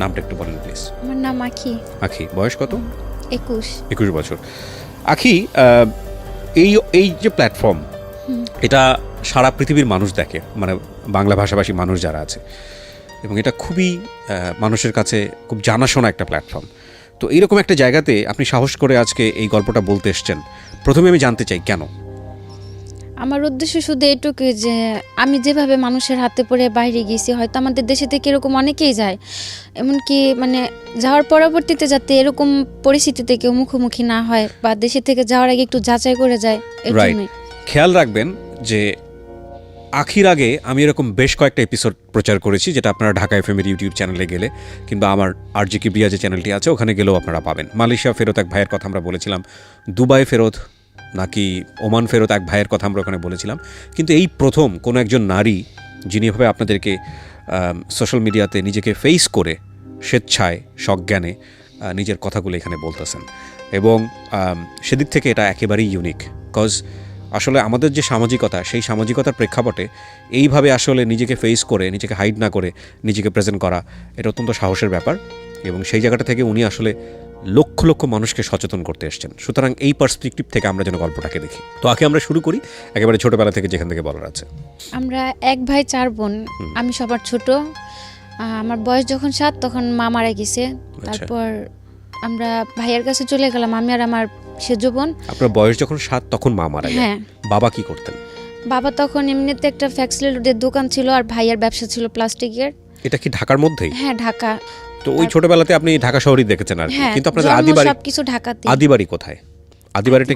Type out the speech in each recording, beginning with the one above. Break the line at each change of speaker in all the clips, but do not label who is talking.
নামটা একটু বলেন প্লিজ।
আমার নাম আখি।
আখি, বয়স কত?
21।
21 বছর। আখি, এই এই যে প্ল্যাটফর্ম, এটা সারা পৃথিবীর মানুষ দেখে, মানে বাংলা ভাষাভাষী মানুষ যারা আছে, এবং এটা খুবই মানুষের কাছে খুব জানাশোনা একটা প্ল্যাটফর্ম। তো এইরকম একটা জায়গাতে আপনি সাহস করে আজকে এই গল্পটা বলতে এসছেন। প্রথমে আমি জানতে চাই কেন?
আমার উদ্দেশ্য শুধু এটুকুই যে আমি যেভাবে মানুষের হাতে পড়ে বাইরে গেছি, হয়তো আমাদের দেশে থেকে এরকম অনেকেই যায়, এমনকি মানে যাওয়ার পরবর্তীতে যাতে এরকম পরিস্থিতিতে কেউ মুখোমুখি না হয়, বা দেশে থেকে যাওয়ার আগে একটু যাচাই করে যায়, এর জন্যই।
খেয়াল রাখবেন যে আখির আগে আমি এরকম বেশ কয়েকটা এপিসোড প্রচার করেছি, যেটা আপনারা ঢাকা এফএমের ইউটিউব চ্যানেলে গেলে কিংবা আমার আরজিকে বিয়া যে চ্যানেলটি আছে ওখানে গেলেও আপনারা পাবেন। মালয়েশিয়া ফেরত এক ভাইয়ের কথা আমরা বলেছিলাম, দুবাই ফেরত নাকি ওমান ফেরত এক ভাইয়ের কথা আমরা ওখানে বলেছিলাম। কিন্তু এই প্রথম কোনো একজন নারী যিনি এভাবে আপনাদেরকে সোশ্যাল মিডিয়াতে নিজেকে ফেস করে স্বেচ্ছায় সজ্ঞানে নিজের কথাগুলো এখানে বলতেছেন, এবং সেদিক থেকে এটা একেবারেই ইউনিক। কজ আসলে আমাদের যে সামাজিকতা, সেই সামাজিকতার প্রেক্ষাপটে এইভাবে আসলে নিজেকে ফেস করে, নিজেকে হাইড না করে নিজেকে প্রেজেন্ট করা, এটা অত্যন্ত সাহসের ব্যাপার, এবং সেই জায়গাটা থেকে উনি আসলে লক্ষ লক্ষ মানুষকে সচেতন করতে এসেছেন। সুতরাং এই পার্সপেক্টিভ থেকে আমরা যেন গল্পটাকে দেখি। তো আগে আমরা শুরু করি একেবারে ছোটোবেলা থেকে, যেখান থেকে বলার আছে।
আমরা 1 ভাই 4 বোন, আমি সবার ছোট। আমার বয়স যখন 7 তখন মা মারা গেছে। তারপর আমরা ভাইয়ের কাছে চলে গেলাম, আমি আর আমার সেজো বোন।
আপনার বয়স যখন 7 তখন মা মারা গেল।
হ্যাঁ।
বাবা কি করতেন?
বাবা তখন এমনিতে একটা ফ্যাক্সিলিটির দোকান ছিল, আর ভাইয়ের ব্যবসা ছিল প্লাস্টিকের।
এটা কি ঢাকার মধ্যেই?
হ্যাঁ, ঢাকা।
তো ওই ছোটবেলাতে আপনি ঢাকা শহরই দেখেছেন আর কি। কিন্তু আপনাদের আদিবাড়ি,
সবকিছু ঢাকাতে।
আদিবাড়ি কোথায়? আদিবাড়িটা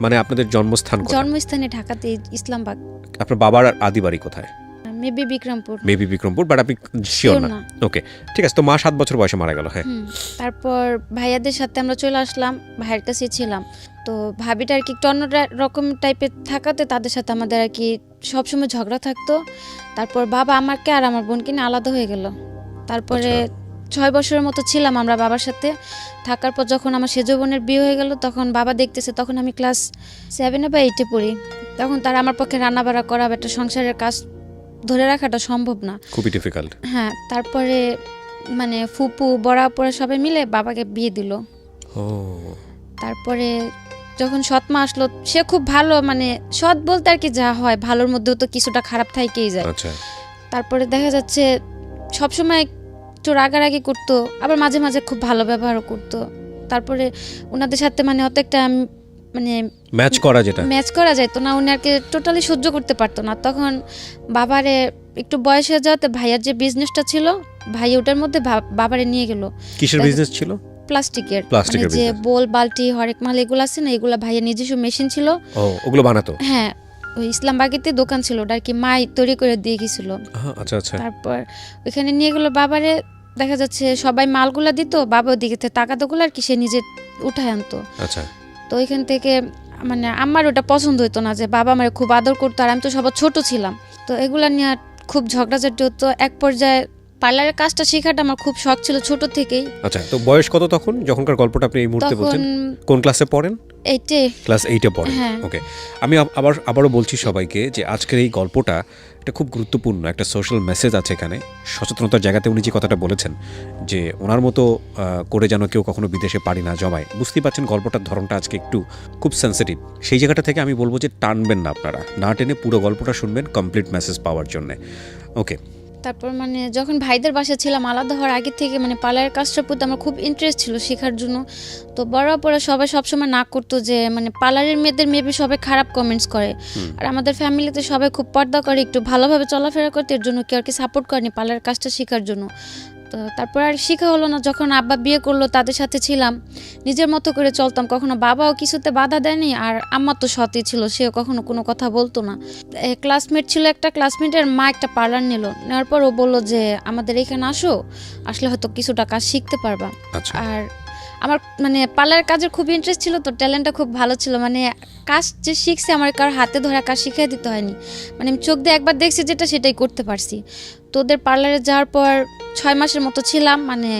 মানে আপনাদের জন্মস্থান কোথায়?
জন্মস্থানে ঢাকাতে, ইসলামবাগ।
আপনার বাবার আদিবাড়ি কোথায়?
Maybe Bikrampur.
Maybe Bikrampur, but আপনি শিওর না। ওকে, ঠিক আছে। তো মা 7 বছর বয়সে মারা গেল। হ্যাঁ।
তারপর ভাইয়াদের সাথে আমরা চলে আসলাম, ভাইয়ের কাছে ছিলাম। তো ভাবিটা আর কি একটু অন্য রকম টাইপের থাকাতে তাদের সাথে আমাদের আর কি সবসময় ঝগড়া থাকতো। তারপর বাবা আমাকে আর আমার বোনকে নিয়ে আলাদা হয়ে গেল। তারপরে 6 বছরের মতো ছিলাম আমরা বাবার সাথে। থাকার পর যখন আমার সেজো বোনের বিয়ে হয়ে গেল, তখন বাবা দেখতেছে, তখন আমি ক্লাস 7 বা 8 পড়ি। তখন তারা আমার পক্ষে রান্না বাড়া করা, একটা সংসারের কাজ ধরে রাখাটা সম্ভব না,
খুবই ডিফিকাল্ট।
হ্যাঁ। তারপরে মানে ফুপু বড়া পড়া সবাই মিলে বাবাকে বিয়ে দিল। তারপরে যখন সৎ মা আসলো, সে খুব ভালো, মানে সৎ বলতে আর কি যা হয়, ভালোর মধ্যেও তো কিছুটা খারাপ থাকেই যায়। তারপরে দেখা যাচ্ছে সবসময় একটু রাগারাগি করতো, আবার মাঝে মাঝে খুব ভালো ব্যবহারও করতো। তারপরে ওনাদের সাথে মানে অত একটা মানে ম্যাচ করা যেত না, উনি আর কি টোটালি সহ্য করতে পারতো না। তখন বাবারে একটু বয়স হয়ে যাওয়াতে ভাইয়ার যে বিজনেসটা ছিল, ভাই ওটার মধ্যে বাবারে নিয়ে গেল।
কিসের বিজনেস ছিল? প্লাস্টিকের, মানে
যে বোল বালতি হরেক মাল এগুলো আছে না, এগুলো ভাইয়ের নিজস্ব মেশিন ছিল,
ওগুলো বানাতো।
হ্যাঁ, ওই ইসলামবাগেতে দোকান ছিল, ওটা আর কি মাই তৈরি করে দিয়ে গেছিল।
আচ্ছা আচ্ছা।
তারপর ওইখানে নিয়ে গেল বাবারে। দেখা যাচ্ছে সবাই মালগুলা দিত, বাবা ওদিকে টাকাগুলো আর কি সে নিজে উঠায় আনতো।
আচ্ছা।
তো ওইখান থেকে মানে আমার ওটা পছন্দ হতো না যে বাবা আমার খুব আদর করতো, আর আমি তো সবার ছোট ছিলাম। তো এগুলা নিয়ে খুব ঝগড়াঝাটি হতো। এক পর্যায়ে পার্লারের কাজটা শেখাটা আমার খুব শখ ছিল ছোট থেকেই।
আচ্ছা, তো বয়স কত তখন, যখনকার গল্পটা আপনি এই মুহূর্তে বলছেন? কোন ক্লাসে পড়েন?
8-এ।
ক্লাস 8-এ পড়েন। ওকে, আমি আবারও বলছি সবাইকে যে আজকের এই গল্পটা এটা খুব গুরুত্বপূর্ণ, একটা সোশ্যাল মেসেজ আছে এখানে। সচেতনতার জায়গাতে উনি যে কথাটা বলেছেন যে ওনার মতো করে যেন কেউ কখনো বিদেশে পাড়ি না জমায়, বুঝতেই পারছেন গল্পটার ধরনটা আজকে একটু খুব সেন্সিটিভ। সেই জায়গাটা থেকে আমি বলবো যে টানবেন না আপনারা, না টেনে পুরো গল্পটা শুনবেন কমপ্লিট মেসেজ পাওয়ার জন্যে। ওকে।
তারপর মানে যখন ভাইদের বাসা ছিলাম, আলাদা হওয়ার আগে থেকে মানে পার্লারের কাজটার প্রতি আমার খুব ইন্টারেস্ট ছিল শেখার জন্য। তো বড় পরে সবাই সবসময় না করতো যে মানে পার্লারের মেয়েদের মেবি সবাই খারাপ কমেন্টস করে, আর আমাদের ফ্যামিলিতে সবাই খুব পর্দা করে, একটু ভালোভাবে চলাফেরা করতে, এর জন্য কেউ আর কি সাপোর্ট করেনি পার্লারের কাজটা শেখার জন্য। তো তারপর আর শেখা হলো না। যখন আব্বা বিয়ে করলো, তাদের সাথে ছিলাম, নিজের মতো করে চলতাম, কখনো বাবাও কিছুতে বাধা দেয়নি, আর আম্মা তো সতই ছিল, সেও কখনো কোনো কথা বলতো না। ক্লাসমেট ছিল, একটা ক্লাসমেটের মা একটা পার্লার নেওয়ার পর ও বললো যে আমাদের এখানে আসলে হয়তো কিছুটা কাজ শিখতে পারবা। আর আমার মানে পার্লারের কাজের খুব ইন্টারেস্ট ছিল, তো ট্যালেন্টটা খুব ভালো ছিল, মানে কাজ যে শিখছে আমার কারোর হাতে ধরা কাজ শিখিয়ে দিতে হয়নি, মানে আমি চোখ দিয়ে একবার দেখছি যেটা সেটাই করতে পারছি। তো ওদের পার্লারে যাওয়ার পর 6 মাসের মতো ছিলাম। মানে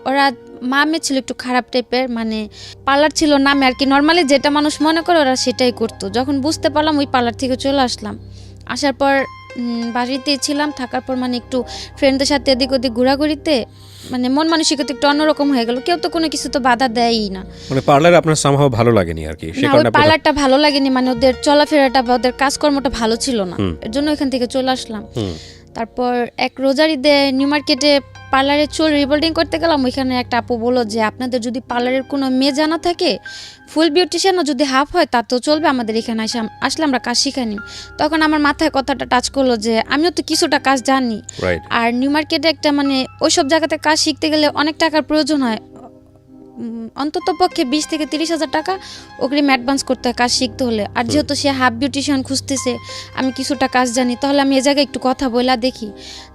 ওরা মামে ছিল একটু খারাপ টাইপের, মানে পার্লার ছিল নামে আর কি, নর্মালি যেটা মানুষ মনে করে ওরা সেটাই করতো। যখন বুঝতে পারলাম ওই পার্লার থেকে চলে আসলাম। আসার পর বাড়িতেই ছিলাম, থাকার পর মানে একটু ফ্রেন্ডদের সাথে এদিক ওদিক ঘোরাঘুরিতে মানে মন মানসিকতা একটু অন্যরকম হয়ে গেল, কেউ তো কোনো কিছু তো বাধা দেয়ই না।
মানে পার্লার আপনার সামহাও ভালো লাগেনি আর কি, সে
না, ওই
কারণে আপনি-
পার্লারটা ভালো লাগেনি, মানে ওদের চলাফেরাটা বা ওদের কাজকর্মটা ভালো ছিল না,
হুম।
এর জন্য এখান থেকে চলে আসলাম।
হুম,
তারপর এক রোজার ঈদে নিউ মার্কেটে পার্লারে চুল রিবোল্ডিং করতে গেলাম, ওইখানে একটা আপু বলল যে আপনাদের যদি পার্লারের কোনো মেয়ে জানা থাকে, ফুল বিউটিশিয়ানও যদি হাফ হয় তাতেও চলবে, আমাদের এখানে আসলে আমরা কাজ শিখানি। তখন আমার মাথায় কথাটা টাচ করলো যে আমিও তো কিছুটা কাজ জানি,
রাইট।
আর নিউ মার্কেটে একটা মানে ওইসব জায়গাতে কাজ শিখতে গেলে অনেক টাকার প্রয়োজন হয়, অন্তত পক্ষে 20 থেকে 30 হাজার টাকা অগ্রিম অ্যাডভান্স করতে হয় কাজ শিখতে হলে। আর যেহেতু সে হাফ বিউটিশিয়ান খুঁজতেছে, আমি কিছুটা কাজ জানি, তাহলে আমি এ জায়গায় একটু কথা বলা দেখি।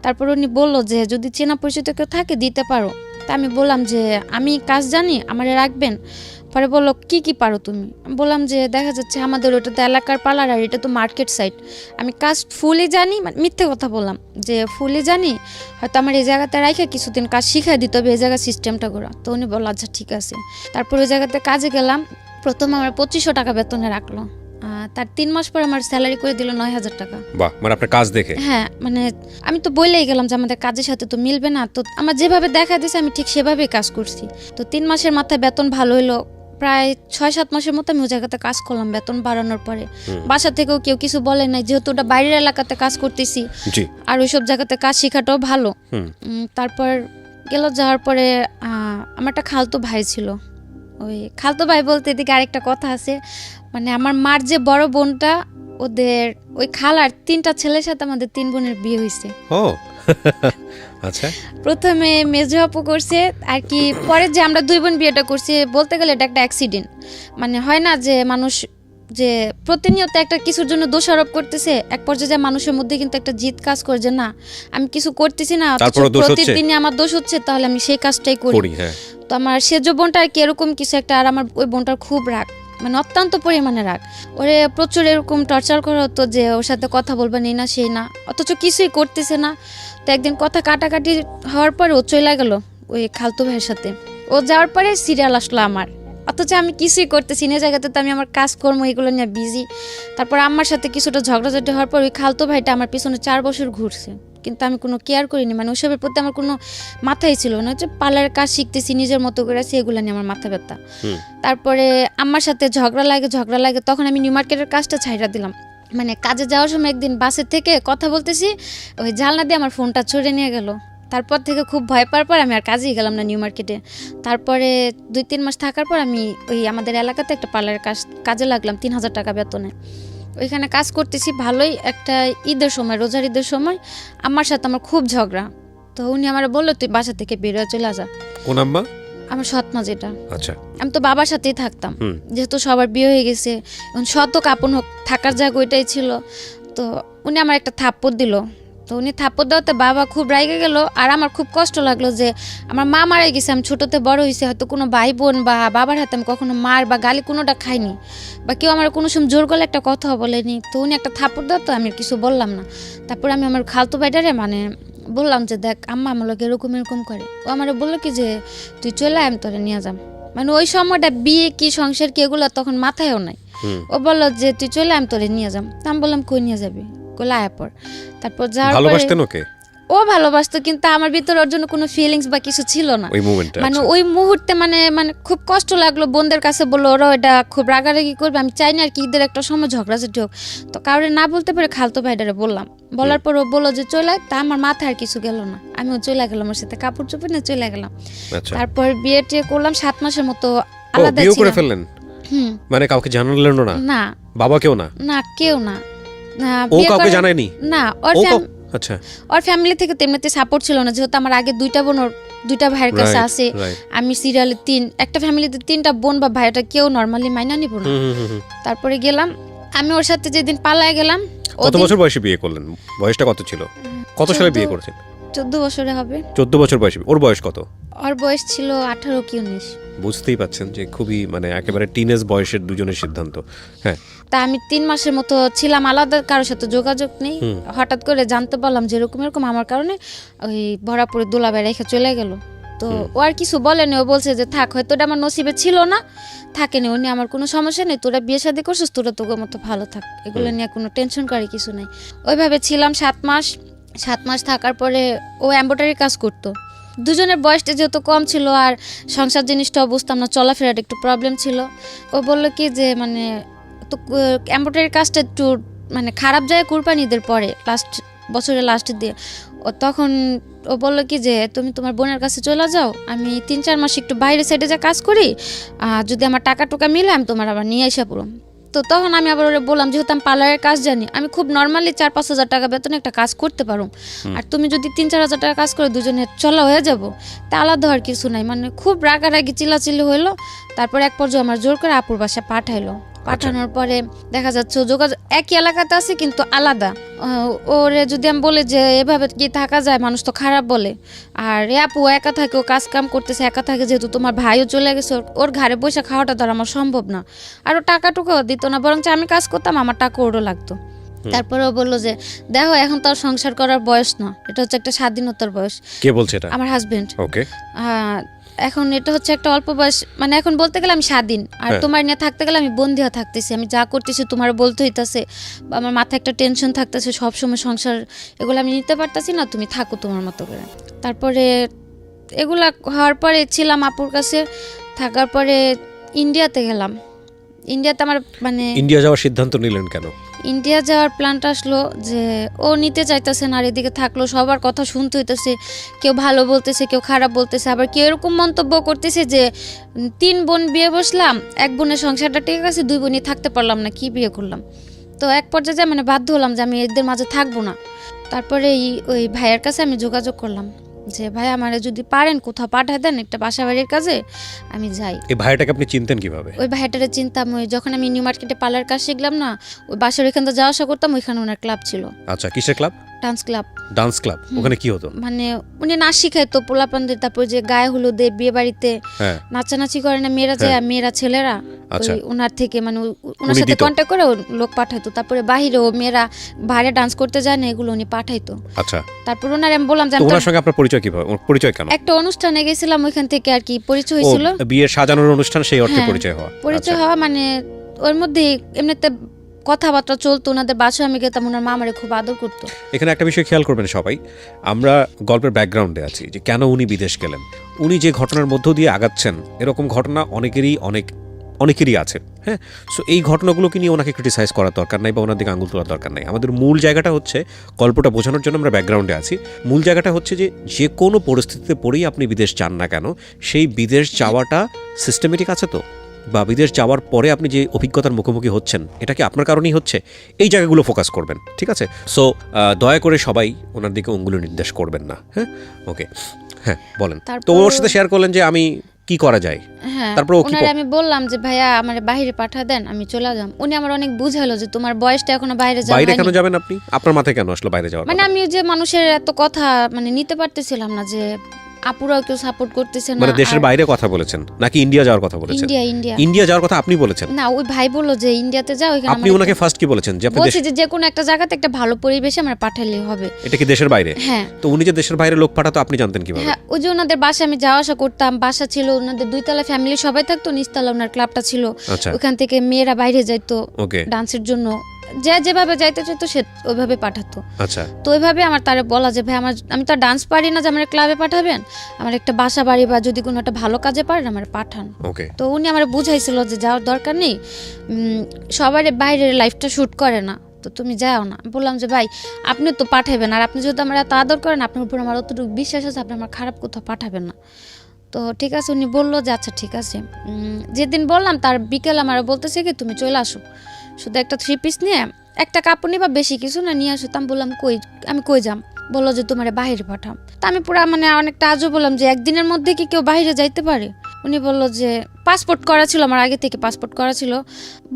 তারপর উনি বললো যে যদি চেনা পরিচিত কেউ থাকে দিতে পারো। তা আমি বললাম যে আমি কাজ জানি, আমারে রাখবেন। পরে বললো কি কি পারো তুমি? আমি বললাম যে দেখা যাচ্ছে আমাদের ওটা তো এলাকার পার্লার, আর এটা তো মার্কেট সাইড, আমি কাজ ফুলি জানি, মানে মিথ্যে কথা বললাম যে ফুলি জানি, হয়তো আমার এই জায়গাতে রাখে কিছুদিন কাজ শিখাই দিতে হবে, এই জায়গার সিস্টেমটা করা। তো উনি বললো আচ্ছা ঠিক আছে। তারপর ওই জায়গাতে কাজে গেলাম, প্রথম আমার 2500 টাকা বেতনে রাখলো, তার 3 মাস পর আমার স্যালারি করে দিল 9000 টাকা।
বাহ, মানে আপনার কাজ দেখে।
হ্যাঁ, মানে আমি তো বলেই গেলাম যে আমাদের কাজের সাথে তো মিলবে না, তো আমার যেভাবে দেখা দিয়েছে আমি ঠিক সেভাবেই কাজ করছি। তো 3 মাসের মাথায় বেতন ভালো হলো, প্রায় 6-7 মাসের মতো আমি ওই জায়গাতে কাজ করলাম বেতন বাড়ানোর পরে। বাসা থেকেও কেউ কিছু বলে নাই, যেহেতু ওটা বাইরের এলাকাতে কাজ করতেছি,
জি।
আর ওইসব জায়গাতে কাজ শেখাটাও ভালো। তারপর যাওয়ার পরে আমার একটা খালতো ভাই ছিল, ওই খালতো ভাই বলতে এদিকে আরেকটা কথা আছে, মানে আমার মার যে বড় বোনটা, ওদের ওই খালার 3টা ছেলের সাথে আমাদের 3 বোনের বিয়ে হয়েছে।
ও আচ্ছা।
প্রথমে মেজো আপু করছে আর কি, পরে যে আমরা 2 বোন বিয়েটা করছি, বলতে গেলে এটা একটা অ্যাক্সিডেন্ট। মানে হয় না যে মানুষ যে প্রতিনিয়ত একটা কিছুর জন্য দোষারোপ করতেছে, এক পর্যায়ে যে মানুষের মধ্যে কিন্তু একটা জিদ কাজ করে যে না আমি কিছু করতেছি না, প্রতিদিনই আমার দোষ হচ্ছে, তাহলে আমি সেই কাজটাই করি।
হ্যাঁ।
তো আমার সেজো বোনটা আর কি এরকম কিছু একটা, আর আমার ওই বোনটার খুব রাগ, মানে অত্যন্ত পরিমাণে রাগ, ওরে প্রচুর এরকম টর্চার করা হতো যে ওর সাথে কথা বলবা নেই না সেই না, অথচ কিছুই করতেছে না। তো একদিন কথা কাটাকাটি হওয়ার পরে ও চলে গেল ওই খালতো ভাইয়ের সাথে, ও যাওয়ার পরে সিরিয়াল আসলো আমার, অথচ আমি কিছুই করতেছি না, জায়গাতে তো আমি আমার কাজকর্ম এগুলো নিয়ে বিজি। তারপর আমার সাথে কিছুটা ঝগড়াঝাটি হওয়ার পর ওই খালতো ভাইটা আমার পিছনে 4 বছর ঘুরছে, কিন্তু আমি কোনো কেয়ার করিনি, মানে ওইসবের প্রতি আমার কোনো মাথাই ছিল না, যে পার্লারের কাজ শিখতেছি নিজের মতো করে আছি, এগুলো নিয়ে আমার মাথা ব্যথা। তারপরে আমার সাথে ঝগড়া লাগে, তখন আমি নিউ মার্কেটের কাজটা ছাইড়া দিলাম। মানে কাজে যাওয়ার সময় একদিন বাসের থেকে কথা বলতেছি, ওই জানলা দিয়ে আমার ফোনটা চুরি নিয়ে গেল। তারপর থেকে খুব ভয় পাওয়ার পর আমি আর কাজেই গেলাম না নিউ মার্কেটে। তারপরে 2-3 মাস থাকার পর আমি ওই আমাদের এলাকাতে একটা পার্লারের কাজে লাগলাম 3000 টাকা বেতনে। ওইখানে কাজ করতেছি ভালোই। একটা ঈদের সময়, রোজার ঈদের সময় আমার সাথে আমার খুব ঝগড়া, তো উনি আমার বললো তুই বাসা থেকে বের হয়ে চলে যা।
কোন আম্মা?
আমার সৎমা যেটা।
আচ্ছা।
আমি তো বাবার সাথেই থাকতাম, যেহেতু সবার বিয়ে হয়ে গেছে, শত কাপন হোক থাকার জায়গা ওইটাই ছিল। তো উনি আমার একটা থাপ্পড় দিল, তো উনি থাপ্পড় দেওয়াতে বাবা খুব রাগে গেল, আর আমার খুব কষ্ট লাগলো যে আমার মা মারা গেছে, আমি ছোটোতে বড় হয়েছে, হয়তো কোনো ভাই বোন বা বাবার হাতে আমি কখনো মার বা গালি কোনোটা খাইনি, বা কেউ আমার কোনো সময় জোর গলে একটা কথাও বলেনি। তো উনি একটা থাপ্পড় দেওয়া, তো আমি কিছু বললাম না। তারপর আমি আমার খালতো ভাইটারে মানে বললাম যে দেখ আম্মা আমার লোক এরকম করে। ও আমার বললো কি যে তুই চলে আমি তোরে নিয়ে যাম। মানে ওই সময়টা বিয়ে কি সংসার কি এগুলো তখন মাথায়ও নাই। ও বললো যে তুই চলে আমি তোরে নিয়ে যাম। আমি বললাম কই নিয়ে যাবি? কোলায় পর। তারপর যাওয়ার পরে
ভালোবাসতেন ওকে?
ও ভালোবাসতো, কিন্তু আমার ভিতরে ওর জন্য কোনো ফিলিংস বা কিছু ছিল না
ওই মোমেন্টে।
মানে ওই মুহূর্তে মানে খুব কষ্ট লাগলো। বোনদের কাছে বললো, ওরা এটা খুব রাগারাগি করবে, আমি চাই না আর কি ঈদের একটা সময় ঝগড়াঝাটি হোক। তো কাউরে না বলতে পারে খালতো ভাইটারে বললাম, বলার পর ও বললো যে চলে। তা আমার মাথায় আর কিছু গেল না, আমিও চলে গেলাম, ওর সাথে কাপড় চোপড় নিয়ে চলে গেলাম। তারপর বিয়ে টিয়ে করলাম, 7 মাসের মতো আলাদা
ছিলাম। করে ফেললেন? মানে কাউকে জানালেন না? না, বাবা কেউ না? না, কেউ না। ও কাউকে জানায়নি? না, আচ্ছা, ওর ফ্যামিলি থেকে তেমনিতে সাপোর্ট ছিল না, যেহেতু আমার আগে 2টা বোন ওর 2টা ভাইয়ের কাছে আছে, আমি সিরিয়ালে 3, একটা ফ্যামিলিতে 3টা বোন বা ভাইটা কেউ নরমালি মাইনা নিব না। তারপরে গেলাম আমি ওর সাথে, যেদিন পালায় গেলাম। কত বছর বয়সে বিয়ে করলেন? বয়সটা কত ছিল? কত সালে বিয়ে করেছেন? 14 বছরে হবে। 14 বছর বয়সে। ওর বয়স কত? ওর বয়স ছিল 18 কি 19। বুঝতেই পাচ্ছেন যে খুবই মানে একেবারে টিনেজ বয়সের দুজনের সিদ্ধান্ত। হ্যাঁ, তা আমি 3 মাসের মতো ছিলাম আলাদা, কারোর সাথে যোগাযোগ নেই। হঠাৎ করে জানতে পারলাম যে এরকম আমার কারণে ওই ভরাপুরে দোলাবাই রেখে চলে গেল। তো ও আর কিছু বলেনি, ও বলছে যে থাক, হয়তো এটা আমার নসিবে ছিল না, থাকেনি, উনি আমার কোনো সমস্যা নেই, তোরা বিয়ে শাদী করছিস, তোরা তোর মতো ভালো থাক, এগুলো নিয়ে কোনো টেনশন করে কিছু নেই। ওইভাবে ছিলাম 7 মাস। 7 মাস থাকার পরে ও এমব্রয়ডারি কাজ করতো,
দুজনের বয়সটা যেহেতু কম ছিল আর সংসার জিনিসটাও বুঝতাম না, চলাফেরার একটু প্রবলেম ছিল। ও বললো কি যে মানে তো এমব্রয়ডারির কাজটা একটু মানে খারাপ যায় কুরবানিদের পরে, বছরের লাস্টের দিয়ে। ও তখন ও বললো কি যে তুমি তোমার বোনের কাছে চলে যাও, আমি 3-4 মাস একটু বাইরে সাইডে যা কাজ করি, যদি আমার টাকা টুকা মিলে আমি তোমার আবার নিয়ে আসা পড়ো। তো তখন আমি আবার ওরা বললাম যেহেতু আমি পার্লারের কাজ জানি, আমি খুব নর্মালি 4-5 হাজার টাকা বেতনে একটা কাজ করতে পারো, আর তুমি যদি 3-4 হাজার টাকা কাজ করে দুজনে চলা হয়ে যাবো, তা আলাদা হওয়ার কিছু নাই। মানে খুব রাগারাগি চিল্লাচিল্লি হইলো। তারপর এক পর্যায়ে আমার জোর করে আপুর বাসায় পাঠাইলো। পাঠানোর পরে দেখা যাচ্ছে যোগাযোগ একই এলাকাতে আছে কিন্তু আলাদা। ওরে যদি আমি বলি যে এভাবে কি থাকা যায়, মানুষ তো খারাপ বলে। আর এ আপু একা থাকে, ও কাজ কাম করতেছে একা থাকে, যেহেতু তোমার ভাইও চলে গেছে, ওর ঘরে বসে খাওয়াটা তো আর আমার সম্ভব না। আর ও টাকা টুকাও দিত না, বরং আমি কাজ করতাম আমার টাকা ওরও লাগতো। তারপরে ও বললো যে দেখো এখন তো আর সংসার করার বয়স না, এটা হচ্ছে একটা স্বাধীনতার বয়স।
কে বলছে এটা?
আমার হাজবেন্ড।
ওকে।
এখন এটা হচ্ছে একটা অল্প বয়স, মানে এখন বলতে গেলে আমি স্বাধীন, আর তোমার নিয়ে থাকতে গেলে আমি বন্দি হয়ে থাকতেছি। আমি যা করতেছি তোমার বলতে হইতাছে, আমার মাথায় একটা টেনশন থাকতেছে সবসময়, সংসার এগুলো আমি নিতে পারতাছি না, তুমি থাকো তোমার মতো করে। তারপরে এগুলা হওয়ার পরে ছিলাম আপুর কাছে, থাকার পরে ইন্ডিয়াতে গেলাম। ইন্ডিয়াতে আমার মানে
ইন্ডিয়া যাওয়ার সিদ্ধান্ত নিলেন কেন?
ইন্ডিয়া যাওয়ার প্ল্যানটা আসলো যে ও নিতে চাইতেছে না, আর এদিকে থাকলো সবার কথা শুনতে হইতেছে, কেউ ভালো বলতেছে কেউ খারাপ বলতেছে, আবার কেউ এরকম মন্তব্য করতেছে যে 3 বোন বিয়ে বসলাম, 1 বোনের সংসারটা ঠিক আছে, 2 বোনই থাকতে পারলাম না, কি বিয়ে করলাম। তো এক পর্যায়ে মানে বাধ্য হলাম যে আমি এদের মাঝে থাকবো না। তারপরে ওই ভাইয়ের কাছে আমি যোগাযোগ করলাম যে ভাই আমারে যদি পারেন কোথাও পাঠায় দেন একটা বাসা বাড়ির কাজে, আমি যাই।
এই ভাইটাকে আপনি চিনতেন কিভাবে?
ওই ভাইটারে চিনতাম, ওই যখন আমি নিউ মার্কেটে পার্লার কাজ শিখলাম না, ওই বাসার ওইখান থেকে যাওয়া আসা করতাম, ওইখানে ওনার ক্লাব ছিল।
আচ্ছা, কিসের club?
Dance club.
Dance club, ওখানে কি হতো?
মানে উনি নাচ শিখাইতো পোলাপানদের, তারপর যে গায়ে হলুদে বিয়ে বাড়িতে নাচানাচি করে না মেয়েরা যায়, মেয়েরা ছেলেরা ওই ওনার থেকে মানে ওনার সাথে কন্ট্যাক্ট করে লোক পাঠাইতো। তারপরে বাহিরেও মেয়েরা বাইরে ডান্স করতে যায় না, এগুলো উনি পাঠাইতো।
আচ্ছা।
তারপর ওনার আমি বললাম যে
ওনার সঙ্গে আপনার পরিচয় কিভাবে? পরিচয় কেন?
একটা অনুষ্ঠানে গেছিলাম, ওইখান থেকে আর কি পরিচয় হয়েছিল।
বিয়ের সাজানোর অনুষ্ঠান, সেই অর্থে পরিচয় হওয়া।
পরিচয় হওয়া মানে ওর মধ্যে এমনিতে কথাবার্তা চলতো, ওনাদের বাসায় আমি গেতাম, ওনার মা আমারে খুব আদর করতো।
এখানে একটা বিষয় খেয়াল করবেন সবাই, আমরা গল্পের ব্যাকগ্রাউন্ডে আছি যে কেন উনি বিদেশ গেলেন। উনি যে ঘটনার মধ্য দিয়ে আগাচ্ছেন, এরকম ঘটনা অনেকেরই আছে। হ্যাঁ, সো এই ঘটনাগুলোকে নিয়ে ওনাকে ক্রিটিসাইজ করার দরকার নাই বা ওনার দিকে আঙুল তোলার দরকার নাই। আমাদের মূল জায়গাটা হচ্ছে, গল্পটা বোঝানোর জন্য আমরা ব্যাকগ্রাউন্ডে আছি, মূল জায়গাটা হচ্ছে যে কোনো পরিস্থিতিতে পড়েই আপনি বিদেশ যান না কেন, সেই বিদেশ যাওয়াটা সিস্টেমেটিক আছে তো, বা বিদেশ যাওয়ার পরে আপনি যে অভিজ্ঞতার মুখোমুখি হচ্ছেন এটা কি আপনার কারণেই হচ্ছে, এই জায়গাগুলো ফোকাস করবেন। ঠিক আছে? সো দয়া করে সবাই ওনার দিকে অঙ্গুলি নির্দেশ করবেন না। হ্যাঁ, ওকে, হ্যাঁ বলেন। তো ওর সাথে শেয়ার করলেন যে আমি কি করা যায়।
তারপর ওনারে আমি বললাম যে ভাইয়া আমার বাইরে পাঠা দেন, আমি চলে যাম। উনি আমার অনেক বুঝাইলো যে তোমার বয়সটা এখনো বাইরে যাওয়া।
বাইরে কেন যাবেন আপনি? আপনার মাথায় কেন আসলো বাইরে যাওয়ার?
মানে আমি যে মানুষের এত কথা মানে নিতে পারতেছিলাম না, যে আপুরাও কেউ সাপোর্ট করতেছে না।
মানে দেশের বাইরে কথা বলেছেন নাকি ইন্ডিয়া যাওয়ার কথা বলেছেন? ইন্ডিয়া যাওয়ার কথা আপনি বলেছেন?
না, ওই ভাই বললো যে ইন্ডিয়াতে যাও।
আপনি ওনাকে ফার্স্ট কি বলেছেন? যে আপনি
বলছি যে কোনো একটা জায়গাতে একটা ভালো পরিবেশে আমরা পাঠালেই হবে।
এটা কি দেশের বাইরে?
হ্যাঁ।
তো উনি যে দেশের বাইরে লোক পাঠাতো আপনি জানতেন কিভাবে?
হ্যাঁ, ওই যে ওনাদের বাসায় আমি যাওয়া আসা করতাম, বাসা ছিল ওনাদের 2 তলা, ফ্যামিলি সবাই থাকতো, নিচতলা ওনার ক্লাবটা ছিল। ওখান থেকে মেয়েরা বাইরে যাইতো ডান্সের জন্য, যেভাবে যাইতে চাইতো সে ওইভাবে পাঠাতো।
আচ্ছা।
তো ওইভাবে আমার তারে বলা যে ভাই আমি তো ডান্স পারি না যে আমার ক্লাবে পাঠাবেন, আমার একটা বাসা বাড়ি বা যদি কোনো একটা ভালো কাজে পারেন আমার পাঠান। তো উনি আমার বুঝাইছিল যে যাওয়ার দরকার নেই, সবার বাইরের লাইফটা শুট করে না, তো তুমি যাও না। বললাম যে ভাই আপনি তো পাঠাবেন, আর আপনি যদি আমার এত আদর করেন, আপনার উপর আমার অতটুকু বিশ্বাস আছে, আপনি আমার খারাপ কোথাও পাঠাবেন না। তো ঠিক আছে, উনি বললো যে আচ্ছা ঠিক আছে। যেদিন বললাম তার বিকেল আমার বলতেছে কি তুমি চলে আসো, শুধু একটা 3 পিস নিয়ে একটা কাপড় নিবা, বেশি কিছু না নিয়ে আসো। আমি বললাম আমি কই যাম? বললো যে তোমার বাইরে পাঠাম। তা আমি পুরা মানে অনেকটা আজও বললাম যে একদিনের মধ্যে কি কেউ বাইরে যাইতে পারে? উনি বললো যে পাসপোর্ট করা ছিল, আমার আগে থেকে পাসপোর্ট করা ছিল।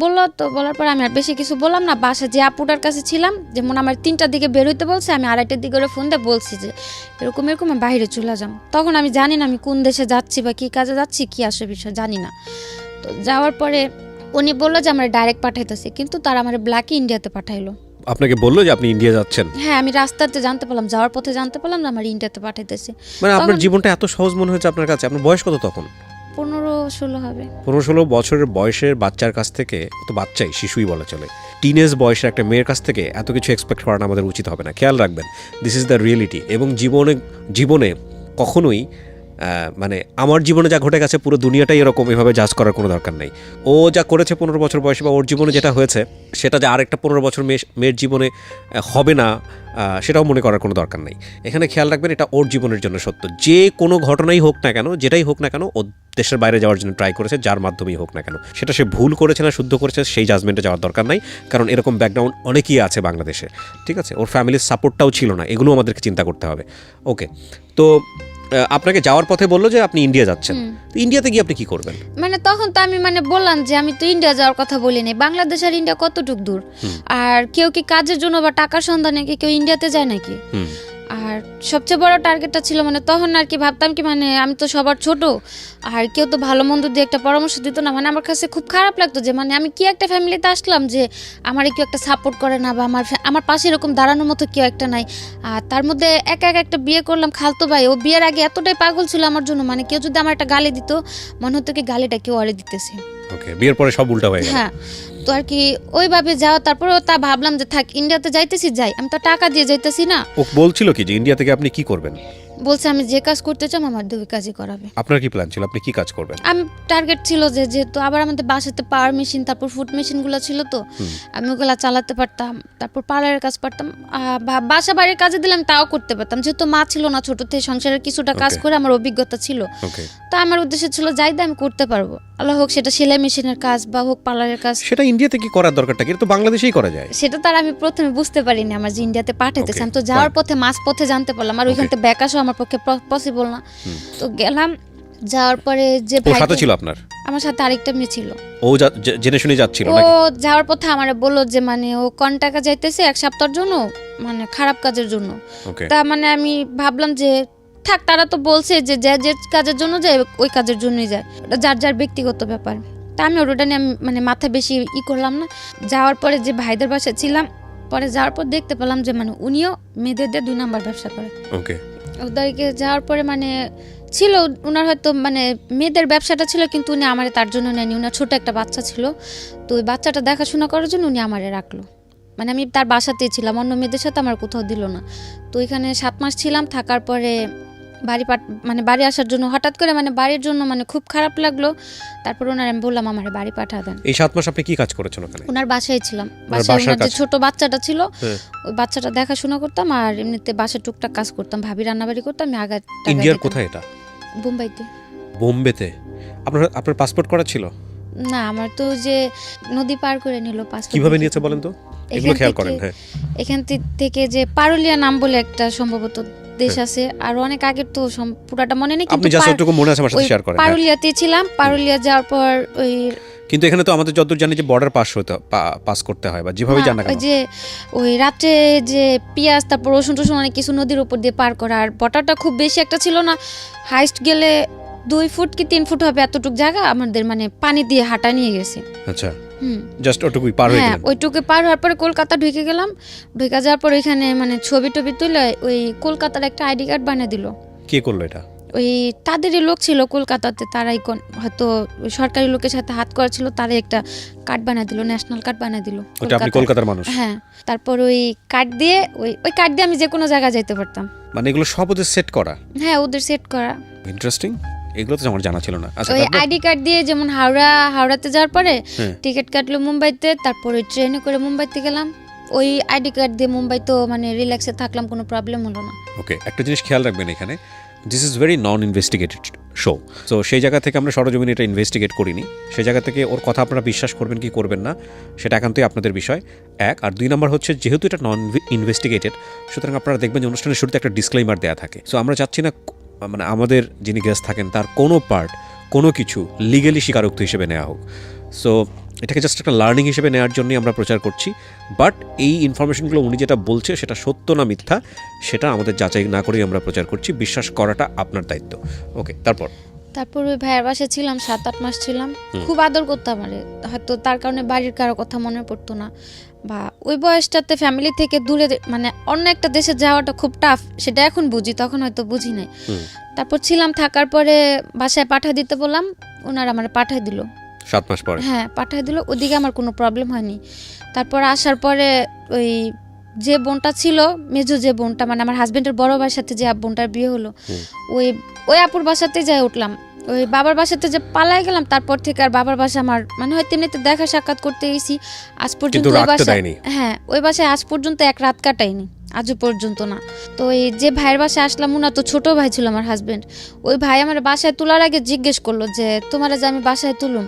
বললো তো, বলার পর আমি আর বেশি কিছু বললাম না। বাসা যে আপুটার কাছে ছিলাম, যেমন আমার 3টার দিকে বেরোইতে বলছে, আমি 2:30টার দিকে ওরা ফোন দিয়ে বলছি যে এরকম আমি বাইরে চলে যাম। তখন আমি জানি না আমি কোন দেশে যাচ্ছি বা কি কাজে যাচ্ছি, কি আসে বিষয় জানি না। তো যাওয়ার পরে উনি বললো যে আমার ডাইরেক্ট পাঠাইতেছে, কিন্তু তারা আমার ব্ল্যাকে ইন্ডিয়াতে পাঠাইলো।
আপনাকে বললো যে আপনি ইন্ডিয়া যাচ্ছেন?
হ্যাঁ, আমি রাস্তাতে জানতে পারলাম, যাওয়ার পথে জানতে পারলাম যে আমার ইন্ডিয়াতে পাঠাইতেছে।
মানে আপনার জীবনটা এত সহজ মনে হয়েছে আপনার কাছে? আপনার বয়স কত তখন?
15-16 হবে।
15-16 বছরের বয়সের বাচ্চার কাছ থেকে, তো বাচ্চাই, শিশুই বলা চলে, টিনেজ বয়সের একটা মেয়ের কাছ থেকে এত কিছু এক্সপেক্ট করা আমাদের উচিত হবে না। খেয়াল রাখবেন, দিস ইজ দ্য রিয়েলিটি। এবং জীবনে কখনোই মানে আমার জীবনে যা ঘটে গেছে পুরো দুনিয়াটাই এরকম এভাবে জাজ করার কোনো দরকার নেই। ও যা করেছে 15 বছর বয়সে বা ওর জীবনে যেটা হয়েছে সেটা যে আরেকটা 15 বছর মেয়ের জীবনে হবে না সেটাও মনে করার কোনো দরকার নেই। এখানে খেয়াল রাখবেন এটা ওর জীবনের জন্য সত্য। যে কোনো ঘটনাই হোক না কেন, যেটাই হোক না কেন, ও দেশের বাইরে যাওয়ার জন্য ট্রাই করেছে, যার মাধ্যমেই হোক না কেন, সেটা সে ভুল করেছে না শুদ্ধ করেছে সেই জাজমেন্টে যাওয়ার দরকার নাই, কারণ এরকম ব্যাকগ্রাউন্ড অনেকেই আছে বাংলাদেশে। ঠিক আছে, ওর ফ্যামিলির সাপোর্টটাও ছিল না, এগুলো আমাদেরকে চিন্তা করতে হবে। ওকে, তো আপনাকে যাওয়ার পথে বললো যে আপনি ইন্ডিয়া যাচ্ছেন, তো ইন্ডিয়াতে গিয়ে আপনি কি করবেন?
মানে তখন তো আমি মানে বললাম যে আমি তো ইন্ডিয়া যাওয়ার কথা বলিনি, বাংলাদেশ আর ইন্ডিয়া কতটুক দূর, আর কেউ কি কাজের জন্য বা টাকার সন্ধানে কি কেউ ইন্ডিয়াতে যায় নাকি? আর সবচেয়ে বড় টার্গেটটা ছিল মানে তখন আর কি ভাবতাম কি মানে আমি তো সবার ছোট, আর কেউ তো ভালো মন্দ দিয়ে একটা পরামর্শ দিত না, মানে আমার কাছে খুব খারাপ লাগতো যে মানে আমি কি একটা ফ্যামিলিতে আসলাম যে আমার কেউ একটা সাপোর্ট করে না, বা আমার পাশে এরকম দাঁড়ানোর মতো কেউ একটা নাই। আর তার মধ্যে একা একটা বিয়ে করলাম খালতো ভাই, ও বিয়ের আগে এতটাই পাগল ছিল আমার জন্য, মানে কেউ যদি আমার একটা গালি দিত মনে হতো কি গালিটা কেউ আরে দিতেছে।
ওকে, বিয়ের পরে সব উল্টা হয়ে গেল।
হ্যাঁ, তো আর কি ওইভাবে যাওয়া, তারপরেও তা ভাবলাম যে থাক ইন্ডিয়াতে যাইতেছি যাই, আমি তো টাকা দিয়ে যাইতেছি না।
ও বলছিল কি যে ইন্ডিয়া থেকে আপনি কি করবেন?
বলছে আমি যে কাজ করতে চাই আমার দুই কাজই করাবে।
আপনার কি প্ল্যান ছিল, আপনি কি কাজ করবেন?
আমি টার্গেট ছিল যে যেহেতু আবার আমাদের বাসাতে পাওয়ার মেশিন তারপর ফুড মেশিনগুলো ছিল, তো আমি ওগুলা চালাতে পারতাম, তারপর পার্লারের কাজ পারতাম, বাসা বাড়ির কাজে দিলাম তাও করতে পারতাম, যেহেতু মা ছিল না, ছোট থেকে সংসারের কিছুটা কাজ করে আমার অভিজ্ঞতা ছিল। তা আমার উদ্দেশ্য ছিল যাই আমি করতে পারবো, আল্লাহ হোক সেটা সেলাই মেশিনের কাজ বা হোক পার্লারের কাজ।
সেটা ইন্ডিয়াতে কি করার দরকারটা কি, এটা তো বাংলাদেশেই করা যায়।
সেটা তার আমি প্রথমে বুঝতে পারিনি আমার যে ইন্ডিয়াতে পাঠাইতেছে, আমি তো যাওয়ার পথে মাঝ পথে জানতে পারলাম, আর ওইখান থেকে ব্যাক আসা আমার পক্ষে পসিবল না। তো গেলাম, যাওয়ার পরে যে
ভাই সাথে ছিল আপনার?
আমার সাথে আরেকটা মেয়ে ছিল।
ও জেনে শুনে যাচ্ছিল
ও
নাকি?
যাওয়ার পথে আমারে বললো যে মানে ও কোন টাকা যাইতেছে এক সপ্তাহের জন্য, মানে খারাপ কাজের জন্য। তা মানে আমি ভাবলাম যে থাক, তারা তো বলছে যে যে কাজের জন্য যায় ওই কাজের জন্যই যায়, ওটা যার যার ব্যক্তিগত ব্যাপার। তা আমি ওটা নিয়ে মানে মাথা বেশি করলাম না। যাওয়ার পরে যে ভাইদের বাসায় ছিলাম, পরে যাওয়ার পর দেখতে পেলাম যে মানে উনিও মেয়েদের 2 নাম্বার ব্যবসা করে।
ওকে,
ওদেরকে যাওয়ার পরে মানে ছিল ওনার হয়তো মানে মেয়েদের ব্যবসাটা ছিল, কিন্তু উনি আমারে তার জন্য নেয়নি, ওনার ছোট একটা বাচ্চা ছিল, তো ওই বাচ্চাটা দেখাশোনা করার জন্য উনি আমারে রাখলো। মানে আমি তার বাসাতেই ছিলাম, অন্য মেয়েদের সাথে আমার কোথাও দিল না। তো এখানে 7 মাস ছিলাম, থাকার পরে বাড়ি আসার জন্য হঠাৎ করে মানে বাড়ির জন্য মানে খুব খারাপ লাগলো। তারপর ওনার আমি বললাম আমার বাড়ি পাঠা দেন।
এই 7 মাস আপনি কি কাজ করেছেন ওখানে?
ওনার বাসায় ছিলাম, বাসায় ওনার যে ছোট বাচ্চাটা ছিল ওই বাচ্চাটা দেখাশোনা করতাম, আর এমনিতে বাসায় টুকটাক কাজ করতাম, ভাবি রান্নাবাড়ি করতাম। আমি আগে
ইন্ডিয়ার কোথায় এটা?
বোম্বাইতে।
বোম্বেতে? আপনার পাসপোর্ট করা ছিল
না? আমার তো যে নদী পার করে নিল পাসপোর্ট।
কিভাবে নিয়েছে বলেন তো, এগুলো খেয়াল করেন। হ্যাঁ,
এখান থেকে যে পারুলিয়া নাম বলে একটা সম্ভবত দেশ আছে, আর অনেক আগের তো পুরাটা মনে নেই,
আপনি জাস্ট একটু মনে আছে আমার সাথে শেয়ার করেন।
পারুলিয়াতে ছিলাম, পারুলিয়া যাওয়ার পর ওই
কিন্তু এখানে তো আমাদের যতদূর জানি যে বর্ডার পাস করতে হয় বা যেভাবে জানা গেল
যে ওই রাতে যে পেঁয়াজ তারপর রসুন টসুন অনেক কিছু নদীর উপর দিয়ে পার করা, আর বর্ডারটা খুব বেশি একটা ছিল না, হাইস্ট গেলে 2 ফুট কি 3 ফুট হবে এতটুক জায়গা আমাদের মানে পানি দিয়ে হাঁটা নিয়ে গেছে।
আচ্ছা, জাস্ট ওটুকুই পার হয়ে গেলেন?
হ্যাঁ, ওইটুকু পার হওয়ার পরে কলকাতা ঢুকে গেলাম। ঢুকে যাওয়ার পর ওইখানে মানে ছবি টবি তুলে ওই কলকাতার একটা আইডি কার্ড বানিয়ে দিল।
কে করলো এটা?
ওই তাদেরই লোক ছিল কলকাতাতে, তারাই হয়তো সরকারি লোকের সাথে হাত করা ছিল, তারাই একটা কার্ড বানিয়ে দিল, ন্যাশনাল কার্ড বানিয়ে দিল।
ওটা আপনি কলকাতার মানুষ?
হ্যাঁ, তারপর ওই কার্ড দিয়ে ওই কার্ড দিয়ে আমি যে কোনো জায়গায় যেতে পারতাম।
মানে এগুলো সব ওদের সেট করা?
হ্যাঁ, ওদের সেট করা।
ইন্টারেস্টিং, এগুলো তো আমার জানা ছিল না। আচ্ছা,
ওই আইডি কার্ড দিয়ে যেমন হাওড়াতে যাওয়ার পরে টিকিট কাটলো মুম্বাইতে, তারপর ওই ট্রেনে করে মুম্বাইতে গেলাম। ওই আইডি কার্ড দিয়ে মুম্বাই তো মানে রিল্যাক্সে থাকলাম, কোনো প্রবলেম হলো না।
ওকে, একটা জিনিস খেয়াল রাখবেন এখানে, this is very non investigated show. তো সেই জায়গা থেকে আমরা সরজমিনে এটা ইনভেস্টিগেট করিনি, সেই জায়গা থেকে ওর কথা আপনারা বিশ্বাস করবেন কি করবেন না সেটা একান্তই আপনাদের বিষয়, 1। আর 2 নম্বর হচ্ছে যেহেতু এটা নন ইনভেস্টিগেটেড, সুতরাং আপনারা দেখবেন যে অনুষ্ঠানের শুরুতে একটা ডিসক্লেইমার দেওয়া থাকে। সো আমরা চাচ্ছি না মানে আমাদের যিনি গেস্ট থাকেন তার কোনো পার্ট কোনো কিছু লিগ্যালি স্বীকারোক্তি হিসেবে নেওয়া হোক। সো এটাকে জাস্ট একটা লার্নিং হিসেবে নেওয়ার জন্যই আমরা প্রচার করছি। বাট এই ইনফরমেশনগুলো উনি যেটা বলছে সেটা সত্য না মিথ্যা সেটা আমাদের যাচাই না করেই আমরা প্রচার করছি, বিশ্বাস করাটা আপনার দায়িত্ব। ওকে, তারপর
ওই ভাইয়ের বাসায় ছিলাম 7-8 মাস ছিলাম, খুব আদর করতাম, আমারে হয়তো তার কারণে বাড়ির কারো কথা মনে পড়তো না, বা ওই বয়সটাতে ফ্যামিলি থেকে দূরে মানে অন্য একটা দেশে যাওয়াটা খুব টাফ, সেটা এখন বুঝি, তখন হয়তো বুঝি নাই। তারপর ছিলাম, থাকার পরে বাসায় পাঠিয়ে দিতে বললাম, ওনারা আমার পাঠিয়ে দিল
7 মাস পরে।
হ্যাঁ, পাঠিয়ে দিল, ওদিকে আমার কোনো প্রবলেম হয়নি। তারপর আসার পরে ওই যে বোনটা ছিল, মেজো যে বোনটা, মানে আমার হাজবেন্ডের বড় ভাইয়ের সাথে যে বোনটার বিয়ে হলো, ওই ওই আপুর বাসাতে যাই উঠলাম। ওই বাবার বাসাতে যে পালাই গেলাম, তারপর থেকে আর বাবার বাসা আমার মানে হয়তো এমনিতে দেখা সাক্ষাৎ করতে গেছি, আজ পর্যন্ত ওই বাসায়, হ্যাঁ ওই বাসায় আজ পর্যন্ত এক রাত কাটাইনি, আজও পর্যন্ত না। তো এই যে ভাইয়ের বাসায় আসলাম, না তো ছোট ভাই ছিল আমার হাজবেন্ড, ওই ভাই আমার বাসায় তোলার আগে জিজ্ঞেস করলো যে তোমার যে আমি বাসায় তুলুম,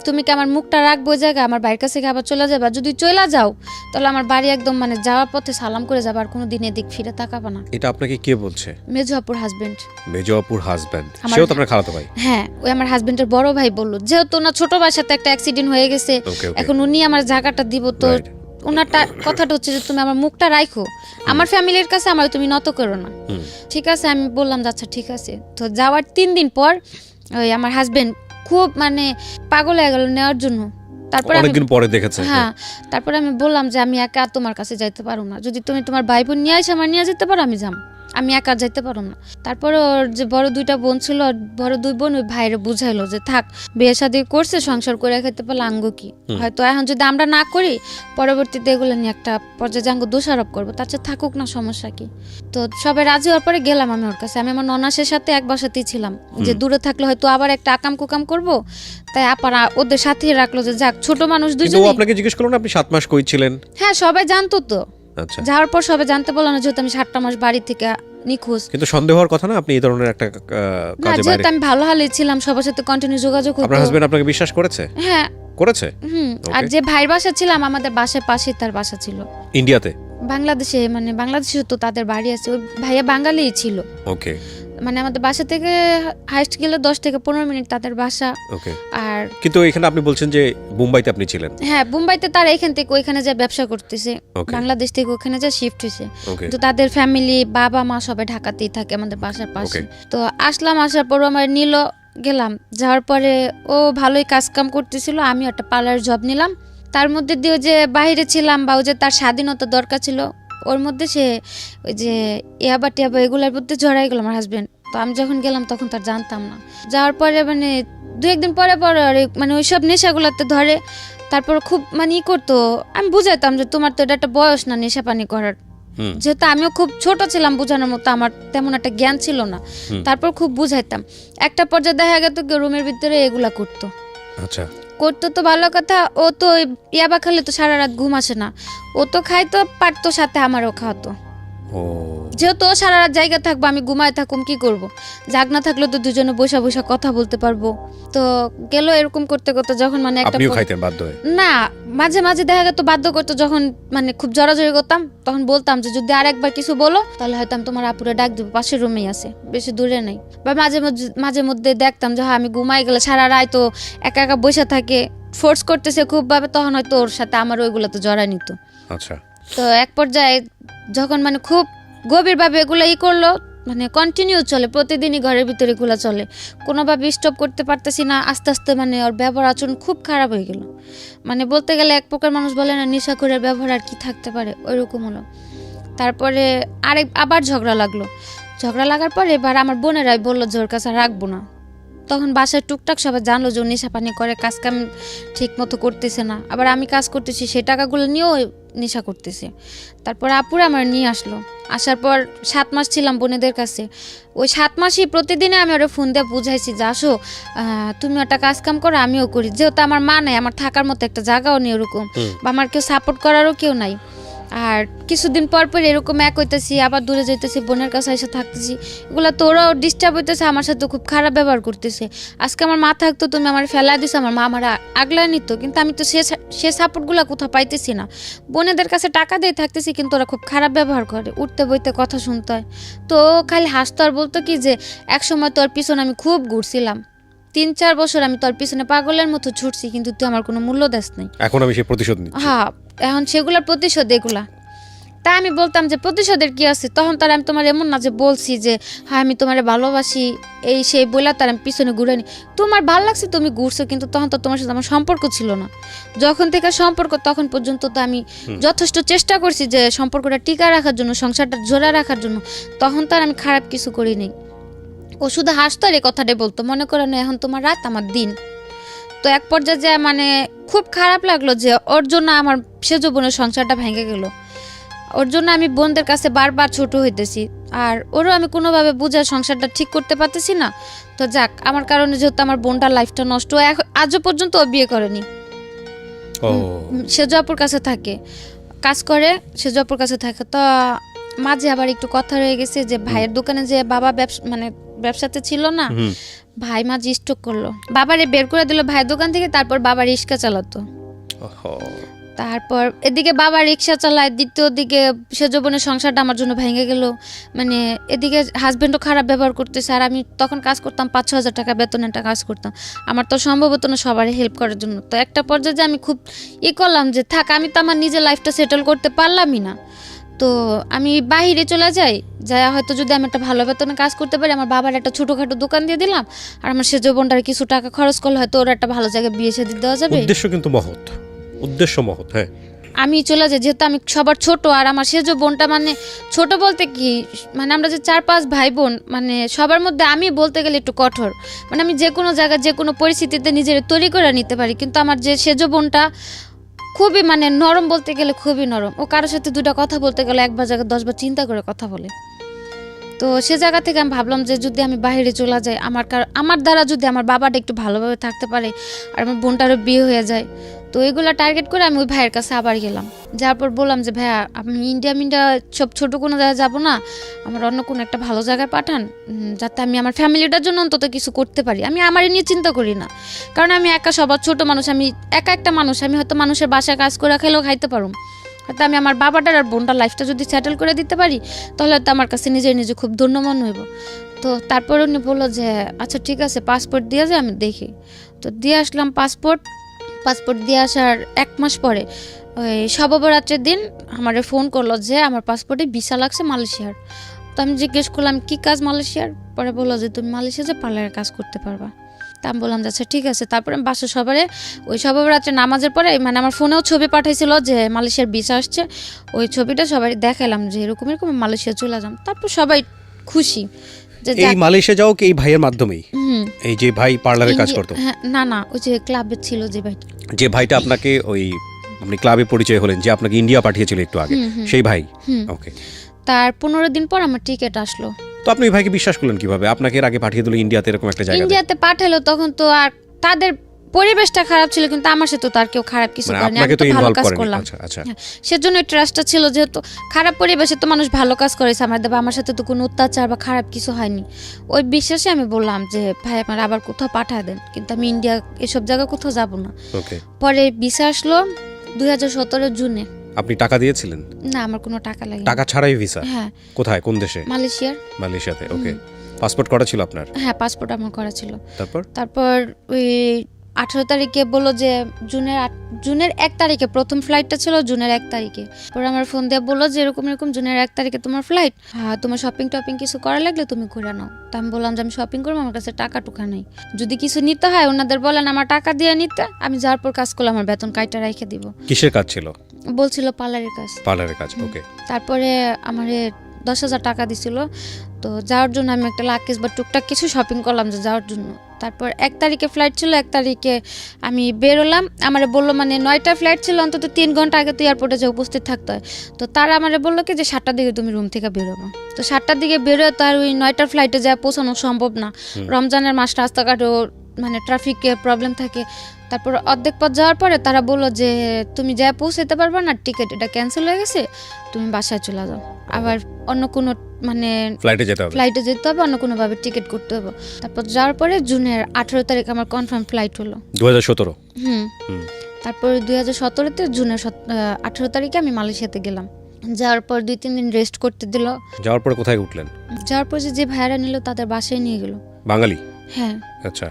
তুমি কি আমার মুখটা রাখবো ওই জায়গায়, আমার বাড়ির কাছে আবার চলে যাবে, যদি চলে যাও তাহলে আমার বাড়ি একদম মানে যাওয়ার পথে সালাম করে যাবে, আর কোনো দিন এদিক ফিরে তাকাবা না।
এটা আপনাকে কে বলছে?
মেজো আপুর হাজবেন্ড।
মেজো আপুর হাজবেন্ড, সেও তো আপনার খালাতো ভাই?
হ্যাঁ, ওই আমার হাজবেন্ডের বড় ভাই বললো, যেহেতু না ছোট ভাইয়ের সাথে একটা অ্যাক্সিডেন্ট হয়ে গেছে, এখন উনি আমার জায়গাটা দিব, তো ওনারটা কথাটা হচ্ছে যে তুমি আমার মুখটা রাখো, আমার ফ্যামিলির কাছে আমার তুমি নত করো না। ঠিক আছে, আমি বললাম আচ্ছা ঠিক আছে। তো যাওয়ার 3 দিন পর ওই আমার হাজবেন্ড খুব মানে পাগল হয়ে গেল নেওয়ার জন্য। তারপর
অনেকদিন পরে দেখেছে।
হ্যাঁ, তারপরে আমি বললাম যে আমি একা তোমার কাছে যাইতে পারো না, যদি তুমি তোমার ভাই বোন নিয়ে আসে আমার নিয়ে যেতে পারো, আমি যাম, আমি একা যাইতে পারো না। তারপরে ওর যে বড় 2টা বোন ছিল, বড় 2 বোন ওই ভাইরে বুঝাইলো যে থাক, বিয়ে শাদী করছে, সংসার করে খেতে পারলে আঙ্গ কি, হয়তো এখন যদি আমরা না করি পরবর্তীতে এগুলো নিয়ে একটা পর্যায়ে আঙ্গ দোষারোপ করবো, তার চেয়ে থাকুক না, সমস্যা কি। তো সবাই রাজি হওয়ার পরে গেলাম আমি ওর কাছে। আমি আমার ননাসের সাথে এক বাসাতেই ছিলাম, যে দূরে থাকলে হয়তো আবার একটা আকাম কুকাম করবো, তাই আপারা ওদের সাথেই রাখলো যে যাক ছোট মানুষ দুজন।
আপনাকে জিজ্ঞেস করলো না আপনি 7 মাস কই ছিলেন?
হ্যাঁ, সবাই জানতো তো।
আচ্ছা,
যাওয়ার পর সবাই জানতে বললো না, যেহেতু আমি 7টা মাস বাড়ি থেকে নিখোঁজ।
কিন্তু সন্দেহ হওয়ার কথা না, আপনি এই ধরনের একটা কাজে বাইরে।
যেহেতু আমি ভালো হালে ছিলাম, সবার সাথে কন্টিনিউ যোগাযোগ হতো।
আপনার হাজবেন্ড আপনাকে বিশ্বাস করেছে?
হ্যাঁ
করেছে।
আর যে ভাইয়ের বাসা ছিলাম, আমাদের বাসার পাশে তার বাসা ছিল।
ইন্ডিয়াতে?
বাংলাদেশে, মানে বাংলাদেশে তো তাদের বাড়ি আছে। ওই ভাইয়া বাঙালিই ছিল।
ওকে।
মানে আমাদের বাসা থেকে হাইস্ট গেলে 10 থেকে 15 মিনিট তাদের বাসা।
ওকে।
আর
কিন্তু এখানে আপনি বলছেন যে মুম্বাইতে আপনি ছিলেন?
হ্যাঁ, মুম্বাইতে তারা এখান থেকে ওইখানে যা ব্যবসা করতেছে, বাংলাদেশ থেকে ওখানে যা শিফট হয়েছে। তো তাদের ফ্যামিলি, বাবা মা সবাই ঢাকাতেই থাকে আমাদের বাসার পাশে। তো আসলাম, আসার পর আমার নিল, গেলাম, যাওয়ার পরে ও ভালোই কাজ কাম করতেছিল, আমি একটা পার্লার জব নিলাম। তার মধ্যে দিয়ে যে বাইরে ছিলাম, বা ও যে তার স্বাধীনতা দরকার ছিল, ওর মধ্যে সে ওই যে ইয়াবা টিয়াবা এগুলোর মধ্যে জড়াই গেল আমার হাজবেন্ড। তো আমি যখন গেলাম তখন তার জানতাম না। যাওয়ার পরে মানে 2-1 দিন পরে মানে ওইসব নেশাগুলোতে ধরে। তারপর খুব মানে ই করতো, আমি বুঝাইতাম যে তোমার তো এটা একটা বয়স না নেশা পানি করার, যেহেতু আমিও খুব ছোট ছিলাম, বোঝানোর মতো আমার তেমন একটা জ্ঞান ছিল না। তারপর খুব বুঝাইতাম। একটা পর্যায়ে দেখা গেল রুমের ভিতরে এগুলা করতো।
আচ্ছা,
করতো তো ভালো কথা, ও তো ইয়াবা খেলে তো সারা রাত ঘুম আসে না, ও তো খাইতো পারতো, সাথে আমারও খাওয়াতো। যেহেতু ও সারা রাত জায়গা থাকবো, আমি ঘুমায় থাকুম, কি করব, জাগ না থাকলে তো দুজনে বসে বসে কথা বলতে পারবো। তো গেল এরকম করতে করতে, যখন মানে একটা না মাঝে মাঝে দেখা গেত বাধ্য করতো, যখন মানে খুব জড়াজড়ি করতাম, তখন বলতাম যে যদি আর একবার কিছু বলো তাহলে হয়তো আমি তোমার আপুরে ডাক দেবো, পাশের রুমেই আছে, বেশি দূরে নেই। বা মাঝে মধ্যে দেখতাম যে আমি ঘুমাই গেলে সারা রাত তো একা একা বসে থাকে, ফোর্স করতেছে খুব ভাবে, তখন হয়তো ওর সাথে আমার ওইগুলো তো জড়াই নিত।
আচ্ছা।
তো এক পর্যায়ে যখন মানে খুব গভীরভাবে এগুলো করলো, মানে কন্টিনিউ চলে, প্রতিদিনই ঘরের ভিতরে এগুলো চলে, কোনোভাবে স্টপ করতে পারতেছি না। আস্তে আস্তে মানে ওর ব্যবহার আচরণ খুব খারাপ হয়ে গেল। মানে বলতে গেলে এক প্রকার মানুষ বলে না নেশাখোরের ব্যবহার আর কি থাকতে পারে, ওইরকম হলো। তারপরে আবার ঝগড়া লাগলো। ঝগড়া লাগার পরে এবার আমার বোনেরাই বললো যে ওর কাছে রাখবো না। তখন বাসায় টুকটাক সবাই জানলো যে নেশা পানি করে, কাজ কাম ঠিক মতো করতেছে না, আবার আমি কাজ করতেছি, সেই টাকাগুলো নিয়েও নেশা করতেছে। তারপর আপুরা আমার নিয়ে আসলো। আসার পর 7 মাস ছিলাম বোনেদের কাছে। ওই 7 মাসই প্রতিদিনে আমি ওরা ফোন দিয়ে বুঝাইছি যে আসো, তুমি একটা কাজ কাম করো, আমিও করি। যেহেতু আমার মা নাই, আমার থাকার মতো একটা জায়গাও নেই ওরকম, বা আমার কেউ সাপোর্ট করারও কেউ নাই। আর কিছুদিন পর পর এরকম এক হইতেছি, আবার দূরে যাইতেছি, বোনের কাছে এসে থাকতেছি, এগুলো তো ওরাও ডিস্টার্ব হইতেছে, আমার সাথে খুব খারাপ ব্যবহার করতেছে। আজকে আমার মা থাকতো, তুমি আমার ফেলা দিছো, আমার মা আমার আগলায় নিত, কিন্তু আমি তো সে সাপোর্টগুলো কোথাও পাইতেছি না। বোনেদের কাছে টাকা দিয়ে থাকতেছি, কিন্তু ওরা খুব খারাপ ব্যবহার করে, উঠতে বইতে কথা শুনতে হয়। তো খালি হাসতো আর বলতো কি যে এক সময় তোর পিছনে আমি খুব ঘুরছিলাম, 3-4 বছর আমি তোর পিছনে পাগলের মতো ছুটছি, কিন্তু তুই আমার কোনো মূল্য দেস নাই, এখন আমি সে প্রতিশোধ নিচ্ছি। হ্যাঁ, এখন সেগুলোর প্রতিশোধ এগুলা। তাই আমি বলতাম যে প্রতিশোধের কি আছে, তখন তার আমি তোমার এমন না যে বলছি যে হ্যাঁ আমি তোমার ভালোবাসি এই সেই বলে তার আমি পিছনে ঘুরে নি, তোমার ভালো লাগছে তুমি ঘুরছো, কিন্তু তখন তো তোমার সাথে আমার সম্পর্ক ছিল না। যখন থেকে সম্পর্ক তখন পর্যন্ত তো আমি যথেষ্ট চেষ্টা করছি যে সম্পর্কটা টিকা রাখার জন্য, সংসারটা জোড়া রাখার জন্য, তখন তার আমি খারাপ কিছু করিনি। ও শুধু হাসতো আর এই কথাটাই বলতো, মনে করো না এখন তোমার রাত আমার দিন। তো এক পর্যায়ে যে মানে খুব খারাপ লাগলো যে ওর জন্য আমার সেজ বোনের সংসারটা ভেঙে গেল। ওর জন্য আমি বোনদের কাছে বারবার ছোট হইতেছি, আর ওরও আমি কোনোভাবে বুঝার সংসারটা ঠিক করতে পারতেছি না। তো যাক, আমার কারণে যেহেতু আমার বোনটার লাইফটা নষ্ট, আজও পর্যন্ত ও বিয়ে করেনি। সেজো আপুর কাছে থাকে, কাজ করে, সেজো আপুর কাছে থাকে। তো মাঝে আবার একটু কথা রয়ে গেছে যে ভাইয়ের দোকানে যে বাবা ব্যবসাতে ছিল না, ভাই মাঝে স্ট্রোক করলো, বাবারে বের করে দিল ভাইয়ের দোকান থেকে। তারপর বাবা রিক্সা চালাতো, তারপর এদিকে বাবা রিক্সা চালায়, দ্বিতীয় দিকে সেজো বোনের সংসারটা আমার জন্য ভেঙে গেল। মানে এদিকে হাজবেন্ডও খারাপ ব্যবহার করতেছে, আর আমি তখন কাজ করতাম 5-6 হাজার টাকা বেতনের একটা কাজ করতাম, আমার তো সম্ভব হতো না সবারই হেল্প করার জন্য। তো একটা পর্যায়ে যে আমি খুব করলাম যে থাক, আমি তো আমার নিজের লাইফটা সেটেল করতে পারলামই না, তো আমি বাইরে চলে যাই, যাই হয়তো যদি আমি একটা ভালো বেতনে কাজ করতে পারি, আমার বাবার একটা ছোটখাটো দোকান দিয়ে দিলাম, আর আমার সেজো বোনটার কিছু টাকা খরচ করলে হয়তো ওর একটা ভালো জায়গায় বিয়ে শাদী দেওয়া যাবে।
উদ্দেশ্য কিন্তু মহৎ, উদ্দেশ্য মহৎ। হ্যাঁ,
আমি চলে যাই, যেহেতু আমি সবার ছোট, আর আমার সেজো বোনটা মানে ছোট বলতে কি, মানে আমরা যে 4-5 ভাই বোন, মানে সবার মধ্যে আমি বলতে গেলে একটু কঠোর, মানে আমি যে কোনো জায়গায় যে কোনো পরিস্থিতিতে নিজের তৈরি করে নিতে পারি, কিন্তু আমার যে সেজো বোনটা খুবই মানে নরম, বলতে গেলে খুবই নরম। ও কারোর সাথে দুটা কথা বলতে গেলে একবার জায়গায় 10 বার চিন্তা করে কথা বলে। তো সে জায়গা থেকে আমি ভাবলাম যে যদি আমি বাইরে চলে যাই, আমার দ্বারা যদি আমার বাবাটা একটু ভালোভাবে থাকতে পারে, আর আমার বোনটারও বিয়ে হয়ে যায়, তো এগুলো টার্গেট করে আমি ওই ভাইয়ের কাছে আবার গেলাম। যাওয়ার পর বললাম যে ভাইয়া, আমি ইন্ডিয়া সব ছোটো কোনো জায়গায় যাবো না, আমার অন্য কোনো একটা ভালো জায়গায় পাঠান, যাতে আমি আমার ফ্যামিলিটার জন্য অন্তত কিছু করতে পারি। আমি আমারই নিয়ে চিন্তা করি না, কারণ আমি একা সবার ছোট মানুষ, আমি একটা মানুষ, আমি হয়তো মানুষের বাসায় কাজ করে খেলেও খাইতে পারুম, হয়তো আমি আমার বাবাটার আর বোনটার লাইফটা যদি সেটেল করে দিতে পারি, তাহলে হয়তো আমার কাছে নিজে খুব ধন্য মনে হইব। তো তারপর উনি বললো যে আচ্ছা ঠিক আছে, পাসপোর্ট দিয়ে যায়, আমি দেখি। তো দিয়ে আসলাম পাসপোর্ট দিয়ে আসার 1 মাস পরে ওই শবে-বরাতের দিন আমারে ফোন করলো যে আমার পাসপোর্টে ভিসা লাগছে মালয়েশিয়ার। তো আমি জিজ্ঞেস করলাম কি কাজ মালয়েশিয়ার, পরে বললো যে তুমি মালয়েশিয়া যে পার্লারের কাজ করতে পারবা। তা আমি বললাম যে আচ্ছা ঠিক আছে। তারপরে আমি বাসা সবারে ওই শবে-বরাতে নামাজের পরে, মানে আমার ফোনেও ছবি পাঠাইছিল যে মালয়েশিয়ার ভিসা আসছে, ওই ছবিটা সবাই দেখালাম যে এরকম মালয়েশিয়া চলে যাম। তারপর সবাই খুশি যে
এই মালয়েশিয়া যাও কি এই ভাইয়ের মাধ্যমেই? এই যে ভাই পার্লারে কাজ করতো?
না, ওই যে ক্লাবে ছিল
যে ভাইটা আপনাকে ওই আপনি ক্লাবে পরিচয় হলেন, যে আপনাকে ইন্ডিয়া পাঠিয়েছিল একটু আগে, সেই ভাই। ওকে।
তার 15 দিন পর আমার টিকিট আসলো।
তো আপনি ওই ভাইকে বিশ্বাস করলেন কিভাবে? আপনাকে এর আগে পাঠিয়ে দিল ইন্ডিয়াতে, এরকম একটা জায়গায়।
ইন্ডিয়াতে পাঠালো, তখন তো আর তাদের পরিবেশটা খারাপ ছিল, কিন্তু আমার সাথে তো আর কেউ খারাপ কিছু করেনি, আমি তো ভালো কাজ করলাম।
আচ্ছা।
সেজন্য ট্রাস্টটা ছিল, যেহেতু খারাপ পরিবেশে তো মানুষ ভালো কাজ করেছে আমার সাথে তো কোনো অত্যাচার বা খারাপ কিছু হয়নি। ওই বিশ্বাসে আমি বললাম যে ভাই আমার আবার কোথাও পাঠায় দেন, কিন্তু আমি ইন্ডিয়া এসব জায়গায় কোথাও যাব না।
ওকে।
পরে ভিসা আসলো 2017 জুনে।
আপনি টাকা দিয়েছিলেন?
না, আমার কোনো টাকা লাগেনি।
টাকা ছাড়াই ভিসা?
হ্যাঁ।
কোথায়, কোন দেশে?
মালয়েশিয়াতে।
ওকে। পাসপোর্ট করা ছিল আপনার?
হ্যাঁ, পাসপোর্ট আমার করা ছিল।
তারপর
ওই 18 তারিখে বললো যে জুনের 1 তারিখে প্রথম ফ্লাইটটা ছিল, জুনের 1 তারিখে। পরে আমার ফোন দিয়ে বললো যে এরকম জুনের 1 তারিখে তোমার ফ্লাইট, হ্যাঁ তোমার শপিং কিছু করা লাগলে তুমি করে নাও। তা আমি বললাম যে আমি শপিং করবো, আমার কাছে টাকা টুকা নেই, যদি কিছু নিতে হয় ওনাদের বলেন আমার টাকা দিয়ে নিতে, আমি যাওয়ার পর কাজ করলে আমার বেতন কাইটা রেখে দিব।
কিসের কাজ ছিল?
বলছিল পার্লারের কাজ।
ওকে।
তারপরে আমারে 10,000 টাকা দিছিল। তো যাওয়ার জন্য আমি একটা লাকেজ বা টুকটাক কিছু শপিং করলাম যে যাওয়ার জন্য। তারপর 1 তারিখে ফ্লাইট ছিল, 1 তারিখে আমি বেরোলাম। আমারে বললো মানে 9টা ফ্লাইট ছিল, অন্তত 3 ঘন্টা আগে তো এয়ারপোর্টে যে উপস্থিত থাকতে হয়। তো তারা আমারে বললো কি যে 7টার দিকে তুমি রুম থেকে বেরোবো। তো 7টার দিকে বেরোয় তো আর ওই 9টার ফ্লাইটে যা পৌঁছানো সম্ভব না, রমজানের মাস, রাস্তাঘাটও মানে ট্রাফিকের প্রবলেম থাকে। তারপর অর্ধেক পথ যাওয়ার পরে তারা বললো যে তুমি যা পৌঁছাতে পারবে না, টিকিট এটা ক্যান্সেল হয়ে গেছে, তুমি বাসায় চলে যাও, আবার অন্য কোনো মানে ফ্লাইটে যেতে হবে, অন্য কোনোভাবে টিকিট করতে হবে। তারপর যাওয়ার পরে জুনের 18 তারিখ আমার কনফার্ম ফ্লাইট হলো।
2017?
তারপর 2017-তে জুনের 18 তারিখে আমি মালয়েশিয়াতে গেলাম। যাওয়ার পর 2-3 দিন রেস্ট করতে দিল।
যাওয়ার পরে কোথায় উঠলেন?
যাওয়ার পর যে ভাইয়ারা নিল তাদের বাসায় নিয়ে গেল।
বাঙালি?
হ্যাঁ।
আচ্ছা।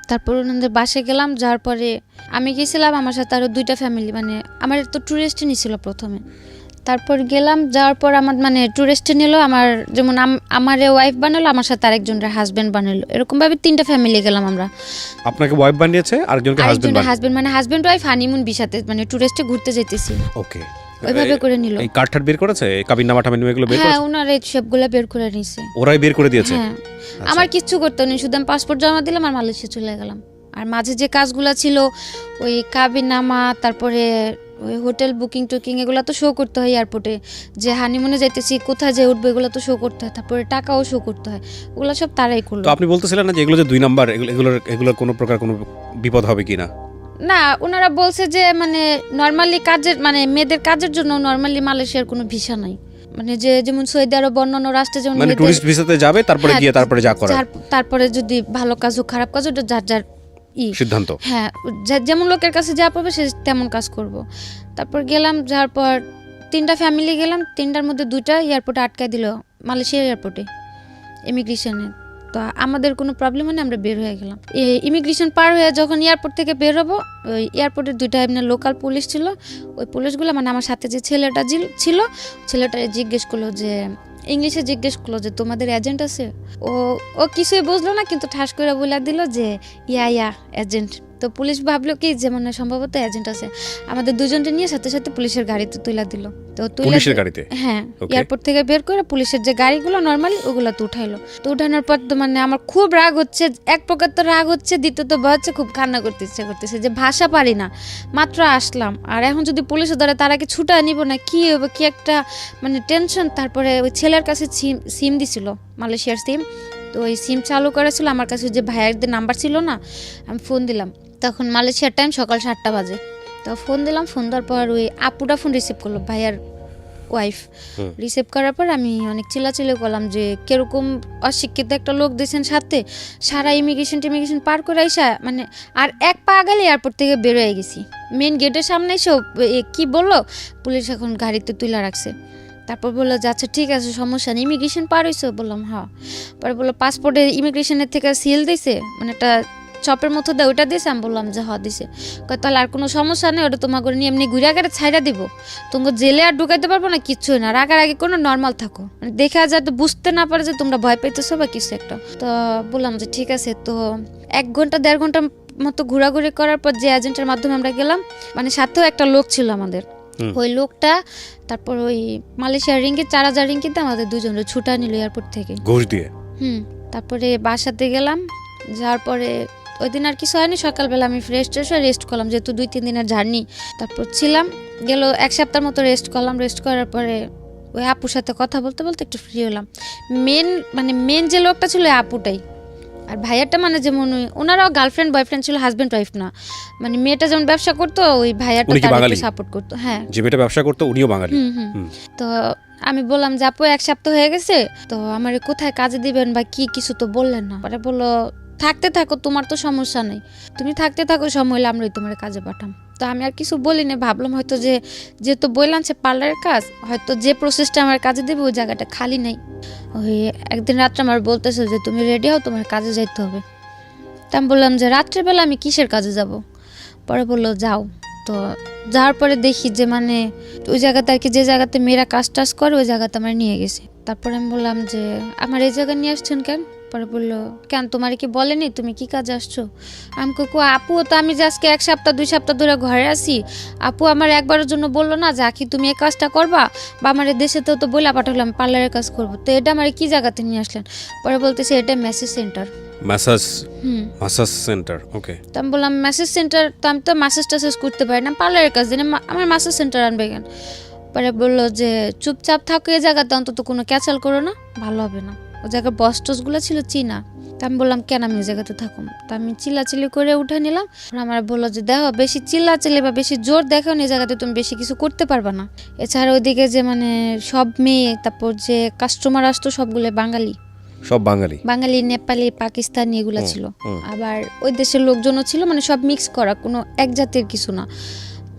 তারপর ওনাদের বাসায় গেলাম, যাওয়ার পরে আমি গেছিলাম, আমার সাথে আরও 2টা ফ্যামিলি, মানে আমার তো ট্যুরিস্টই নিছিল প্রথমে। তারপর গেলাম, যাওয়ার পর আমার মানে ট্যুরিস্টে নিল, আমার যেমন আমার ওয়াইফ বানালো, আমার সাথে আরেকজনের হাজবেন্ড বানালো, এরকমভাবে 3টা ফ্যামিলি গেলাম আমরা।
আপনাকে ওয়াইফ বানিয়েছে, আরেকজনকে হাজবেন্ড,
মানে হাজবেন্ড ওয়াইফ হানিমুন ভিসাতে, মানে ট্যুরিস্টে ঘুরতে যেতেছি।
ওকে।
ওইভাবে করে নিল।
এই কার্ড বের করেছে, এই কাবিননামা টামিননামা এগুলো বের করেছে?
হ্যাঁ, ওনারা এই সবগুলো বের করে নিছে।
ওরাই বের করে দিয়েছে?
হ্যাঁ। আমার কিচ্ছু করতে নেই, শুধু আমি পাসপোর্ট জমা দিলাম আর মালয়েশিয়া চলে গেলাম। আর মাঝে যে কাজগুলো ছিল ওই কাবিননামা, তারপরে ওই হোটেল বুকিং টুকিং এগুলো তো শো করতে হয় এয়ারপোর্টে, যে হানিমুনে যাইতেছি কোথায় যে উঠবো এগুলো তো শো করতে হয়, তারপরে টাকাও শো করতে হয়, ওগুলো সব তারাই করলো।
তো আপনি বলতেছিলেন না যে এগুলো যে 2 নাম্বার, এগুলোর কোনো প্রকার কোনো বিপদ হবে কিনা?
না, ওনারা বলছে যে মানে নর্মালি কাজের মানে মেয়েদের কাজের জন্য নর্মালি মালয়েশিয়ার কোনো ভিসা নাই, মানে যে যেমন সৌদি আরব অন্যান্য রাষ্ট্রে যেমন
মানে টুরিস্ট ভিসাতে যাবে তারপরে
হ্যাঁ,
গিয়ে তারপরে যা করার
তারপরে যদি ভালো কাজ হোক খারাপ কাজ ওটা যার যার
সিদ্ধান্ত।
হ্যাঁ, যেমন লোকের কাছে যা পাবে সে তেমন কাজ করব। তারপর গেলাম, যাওয়ার পর 3টা ফ্যামিলি গেলাম, 3টার মধ্যে 2টা এয়ারপোর্টে আটকায় দিল, মালয়েশিয়া এয়ারপোর্টে ইমিগ্রেশনে। তো আমাদের কোনো প্রবলেম হয়নি, আমরা বের হয়ে গেলাম। ইমিগ্রেশন পার হয়ে যখন এয়ারপোর্ট থেকে বের হবো, ওই এয়ারপোর্টের 2টা এমনি লোকাল পুলিশ ছিল, ওই পুলিশগুলো মানে আমার সাথে যে ছেলেটা ছিল, ছেলেটারে জিজ্ঞেস করলো যে ইংলিশে জিজ্ঞেস করলো যে তোমাদের এজেন্ট আছে? ও কিছুই বুঝলো না, কিন্তু ঠাস করে বলে দিল যে ইয়া এজেন্ট। তো পুলিশ ভাবলো কি যে মানে সম্ভবত এজেন্ট আছে, আমাদের দুজনকে নিয়ে সাথে সাথে পুলিশের গাড়িতে তুলে দিল। তো
পুলিশের গাড়িতে?
হ্যাঁ, এয়ারপোর্ট থেকে বের করে পুলিশের যে গাড়িগুলো নর্মালি ওগুলো তো উঠাইলো। তো উঠানোর পর তো মানে আমার খুব রাগ হচ্ছে, এক প্রকার তো রাগ হচ্ছে, দ্বিতীয়ত ভয় হচ্ছে, খুব কান্না করতে ইচ্ছা করতেছে যে ভাষা পারি না, মাত্র আসলাম, আর এখন যদি পুলিশে ধরে তারা কি ছুটা নিব না, কি হবে, কি একটা মানে টেনশন। তারপরে ওই ছেলের কাছে সিম দিছিল, মালয়েশিয়ার সিম, তো ওই সিম চালু করেছিল আমার কাছে, যে ভাইয়ারদের নাম্বার ছিল না, আমি ফোন দিলাম, তখন মালয়েশিয়ার টাইম সকাল 7টা বাজে। তো ফোন দিলাম, ফোন দেওয়ার পর ওই আপুটা ফোন রিসিভ করলো, ভাইয়ার ওয়াইফ রিসিভ করার পর আমি অনেক চিল্লাচিল্লি করলাম যে কিরকম অশিক্ষিত একটা লোক দিয়েছেন সাথে, সারা ইমিগ্রেশন পার করে আইসা মানে আর এক পা গেলে এয়ারপোর্ট থেকে বের হয়ে গেছি, মেন গেটের সামনে এসে কি বললো, পুলিশ এখন গাড়িতে তুলে রাখছে। তারপর বললো যে আচ্ছা ঠিক আছে সমস্যা নেই, ইমিগ্রেশন পার হয়েছে? বললাম হ্যাঁ। পরে বললো পাসপোর্টে ইমিগ্রেশনের থেকে সিল দিয়েছে, মানে একটা চপের মতো দেয় ওইটা দিয়েছে? আমি বললাম যে হ্যাঁ দিছে। তাহলে আর কোনো সমস্যা নেই, ওটা তোমাকে নিয়ে এমনি ঘুরে আগে ছাইড়া দিব, তোমাকে জেলে আর ঢুকাইতে পারবো না, কিচ্ছুই না, রাগারাগি কোনো নর্মাল থাকো, মানে দেখা যাতে বুঝতে না পারে যে তোমরা ভয় পাইতেছো বা কিছু একটা। তো বললাম যে ঠিক আছে। তো 1 ঘন্টা 1.5 ঘন্টা মতো ঘোরাঘুরি করার পর যে এজেন্টের মাধ্যমে আমরা গেলাম, মানে সাথেও একটা লোক ছিল আমাদের, ওই লোকটা তারপর ওই মালয়েশিয়ার রিঙ্গিত 4000 রিঙ্গিতে আমাদের দুজনের ছুটা নিল এয়ারপোর্ট থেকে
ঘুষ দিয়ে।
তারপরে বাসাতে গেলাম, যাওয়ার পরে ওই দিন আর কিছু হয়নি, সকালবেলা আমি ফ্রেশ হয়ে রেস্ট করলাম, যেহেতু 2-3 দিনের জার্নি। তারপর ছিলাম গেল 1 সপ্তাহের মতো রেস্ট করলাম। রেস্ট করার পরে ওই আপুর সাথে কথা বলতে বলতে একটু ফ্রি হলাম। মেন যে লোকটা ছিল ওই আপুটাই, আর ভাইয়াটা মানে যেমন ওনারাও গার্লফ্রেন্ড বয়ফ্রেন্ড ছিল, হাজব্যান্ড ওয়াইফ না, মানে মেয়েটা যেমন ব্যবসা করতো ওই ভাইয়াটা তাকে সাপোর্ট করতো। হ্যাঁ,
যে মেয়েটা ব্যবসা করতো উনিও বাঙালি।
তো আমি বললাম যে আপু 1 সপ্তাহ হয়ে গেছে, তো আমার কোথায় কাজে দিবেন বা কি কিছু তো বললেন না। পরে বললো থাকতে থাকো, তোমার তো সমস্যা নেই, তুমি থাকতে থাকো, সময় হলে আমরাই তোমার কাজে পাঠাম। তো আমি আর কিছু বলি না, ভাবলাম হয়তো যেহেতু বললাম সে পার্লারের কাজ, হয়তো যে প্রসেসটা আমার কাজে দেবে ওই জায়গাটা খালি নেই। ওই একদিন রাত্রে আমার বলতেছে যে তুমি রেডি হও, তোমার কাজে যাইতে হবে। তা আমি বললাম যে রাত্রেবেলা আমি কিসের কাজে যাব? পরে বললো যাও। তো যাওয়ার পরে দেখি যে মানে ওই জায়গাতে আর কি, যে জায়গাতে মেয়েরা কাজ টাজ করে ওই জায়গাতে আমার নিয়ে গেছে। তারপরে আমি বললাম যে আমার এই জায়গায় নিয়ে আসছেন কেন? পরে বললো কেন তোমার কি বলেনি তুমি কি কাজে আসছো? আমি কো আপু তো আমি যে আজকে 1 সপ্তাহ 2 সপ্তাহ ধরে ঘরে আছি, আপু আমার একবারের জন্য বললো না যে আখি তুমি এই কাজটা করবা, বা আমার দেশেতেও তো বইলা পাঠালাম পার্লারের কাজ করবো, তো এটা আমার কি জায়গাতে নিয়ে আসলেন? পরে বলতেছে এটা মেসেজ সেন্টার।
মাসাজ সেন্টার, ওকে।
তো আমি বললাম মেসেজ সেন্টার, তো আমি তো মাসাজ টাসাজ করতে পারি না, পার্লারের কাজ দিন আমার মাসাজ সেন্টার আনবে কেন? পরে বললো যে চুপচাপ থাকো এই জায়গাতে, অন্তত কোনো ক্যাচাল করো না, ভালো হবে না। ওই জায়গার বস টসগুলো ছিল চীনা। তা আমি বললাম কেন আমি ওই জায়গাতে থাকুন? তা আমি চিল্লাচিল্লি করে উঠে নিলাম। আমার বললো যে দেখো বেশি চিল্লাচিল্লি বা বেশি জোর দেখো এই জায়গাতে তুমি বেশি কিছু করতে পারবা না। এছাড়া ওইদিকে যে মানে সব মেয়ে, তারপর যে কাস্টমার আসতো সবগুলো
সব বাঙালি,
নেপালি, পাকিস্তানি এগুলা ছিল। আবার ওই দেশের লোকজনও ছিল, মানে সব মিক্স করা, কোনো এক জাতির কিছু না।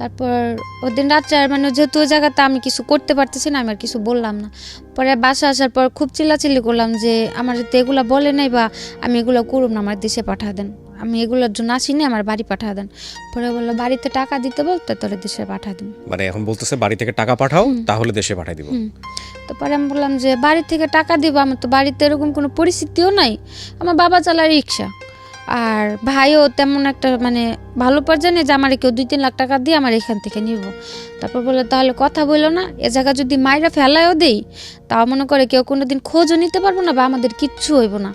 তারপর ওই দিন রাত্রে আর মানে যেহেতু ওই জায়গাতে আমি কিছু করতে পারতেছি না, আমি আর কিছু বললাম না। পরে বাসা আসার পর খুব চিল্লাচিল্লি করলাম যে আমার তো এগুলো বলে নাই, বা আমি এগুলো করুম না, আমার দেশে পাঠা দেন, আমি এগুলোর জন্য আসিনি, আমার বাড়ি পাঠা দেন। পরে বললো বাড়িতে টাকা দিতে বলতে তোরে দেশে পাঠা দিন।
মানে এখন বলতেছে বাড়ি থেকে টাকা পাঠাও, তাহলে দেশে পাঠাই দিব।
তো পরে আমি বললাম যে বাড়ি থেকে টাকা দিব, আমার তো বাড়িতে এরকম কোনো পরিস্থিতিও নাই, আমার বাবা চালায় রিক্সা, আর ভাইও তেমন একটা মানে ভালো পর্যায়ে নেই যে আমার কেউ 2-3 লাখ টাকা দিয়ে আমার এখান থেকে নিব। তারপর বললো তাহলে কথা বললো না, এ জায়গা যদি মাইরা ফেলায়ও দেই তাও মনে করে কেউ কোনোদিন খোঁজও নিতে পারবো না, বা আমাদের কিচ্ছু হইব না,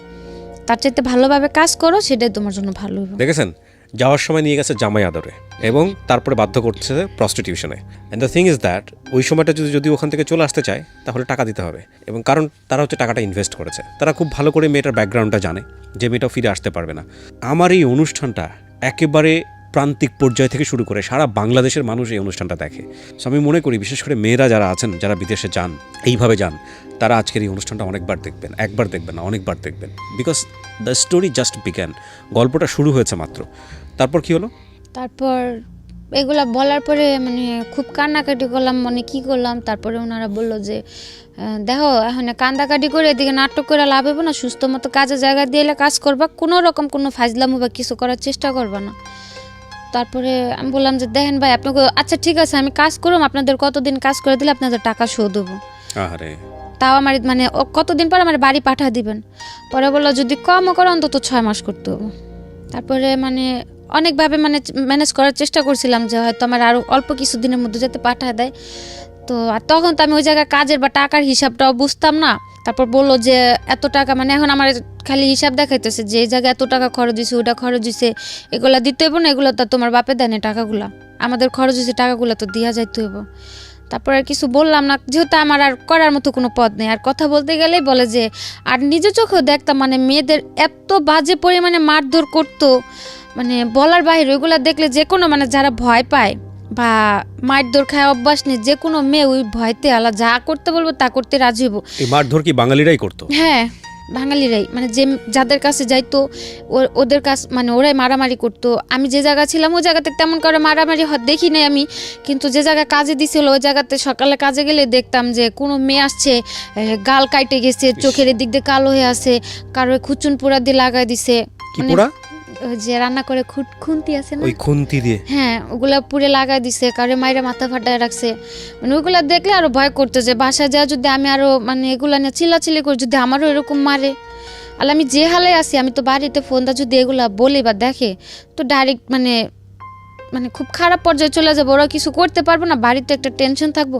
তার চাইতে ভালোভাবে কাজ করো, সেটাই তোমার জন্য ভালো হইব।
দেখেছেন
যাওয়ার সময় নিয়ে গেছে জামাই আদরে এবং তারপরে বাধ্য করছে প্রস্টিটিউশনে। And the thing is that ওই সময়টা যদি ওখান থেকে চলে আসতে চায় তাহলে টাকা দিতে হবে, এবং কারণ তারা হচ্ছে টাকাটা ইনভেস্ট করেছে, তারা খুব ভালো করে মেয়েটার ব্যাকগ্রাউন্ডটা জানে যে মেয়েটাও ফিরে আসতে পারবে না। আমার এই অনুষ্ঠানটা একেবারে প্রান্তিক পর্যায় থেকে শুরু করে সারা বাংলাদেশের মানুষ এই অনুষ্ঠানটা দেখে। সো আমি মনে করি বিশেষ করে মেয়েরা যারা আছেন, যারা বিদেশে যান, এইভাবে যান, তারা আজকের এই অনুষ্ঠানটা অনেকবার দেখবেন, একবার দেখবেন না, অনেকবার দেখবেন, because the story just began. গল্পটা শুরু হয়েছে মাত্র। তারপর কি হলো?
তারপর এগুলা বলার পরে মানে খুব কান্নাকাটি করলাম, মানে কি করলাম। তারপরে ওনারা বললো যে দেখো এখন কান্দাকাটি করে এদিকে নাটক করে লাভ হবে না, সুস্থ মতো কাজের জায়গা দিয়ে কাজ করবা, কোনো রকম কোনো ফাজলামো বা কিছু করার চেষ্টা করবা না। তারপরে আমি বললাম যে দেখেন ভাই আপনাকে, আচ্ছা ঠিক আছে আমি কাজ করুম, আপনাদের কতদিন কাজ করে দিলে আপনাদের টাকা শোধ দেবো,
আরে
তাও আমার মানে কতদিন পর আমার বাড়ি পাঠা দিবেন। পরে বললো যদি কমও করো অন্তত 6 মাস করতে হবে। তারপরে মানে অনেকভাবে মানে ম্যানেজ করার চেষ্টা করছিলাম যে হয়তো আমার আরও অল্প কিছু দিনের মধ্যে যাতে পাঠা দেয়। তো আর তখন তো আমি ওই জায়গায় কাজের বা টাকার হিসাবটাও বুঝতাম না। তারপর বললো যে এত টাকা, মানে এখন আমার খালি হিসাব দেখাইতেছে যে এই জায়গায় এত টাকা খরচ হয়েছে, ওটা খরচ হয়েছে, এগুলা দিতে হইব না, এগুলো তো তোমার বাপে দেয় না টাকাগুলা, আমাদের খরচ হয়েছে টাকাগুলো তো দিয়া যাইতে হইব। তারপর আর কিছু বললাম না, যেহেতু আমার আর করার মতো কোনো পথ নেই। আর কথা বলতে গেলেই বলে যে, আর নিজের চোখেও দেখতাম মানে মেয়েদের এত বাজে পরিমাণে মারধর করতো, মানে বলার বাইরে। ওইগুলো দেখলে যে কোনো মানে যারা ভয় পায় বা মারধর খায় অভ্যাস নেই, যে কোনো মেয়ে ওই ভয়তে আলা যা করতে বলবো তা করতে রাজি হবো।
এই মারধর কি বাঙালিরাই করতো?
হ্যাঁ, বাঙালিরাই, মানে যে যাদের কাছে যাইতো ওদের কাছে মানে ওরাই মারামারি করতো। আমি যে জায়গা ছিলাম ওই জায়গাতে তেমন করে মারামারি দেখি নাই আমি, কিন্তু যে জায়গায় কাজে দিছিল ওই জায়গাতে সকালে কাজে গেলে দেখতাম যে কোনো মেয়ে আসছে গাল কাইটে গেছে, চোখের দিক দিয়ে কালো হয়ে আছে, কারো খুচুন পোড়া দিয়ে লাগাই দিছে।
কি পোড়া?
যে রান্না করে খুন্তি আছে না,
ওই খুন্তি দিয়ে,
হ্যাঁ ওগুলা পুরে লাগাই দিছে, কারো মাইরা মাথা ফাটায় রাখছে। মানে ওইগুলা দেখলে আরো ভয় করতো যে বাসায় যাওয়া যদি আমি আরো মানে এগুলা নিয়ে চিল্লাচিল্লি করি, যদি আমারও এরকম মারে। আর আমি যে হালে আছি, আমি তো বাড়িতে ফোনটা যদি এগুলা বলি বা দেখে তো ডাইরেক্ট মানে মানে খুব খারাপ পর্যায়ে চলে যাবো, ওরা কিছু করতে পারবো না, বাড়িতে একটা টেনশন থাকবো।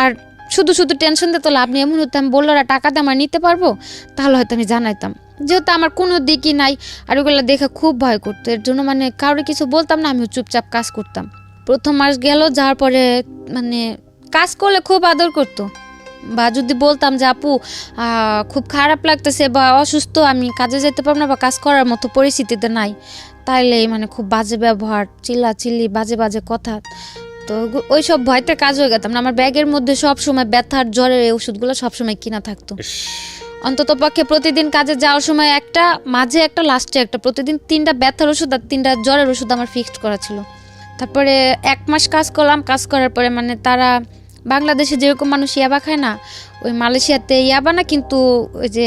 আর শুধু শুধু টেনশন দিতে তো লাভ নেই। এমন হতো আমি বললো টাকা দিয়ে আমার নিতে পারবো, তাহলে হয়তো আমি জানাইতাম, যেহেতু আমার কোনো দিকই নাই। আর ওগুলো দেখে খুব ভয় করতো, এর জন্য মানে কাউরে কিছু বলতাম না, আমি চুপচাপ কাজ করতাম। প্রথম মাস গেল, যাওয়ার পরে মানে কাজ করলে খুব আদর করতো, বা যদি বলতাম যে আপু খুব খারাপ লাগতেছে বা অসুস্থ, আমি কাজে যেতে পারবো না বা কাজ করার মতো পরিস্থিতিতে নাই, তাইলে মানে খুব বাজে ব্যবহার, চিল্লাচিল্লি, বাজে বাজে কথা। তো ওই সব ভয়তে কাজ হয়ে গেতাম না। আমার ব্যাগের মধ্যে সব সময় ব্যথার জ্বরের এই ওষুধগুলো সবসময় কিনা থাকতো। অন্তত পক্ষে প্রতিদিন কাজে যাওয়ার সময় একটা, মাঝে একটা, লাস্টে একটা, প্রতিদিন 3টা ব্যথার ওষুধ আর 3টা জ্বরের ওষুধ আমার ফিক্সড করা ছিল। তারপরে 1 মাস কাজ করলাম। কাজ করার পরে মানে তারা বাংলাদেশে যেরকম মানুষ ইয়াবা খায় না, ওই মালয়েশিয়াতে ইয়াবা না, কিন্তু ওই যে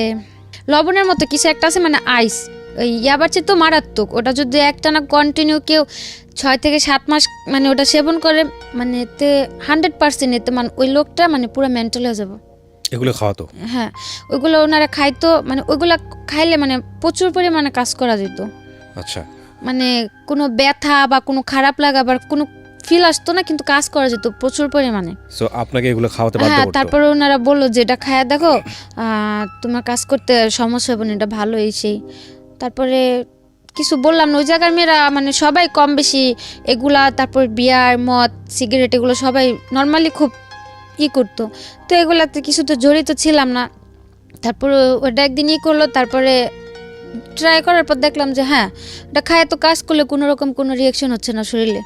লবণের মতো কিছু একটা আছে, মানে আইস, ওই ইয়াবার চেয়ে তো মারাত্মক। ওটা যদি একটানা কন্টিনিউ কেউ 6 থেকে 7 মাস মানে ওটা সেবন করে, মানে এতে 100% এতে মানে ওই লোকটা মানে পুরো মেন্টাল হয়ে যাবে।
এগুলো খাওয়াতো?
হ্যাঁ, ওইগুলো ওনারা খাইতো, মানে ওইগুলা খাইলে মানে প্রচুর পরিমাণে কাজ করা যেত।
আচ্ছা,
মানে কোনো ব্যথা বা কোনো খারাপ লাগা বা কোনো ফিল আসতো না, কিন্তু কাজ করা যেত প্রচুর পরিমাণে।
সো আপনাকে এগুলো খাওয়াতে বাধ্য
হ্যাঁ,
করতো?
তারপরে ওনারা বললো যে এটা খায়া দেখো, তোমার কাজ করতে সমস্যা হবে না, এটা ভালো এই সেই। তারপরে কিছু বললাম না, ওই জায়গার মেয়েরা মানে সবাই কম বেশি এগুলা, তারপর বিয়ার, মদ, সিগারেট, এগুলো সবাই নর্মালি খুব করতো। তো এগুলাতে কিছু তো জড়িত ছিলাম না। তারপরে ওটা একদিন করলো, তারপরে ট্রাই করার পর দেখলাম যে হ্যাঁ, ওটা খায় তো কাজ করলে কোনো রকম কোনো রিয়াকশন হচ্ছে না শরীরে,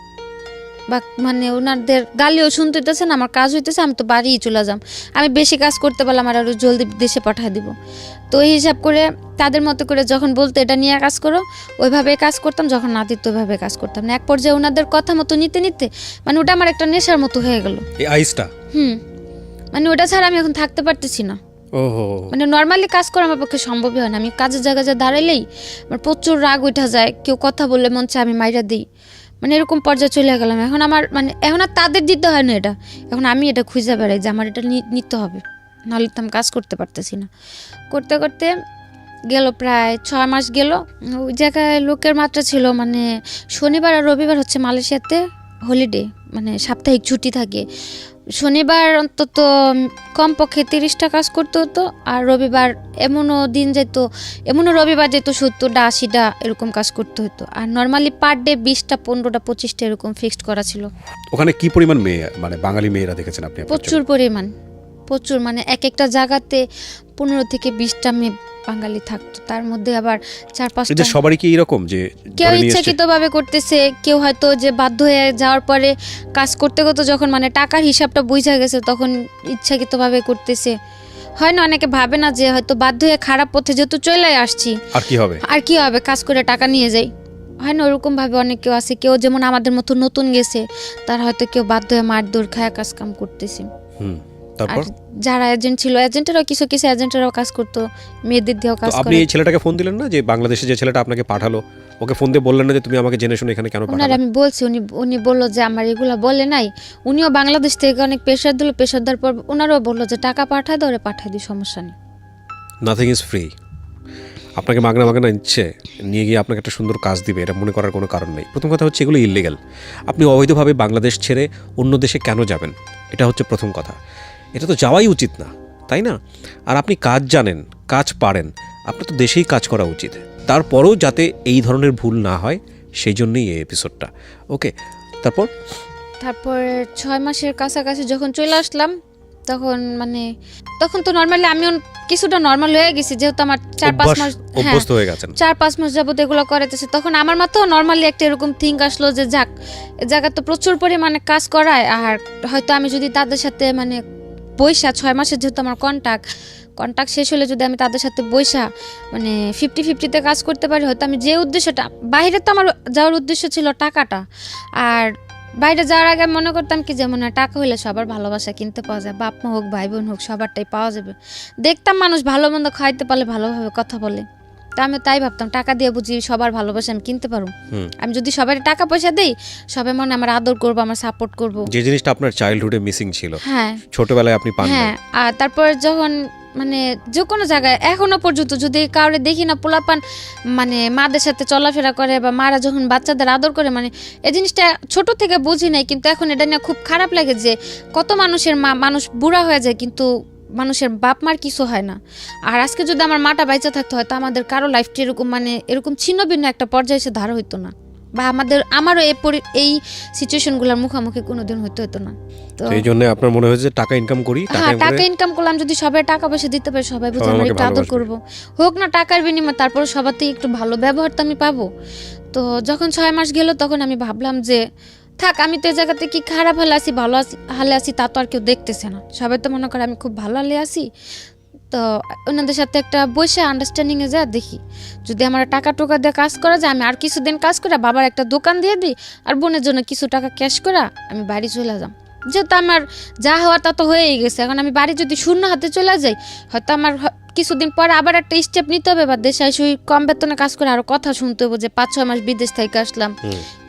বা মানে ওনাদের গালিও শুনতে হইতেছে না, আমার কাজ হইতেছে, আমি তো বাড়িই চলে যাম, আমি বেশি কাজ করতে পারলাম আর আরও জলদি দেশে পাঠিয়ে দিব। তো এই হিসাব করে তাদের মতো করে যখন বলতো এটা নিয়ে কাজ করো, ওইভাবে কাজ করতাম, যখন না দিত ওইভাবে কাজ করতাম না। এক পর্যায়ে ওনাদের কথা মতো নিতে নিতে মানে ওটা আমার একটা নেশার মতো হয়ে গেল,
এই আইসটা।
মানে ওটা ছাড়া আমি এখন থাকতে পারতেছি না।
ওহো,
মানে নর্মালি কাজ করা আমার পক্ষে সম্ভবই হয় না। আমি কাজের জায়গায় যা দাঁড়াইলেই আমার প্রচুর রাগ উঠা যায়, কেউ কথা বললে মন চায় আমি মাইরা দিই, মানে এরকম পর্যায়ে চলে গেলাম। এখন আমার মানে এখন আর তাদের দিতে হয় না এটা, এখন আমি এটা খুঁজে বেড়াই যে আমার এটা নিতে হবে, নাহলে তো আমি কাজ করতে পারতেছি না। করতে করতে গেল প্রায় 6 মাস গেল। ওই জায়গায় লোকের মাত্রা ছিল, মানে শনিবার আর রবিবার হচ্ছে মালয়েশিয়াতে হলিডে, মানে সাপ্তাহিক ছুটি থাকে। শনিবার অন্তত কমপক্ষে 30টা কাজ করতে হতো, আর রবিবার এমনও দিন যেত, এমনও রবিবার যেত 70টা 80টা এরকম কাজ করতে হতো। আর নর্মালি পার ডে 20টা 15টা 25টা এরকম ফিক্সড করা ছিল।
ওখানে কি পরিমাণ মেয়ে, মানে বাঙালি মেয়েরা দেখেছেন আপনি?
প্রচুর পরিমাণ, প্রচুর, মানে এক একটা জায়গাতে 15 থেকে 20টা মেয়ে বাঙালি থাকতো। তার মধ্যে আবার 4-5টা,
সবারই কি এরকম যে
কেউ ইচ্ছাকৃতভাবে করতেছে, কেউ হয়তো যে বাধ্য হয়ে যাওয়ার পরে কাজ করতে করতে যখন মানে টাকার হিসাবটা বুঝা গেছে তখন ইচ্ছাকৃতভাবে করতেছে। হয় না, অনেকে ভাবে না যে হয়তো বাধ্য হয়ে খারাপ পথে যেহেতু চলে আসছি
আর কি হবে
কাজ করে টাকা নিয়ে যাই, হয় না, ওরকম ভাবে অনেক কেউ আছে। কেউ যেমন আমাদের মতো নতুন গেছে, তার হয়তো কেউ বাধ্য হয়ে মারধর খায় কাজ কাম করতেছে।
তারপর
যারা এজেন্ট ছিল, এজেন্টেরাও কিছু এজেন্টেরাও কাজ করতো, মেয়েদের দিয়েও কাজ করে।
আপনি এই ছেলেটাকে ফোন দিলেন না, যে বাংলাদেশে যে ছেলেটা আপনাকে পাঠালো, ওকে ফোন দিয়ে বললেন না যে তুমি আমাকে জেনে শুনে এখানে কেন পাঠালে?
আমি বলছি, উনি বললো যে আমার এগুলা বলে নাই। উনিও বাংলাদেশ থেকে অনেক প্রেশার দিল, প্রেশার দেওয়ার পর ওনারাও বললো যে টাকা পাঠায় দাও, পাঠাই দিই, সমস্যা নেই।
Nothing is free. আপনাকে মাগনা ইচ্ছে নিয়ে গিয়ে আপনাকে একটা সুন্দর কাজ দিবে, এটা মনে করার কোনো কারণ নেই। প্রথম কথা হচ্ছে এগুলো ইল্লিগাল। আপনি অবৈধভাবে বাংলাদেশ ছেড়ে অন্য দেশে কেন যাবেন, এটা হচ্ছে প্রথম কথা। এটা তো যাওয়াই উচিত না, তাই না? আর আপনি কাজ জানেন, কাজ পারেন, আপনার তো দেশেই কাজ করা উচিত। তারপরেও যাতে এই ধরনের ভুল না হয় সেই জন্যই এই এপিসোডটা। ওকে, তারপর
6 মাসের কাছাকাছি যখন চলে আসলাম, তখন তো নর্মালি আমিও কিছুটা নর্মাল হয়ে গেছি, যেহেতু আমার 4-5 মাস
অভ্যস্ত হয়ে গেছেন,
4-5 মাস যাবত এগুলো করাইতেছে। তখন আমার মাথাও নর্মালি একটা এরকম থিঙ্ক আসলো যে যাক, এ জায়গা তো প্রচুর পরিমাণে কাজ করায়, আর হয়তো আমি যদি তাদের সাথে মানে পয়সা 6 মাসের যেহেতু আমার কন্ট্যাক্ট শেষ হলে যদি আমি তাদের সাথে বৈশা মানে 50-50তে কাজ করতে পারি, হয়তো আমি যে উদ্দেশ্যটা, বাইরে তো আমার যাওয়ার উদ্দেশ্য ছিল টাকাটা, আর বাইরে যাওয়ার আগে মনে করতাম কি যেমন টাকা হইলে সবার ভালোবাসা কিনতে পাওয়া যায়, বাপ মা হোক ভাই বোন হোক সবারটাই পাওয়া যাবে। দেখতাম মানুষ ভালো মন্দ খাইতে পারলে ভালোভাবে কথা বলে, তা আমি তাই ভাবতাম টাকা দিয়ে বুঝি সবার ভালোবাসা আমি কিনতে পারবো। আমি যদি সবাই টাকা পয়সা দেই, সবাই মনে আমার আদর করবো, আমার সাপোর্ট করবো,
যে জিনিসটা আপনার চাইল্ডহুডে মিসিং ছিল,
হ্যাঁ
ছোটবেলায় আপনি পান।
হ্যাঁ, আর তারপর যখন মানে যে কোনো জায়গায় এখনো পর্যন্ত যদি কাউরে দেখি না পোলাপান মানে মাদের সাথে চলাফেরা করে, বা মারা যখন বাচ্চাদের আদর করে, মানে এই জিনিসটা ছোট থেকে বুঝি নাই, কিন্তু এখন এটা নিয়ে খুব খারাপ লাগে যে কত মানুষের মানুষ বুড়া হয়ে যায় কিন্তু মানুষের বাপ মার কিছু হয় না। আর আজকে যদি আমার মাটা বাইচা থাকতে হয়তো আমাদের কারো লাইফটা এরকম মানে এরকম ছিন্ন ভিন্ন একটা পর্যায়ে এসে ধারা হইতো না, বা আমারও এই সিচুয়েশনগুলোর মুখোমুখি কোনোদিন হতো না। তো
এই জন্য আপনার মনে হয়েছে টাকা ইনকাম করি,
টাকা ইনকাম করলাম, যদি সবাই টাকা পয়সা দিতে পারে, সবাই বুঝে আমার একটু আদর করবো, হোক না টাকার বিনিময়ে, তারপর সবার থেকে একটু ভালো ব্যবহার তো আমি পাবো। তো যখন 6 মাস গেল তখন আমি ভাবলাম যে থাক, আমি তো এই জায়গাতে কি খারাপ হালে আছি ভালো হালে আছি তা তো আর কেউ দেখতেছে না, সবাই তো মনে করে আমি খুব ভালো হালে আছি। তো ওনাদের সাথে একটা বসে আন্ডারস্ট্যান্ডিংয়ে যা দেখি যদি আমার টাকা টোকা দিয়ে কাজ করা যায়, আমি আর কিছুদিন কাজ করে বাবার একটা দোকান দিয়ে দিই, আর বোনের জন্য কিছু টাকা ক্যাশ করে আমি বাড়ি চলে যাম। যেহেতু আমার যা হওয়া তা তো হয়েই গেছে, এখন আমি বাড়ি যদি শূন্য হাতে চলে যাই, হয়তো আমার কিছুদিন পরে আবার একটা স্টেপ নিতে হবে, বা দেশে এসে কম বেতনে কাজ করে আরো কথা শুনতে হবে যে 5-6 মাস বিদেশ থেকে আসলাম,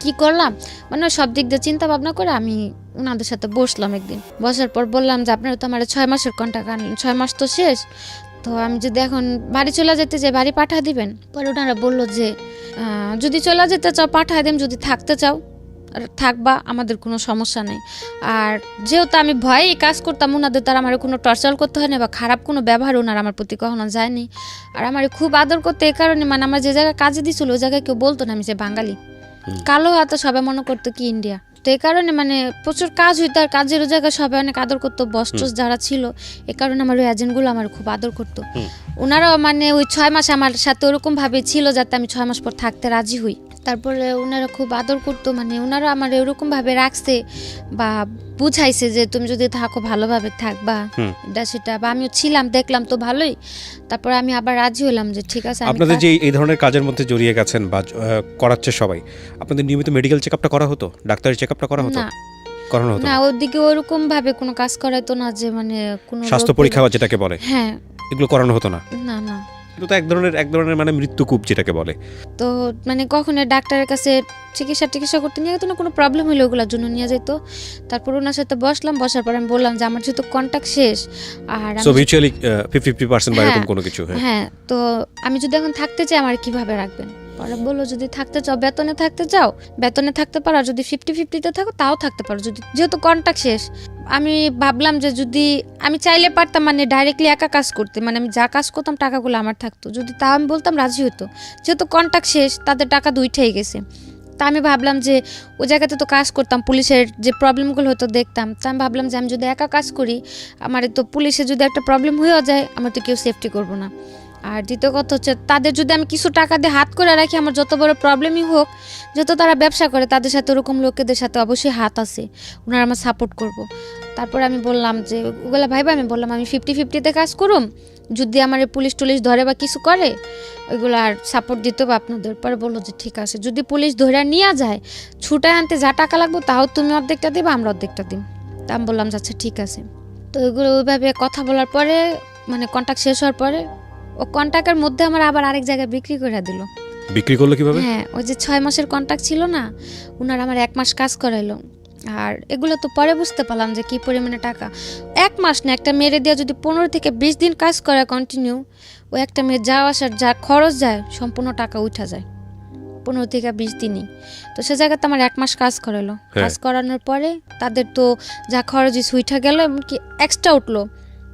কি করলাম, মানে সব দিক দিয়ে চিন্তা ভাবনা করে আমি ওনাদের সাথে বসলাম। একদিন বসার পর বললাম যে আপনারা তো আমার 6 মাসের কন্ট্রাক্ট আনলেন, 6 মাস তো শেষ, তো আমি যদি এখন বাড়ি চলে যেতে চাই বাড়ি পাঠা দিবেন? পরে ওনারা বললো যে যদি চলে যেতে চাও পাঠায় দেন, যদি থাকতে চাও থাকবা, আমাদের কোনো সমস্যা নেই। আর যেহেতু আমি ভয়েই কাজ করতাম, ওনাদের তারা আমার কোনো টর্চার করতে হয় না, বা খারাপ কোনো ব্যবহার ওনার আমার প্রতি কখনো যায়নি। আর আমার খুব আদর করতে এই কারণে, মানে আমার যে জায়গায় কাজে দিছিল ওই জায়গায় কেউ বলতো না আমি যে বাঙালি, কালো হাতে সবাই মনে করতো কি ইন্ডিয়া। তো এই কারণে মানে প্রচুর কাজ হইতো, আর কাজের ওই জায়গায় সবাই অনেক আদর করতো, বস যারা ছিল, এ কারণে আমার ওই এজেন্টগুলো আমার খুব আদর করতো। ওনারাও মানে ওই 6 মাস আমার সাথে ওরকম ভাবে ছিল যাতে আমি 6 মাস পর থাকতে রাজি হই। তারপরে ওনারা খুব আদর করতো, মানে ওনারা আমার এরকম ভাবে রাখছে বা বুঝাইছে যে তুমি যদি থাকো ভালোভাবে থাকবা, এটা সেটা, বা আমিও ছিলাম, দেখলাম তো ভালোই। তারপরে আমি আবার রাজি হলাম যে ঠিক আছে।
আপনাদের যে এই ধরনের কাজের মধ্যে জড়িয়ে গেছেন বা করাচ্ছে সবাই, আপনাদের নিয়মিত মেডিকেল চেকআপটা করা হতো, ডাক্তারি চেকআপটা করা হতো? করানো হতো
না, ওদিকে ওরকম ভাবে কোনো কাজ করাইতো না, যে মানে কোনো
স্বাস্থ্য পরীক্ষা যেটাকে বলে, হ্যাঁ এগুলো করানো হতো না।
না না,
তো এক ধরনের মানে মৃত্যুকূপ যেটাকে বলে।
তো মানে কখনো ডাক্তারের কাছে চিকিৎসা করতে নিয়ে যেত না, কোনো প্রবলেম হলে ওগুলোর জন্য নিয়ে যেত। তারপর ওনার সাথে বসলাম, বসার পর আমি বললাম যে আমার যেহেতু কন্ট্যাক্ট শেষ, আর
সো মিউচুয়ালি 50% বা এরকম কোনো কিছু,
হ্যাঁ, তো আমি যদি এখন থাকতে চাই আমার কিভাবে রাখবেন? পরে বললো যদি থাকতে চাও বেতনে থাকতে চাও বেতনে থাকতে পারো, আর যদি 50-50তে থাকো তাও থাকতে পারো, যদি যেহেতু কন্ট্যাক্ট শেষ। আমি ভাবলাম যে যদি আমি চাইলে পারতাম মানে ডাইরেক্টলি একা কাজ করতে, মানে আমি যা কাজ করতাম টাকাগুলো আমার থাকতো, যদি তা আমি বলতাম রাজি হতো, যেহেতু কন্ট্যাক্ট শেষ তাদের টাকা দুইটাই গেছে। তা আমি ভাবলাম যে ওই জায়গাতে তো কাজ করতাম, পুলিশের যে প্রবলেমগুলো হতো দেখতাম, তা আমি ভাবলাম যে আমি যদি একা কাজ করি আমার তো পুলিশে যদি একটা প্রবলেম হয়েও যায় আমার তো কেউ সেফটি করবো না। আর দ্বিতীয় কথা হচ্ছে তাদের যদি আমি কিছু টাকা দিয়ে হাত করে রাখি আমার যত বড় প্রবলেমই হোক, যেহেতু তারা ব্যবসা করে তাদের সাথে ওরকম লোকেদের সাথে অবশ্যই হাত আছে, ওনারা আমার সাপোর্ট করব। তারপরে আমি বললাম যে ওগুলা ভাইবা, আমি বললাম আমি 50-50-তে কাজ করুম, যদি আমার পুলিশ টুলিশ ধরে বা কিছু করে ওইগুলো আর সাপোর্ট দিতে হবে আপনাদের। পরে বললো যে ঠিক আছে, যদি পুলিশ ধরে নিয়ে যায় ছুটায় আনতে যা টাকা লাগবে তাও তুমি অর্ধেকটা দিবা, আমরা অর্ধেকটা দিই। তা আমি বললাম আচ্ছা ঠিক আছে। তো ওইগুলো ওইভাবে কথা বলার পরে মানে কন্ট্যাক্ট শেষ হওয়ার পরে ও কন্ট্যাক্টের মধ্যে আমার আবার আরেক জায়গায় বিক্রি করে দিল।
বিক্রি করলো কিভাবে?
হ্যাঁ, ওই যে 6 মাসের কন্ট্যাক্ট ছিল না, ওনার আমার 1 মাস কাজ করাইলো। আর এগুলো তো পরে বুঝতে পারলাম যে কি পরিমাণে টাকা। 1 মাস না, একটা মেয়েরে দিয়ে যদি 15 থেকে 20 দিন কাজ করে কন্টিনিউ, ও একটা মেয়ের যাওয়া আসার যা খরচ যায় সম্পূর্ণ টাকা উঠা যায় 15 থেকে 20 দিনই। তো সে জায়গাতে আমার 1 মাস কাজ করালো। কাজ করানোর পরে তাদের তো যা খরচ উঠা গেল, এমনকি এক্সট্রা উঠলো।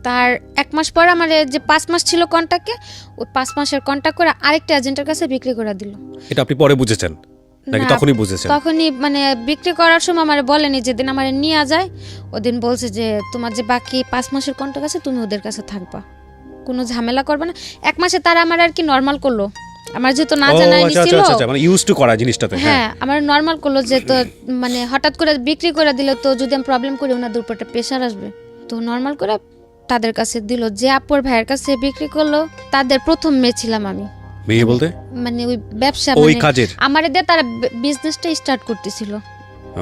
তার 1 মাস পর আমার যে 5 মাস ছিল কন্ট্যাক্টে, ওই 5 মাসের কন্ট্যাক্ট করে আরেকটা এজেন্টের কাছে বিক্রি করে দিল।
এটা আপনি পরে বুঝেছেন নাকি
না,
তখনই বুঝেছেন?
তখনই মানে বিক্রি করার সময় আমার বলেনি, যেদিন আমার নিয়ে যায় ওদিন বলছে যে তোমার যে বাকি 5 মাসের কন্ট্যাক্ট আছে তুমি ওদের কাছে থাকবা, কোনো ঝামেলা করবে না। 1 মাসে তারা আমার আর কি নর্মাল করলো, আমার যেহেতু না জানা ছিল,
মানে ইউজ টু করা জিনিসটাতে।
হ্যাঁ আমার নর্মাল করলো যে তো মানে হঠাৎ করে বিক্রি করে দিলে তো যদি আমি প্রবলেম করি ওনাদের উপর একটা প্রেশার আসবে, তো নর্মাল করে তাদের কাছে দিল। যে আপুর ভাইয়ের কাছে বিক্রি করলো তাদের প্রথম মেয়ে ছিলাম আমি।
মেয়ে বলতে
মানে ওই ব্যবসা
ওই
মানে
কাজের
আমার দিয়ে তারা বিজনেসটা স্টার্ট করতেছিল,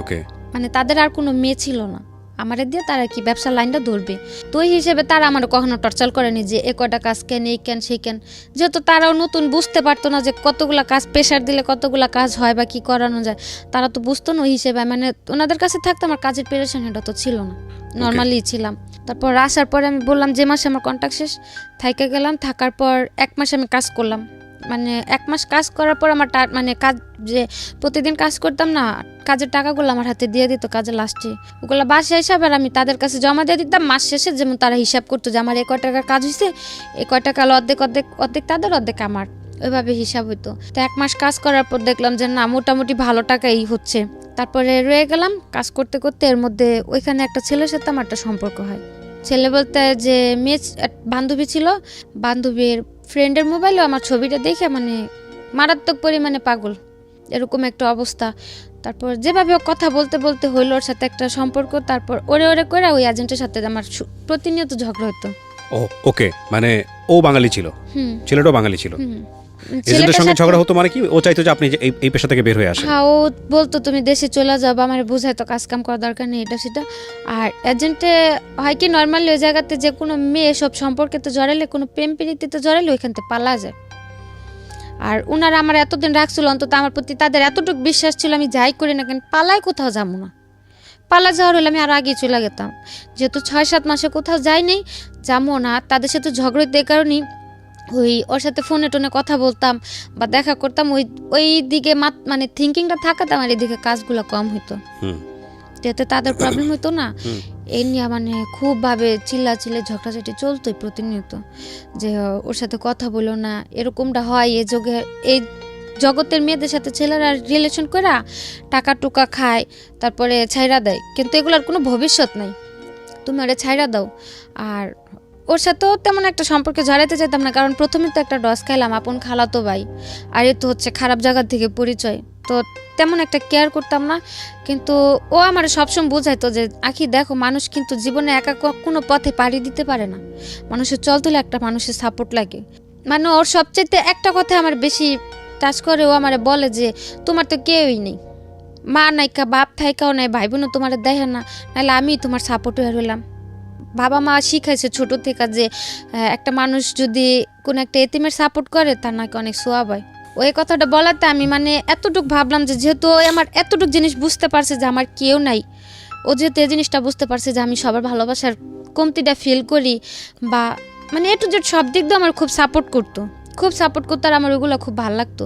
ওকে।
মানে তাদের আর কোনো মেয়ে ছিল না, আমারে দিয়ে তারা কি ব্যবসা লাইনটা ধরবে। তো ওই হিসেবে তারা আমার কখনো টর্চার করেনি যে এ কয়টা কাজ কেন এই কেন সেই কেন, যেহেতু তারাও নতুন বুঝতে পারতো না যে কতগুলা কাজ প্রেশার দিলে কতগুলা কাজ হয় বা কি করানো যায়, তারা তো বুঝতো না। ওই হিসেবে মানে ওনাদের কাছে থাকতে আমার কাজের প্রেশার এটা তো ছিল না, নর্মালি ছিলাম। তারপর আসার পরে আমি বললাম যে মাসে আমার কন্ট্যাক্ট শেষ, থাইকে গেলাম। থাকার পর 1 মাস আমি কাজ করলাম, মানে 1 মাস কাজ করার পর আমার মানে কাজ যে প্রতিদিন কাজ করতাম না, কাজের টাকাগুলো আমার হাতে দিয়ে দিত কাজের লাস্টে, ওগুলো বাসা হিসাব আর আমি তাদের কাছে জমা দিয়ে দিতাম। মাস শেষে যেমন তারা হিসাব করতো যে আমার 1 টাকার কাজ হয়েছে, 1 টাকা অর্ধেক অর্ধেক অর্ধেক তাদের অর্ধেক আমার, ওইভাবে হিসাব হইতো। তো 1 মাস কাজ করার পর দেখলাম যে না মোটামুটি ভালো টাকাই হচ্ছে। তারপরে রয়ে গেলাম কাজ করতে করতে, এর মধ্যে ওইখানে একটা ছেলের সাথে আমার একটা সম্পর্ক হয়। ছেলে বলতে যে মেয়ে বান্ধবী ছিল, বান্ধবীর ফ্রেন্ডের মোবাইলে আমার ছবিটা দেখে মানে মারাত্মক পরিমাণে পাগল, এরকম একটা অবস্থা। তারপর যেভাবে ও কথা বলতে বলতে হইলো ওর সাথে একটা সম্পর্ক, তারপর ওরে ওরে করে ওই এজেন্টের সাথে আমার প্রতিনিয়ত ঝগড়া হতো।
ও ওকে, মানে ও বাঙালি ছিল, ছেলেটাও বাঙালি ছিল। এজেন্টের
ছেলেটার
সঙ্গে
সাথে-
ঝগড়া হতো মানে কি ও চাইতো যে আপনি যে এই পেশা থেকে বের হয়ে আসেন?
হ্যাঁ, ও বলতো তুমি দেশে চলে যাবো, আমার বুঝাইতো কাজ কাম করা দরকার নেই এটা সেটা। আর এজেন্টে হয় কি নর্মালি ওই জায়গাতে যে কোনো মেয়ে সব সম্পর্কেতে জড়াইলে, কোনো প্রেম প্রীতিতে জড়াইলে ওইখান থেকে পালা যায়। আর ওনারা আমার এতদিন রাখছিল, অন্তত আমার প্রতি তাদের এতটুকু বিশ্বাস ছিল আমি যাই করি না কেন পালায় কোথাও যাবো না। পালা যাওয়ার হলে আমি আরও আগেই চলে যেতাম, যেহেতু 6-7 মাসে কোথাও যাই নেই, যাবো না। তাদের সাথে ঝগড়া এই কারণেই ওই ওর সাথে ফোনে টোনে কথা বলতাম বা দেখা করতাম, ওই দিকে মানে থিঙ্কিংটা থাকাতে আমার এদিকে কাজগুলো কম হইতো, যাতে তাদের প্রবলেম হইতো না। এই নিয়ে মানে খুবভাবে চিল্লাচিল্লি ঝগড়াঝাটি চলতোই প্রতিনিয়ত, যে ওর সাথে কথা বলো না, এরকমটা হয় এই জগতের মেয়েদের সাথে ছেলেরা রিলেশন করে টাকা টুকা খায় তারপরে ছাইরা দেয়, কিন্তু এগুলোর কোনো ভবিষ্যৎ নাই, তুমি ওরা ছাইরা দাও। আর ওর সাথেও তেমন একটা সম্পর্কে জড়াইতে চাইতাম না, কারণ প্রথমে তো একটা ডস খাইলাম, আপন খালাতো ভাই, আর এ তো হচ্ছে খারাপ জায়গা থেকে পরিচয়, তো তেমন একটা কেয়ার করতাম না। কিন্তু ও আমার সবসময় বোঝাইতো যে আখি দেখো, মানুষ কিন্তু জীবনে একা কোনো পথে পাড়ি দিতে পারে না, মানুষের চলতে একটা মানুষের সাপোর্ট লাগে। মানে ওর সবচেয়ে একটা কথা আমার বেশি টাচ করে, ও আমার বলে যে তোমার তো কেউই নেই, মা নাইকা বাপ থাইকাও নাই, ভাই বোনও তোমার দেখে না, নাহলে আমি তোমার সাপোর্ট হয়ে রইলাম। বাবা মা শিখাইছে ছোট থেকে যে একটা মানুষ যদি কোনো একটা এতিমের সাপোর্ট করে তার নাকি অনেক সোয়াব হয়। ওই কথাটা বলাতে আমি মানে এতটুকু ভাবলাম যে যেহেতু ও আমার এতটুকু জিনিস বুঝতে পারছে যে আমার কেউ নাই, ও যেহেতু এই জিনিসটা বুঝতে পারছে যে আমি সবার ভালোবাসার কমতিটা ফিল করি, বা মানে একটু যে সব দিক দিয়ে আমার খুব সাপোর্ট করতো আর আমার ওগুলো খুব ভালো লাগতো।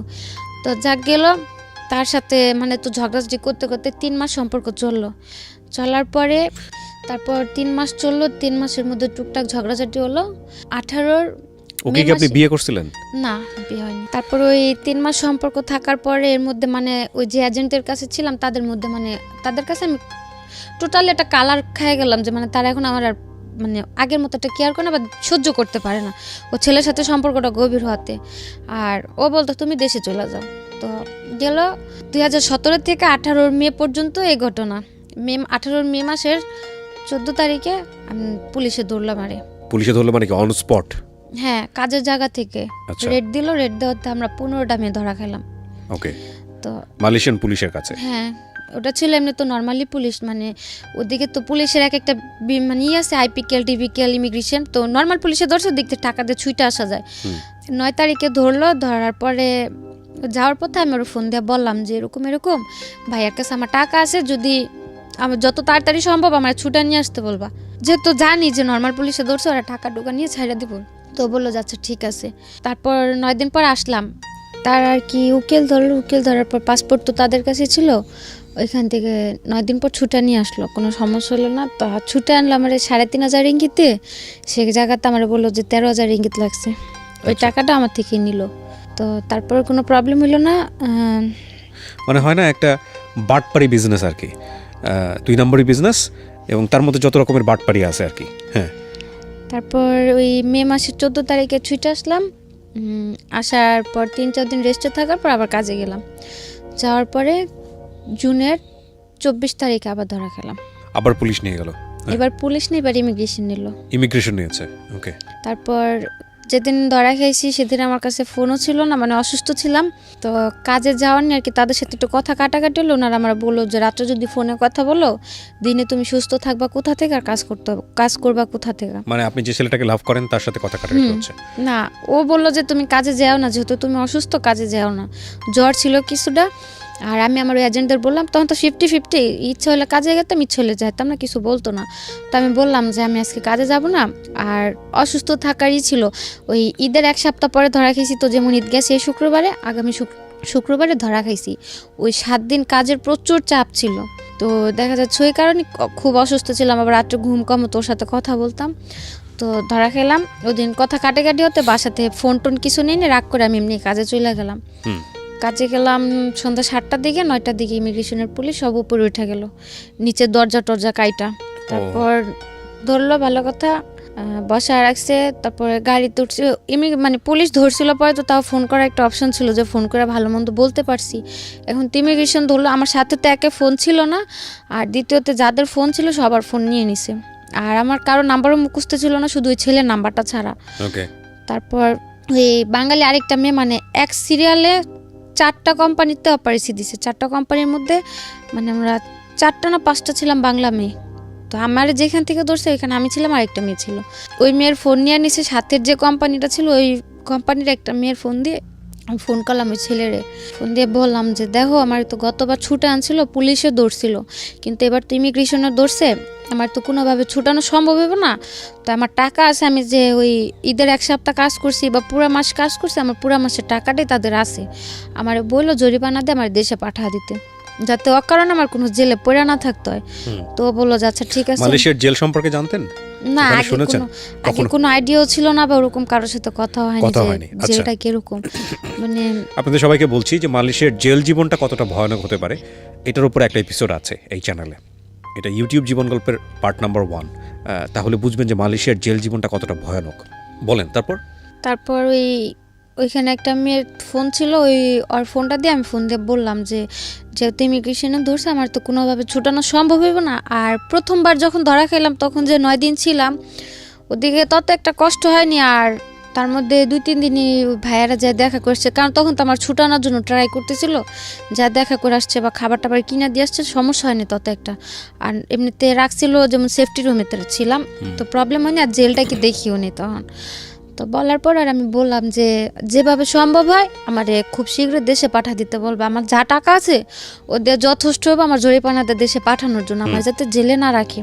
তো যাক গেল, তার সাথে মানে তো ঝগড়াঝাটি করতে করতে 3 মাস সম্পর্ক চলার পরে তারপর 3 মাস চললো, 3 মাসের মধ্যে টুকটাক ঝগড়াঝাটি হলো। 18-র
ওকে কি আপনি বিয়ে করছিলেন?
না, বিয়ে হয়নি। তারপর ওই 3 মাস সম্পর্ক থাকার পরে এর মধ্যে মানে ওই যে এজেন্টের কাছে ছিলাম তাদের মধ্যে মানে তাদের কাছে আমি টোটালি একটা কালার খেয়ে গেলাম যে মানে তারা এখন আমার আর মানে আগের মতো একটা কেয়ার করে না বা সহ্য করতে পারে না ও ছেলের সাথে সম্পর্কটা গভীর হতে। আর ও বলতো তুমি দেশে চলে যাও। তো গেল 2017 থেকে 18 মে পর্যন্ত এই ঘটনা। 18 মে মাসের 14 তারিখে আমি পুলিশে ধরলাম। আরে
পুলিশে ধরলো মানে কি অন স্পট?
হ্যাঁ, কাজের জায়গা থেকে
আচ্ছা।
রেড দিল, রেড দেওয়াতে আমরা 15টা মেয়ে ধরা খেলাম।
ওকে,
তো
মালয়েশিয়ান পুলিশের কাছে?
হ্যাঁ, ওটা ছিল এমনি তো নর্মালি পুলিশ মানে ওদিকে তো পুলিশের এক একটা মানে আছে আইপিকেল টিপিকেল ইমিগ্রেশন, তো নর্মাল পুলিশে ধরছে ওদিক থেকে টাকা দিয়ে ছুটে আসা যায়। 9 তারিখে ধরলো, ধরার পরে যাওয়ার পথে আমি ওর ফোন দিয়ে বললাম যে এরকম এরকম ভাইয়ার কাছে আমার টাকা আছে, যদি আমার যত তাড়াতাড়ি সম্ভব আমার ছুটে নিয়ে আসতে বলবা, যেহেতু জানি যে নর্মাল পুলিশে ধরছে ওরা টাকা টুকা নিয়ে ছাইড়া দিব। তো বললো যাচ্ছে ঠিক আছে। তারপর 9 দিন পর আসলাম, তার আর কি উকিল ধরলো, উকিল ধরার পর পাসপোর্ট তো তাদের কাছে ছিল, ওইখান থেকে 9 দিন পর ছুটা নিয়ে আসলো, কোনো সমস্যা হলো না। তো ছুটে আনলো আমার 3,500 রিঙ্গিতে, সে জায়গাতে আমার বললো যে 13,000 রিঙ্গিত লাগছে, ওই টাকাটা আমার থেকে নিল। তো তারপর কোনো প্রবলেম হলো না।
মানে হয় না একটা বাটপাড়ি বিজনেস আর কি, 2 নম্বরই বিজনেস এবং তার মধ্যে যত রকমের বাটপাড়ি আছে আর কি। হ্যাঁ,
তারপর ওই মে মাসের 14 তারিখে ছুটে আসলাম। আসার পর 3-4 দিন রেস্টে থাকার পর আবার কাজে গেলাম। যাওয়ার পরে জুনের 24 তারিখে আবার ধরা খেলাম।
আবার পুলিশ নিয়ে গেল?
এবার পুলিশ নেই, এবার ইমিগ্রেশন নিল।
ইমিগ্রেশন নিয়েছে? ওকে।
তারপর যেদিন ধরা খাইছি সেদিন আমার কাছে ফোনও ছিল না, মানে অসুস্থ ছিলাম, তো কাজে যাওয়ার নিয়ে আর কি তাদের সাথে একটু কথা কাটাকাটি হলো। ওনারা আমার বললো যে রাত্রে যদি ফোনে কথা বলো, দিনে তুমি সুস্থ থাকবা কোথা থেকে আর কাজ করবা কোথা থেকে।
মানে আপনি যে ছেলেটাকে লাভ করেন তার সাথে কথা কাটাকাটি হচ্ছে?
না, ও বললো যে তুমি কাজে যাও না, যেহেতু তুমি অসুস্থ কাজে যাও না। জ্বর ছিল কিছুটা, আর আমি আমার ওই এজেন্টদের বললাম, তখন তো 50-50, ইচ্ছে হলে কাজে যেতাম, ইচ্ছে হলে যাইতাম না, কিছু বলতো না। তো আমি বললাম যে আমি আজকে কাজে যাব না, আর অসুস্থ থাকারই ছিল। ওই ঈদের 1 সপ্তাহ পরে ধরা খেয়েছি, তো যেমন ঈদ গেছে এই শুক্রবারে, আগামী শুক্রবারে ধরা খাইছি। ওই 7 দিন কাজের প্রচুর চাপ ছিল, তো দেখা যাচ্ছে ওই কারণে খুব অসুস্থ ছিলাম, আবার রাত্রে ঘুম কম, তোর সাথে কথা বলতাম। তো ধরা খেলাম, ওই দিন কথা কাটাকাটি হতে বাসাতে ফোন টোন কিছু নেই, রাগ করে আমি এমনি কাজে চলে গেলাম। কাজে গেলাম সন্ধ্যা 7টার দিকে, 9টার দিকে ইমিগ্রেশনের পুলিশ সব উপরে উঠে গেল, নিচে দরজা টরজা কাইটা। তারপর ধরলো, ভালো কথা, বসা রাখছে। তারপরে গাড়িতে উঠছে, মানে পুলিশ ধরছিল পরে, তো তাও ফোন করার একটা অপশন ছিল যে ফোন করে ভালো মন্দ বলতে পারছি। এখন তো ইমিগ্রেশন ধরলো, আমার সাথে তো একে ফোন ছিল না, আর দ্বিতীয়তে যাদের ফোন ছিল সবার ফোন নিয়ে নিছে, আর আমার কারো নাম্বারও মুখস্থ ছিল না, শুধু ওই ছেলের নাম্বারটা ছাড়া। তারপর ওই বাঙালি আরেকটা মেয়ে, মানে এক সিরিয়ালে 4টা কোম্পানিতে অপারেসি দিছে, 4টা কোম্পানির মধ্যে মানে আমরা 4টা না 5টা ছিলাম বাংলা মেয়ে। তো আমার যেখান থেকে ধরছে ওইখানে আমি ছিলাম, আরেকটা মেয়ে ছিল। ওই মেয়ের ফোন নিয়ে নিছে, সাথের যে কোম্পানিটা ছিল ওই কোম্পানির একটা মেয়ের ফোন দিয়ে আমি ফোন করলাম ওই ছেলেরে, ফোন দিয়ে বললাম যে দেখো আমার তো গতবার ছুটে আনছিল, পুলিশে ধরছিল, কিন্তু এবার তো ইমিগ্রেশনে ধরছে, আমার তো কোনোভাবে ছুটানো সম্ভব হবে না। তো আমার টাকা আছে, আমি যে ওই ঈদের 1 সপ্তাহ কাজ করছি বা পুরো মাস কাজ করছি, আমার পুরো মাসের টাকাটাই তাদের আছে। আমার বললো জরিমানা দিয়ে আমার দেশে পাঠা দিতে, যাতে অকারণে আমার কোনো জেলে পড়ে না থাকতে হয়। তো বললো যে আচ্ছা ঠিক আছে।
মালয়েশিয়ার জেল সম্পর্কে জানতেন
না?
আগে
কোনো আইডিয়াও ছিল না, বা ওরকম কারোর সাথে কথা হয়নি যে জেলটা কিরকম। মানে
আপনাদের সবাইকে বলছি যে মালয়েশিয়ার জেল জীবনটা কতটা ভয়ানক হতে পারে, এটার উপর একটা এপিসোড আছে এই চ্যানেলে, এটা ইউটিউব জীবন গল্পের পার্ট নাম্বার 1। তাহলে বুঝবেন যে মালয়েশিয়ার জেল জীবনটা কতটা ভয়ানক। বলেন তারপর
ওইখানে একটা মেয়ের ফোন ছিল, ওর ফোনটা দিয়ে আমি ফোন দিয়ে বললাম যে যেহেতু ইমিগ্রেশনে ধরছে আমার তো কোনোভাবে ছুটানো সম্ভব হবে না, আর প্রথমবার যখন ধরা খেলাম তখন যে 9 দিন ছিলাম ওদিকে তত একটা কষ্ট হয়নি, আর তার মধ্যে 2-3 দিনই ভাইয়ারা যা দেখা করছে, কারণ তখন তো আমার ছুটানোর জন্য ট্রাই করতেছিল, যা দেখা করে আসছে বা খাবার টাবার কিনে দিয়ে আসছে, সমস্যা হয়নি তত একটা। আর এমনিতে রাখছিল যেমন সেফটি রুমে ছিলাম, তো প্রবলেম হয়নি, আর জেলটাকে দেখিও নি তখন। তো বলার পর আর আমি বললাম যে যেভাবে সম্ভব হয় আমার খুব শীঘ্রই দেশে পাঠা দিতে বলবে, আমার যা টাকা আছে ওদের যথেষ্ট হবে আমার জরিপানাতে দেশে পাঠানোর জন্য, আমার যাতে জেলে না রাখি,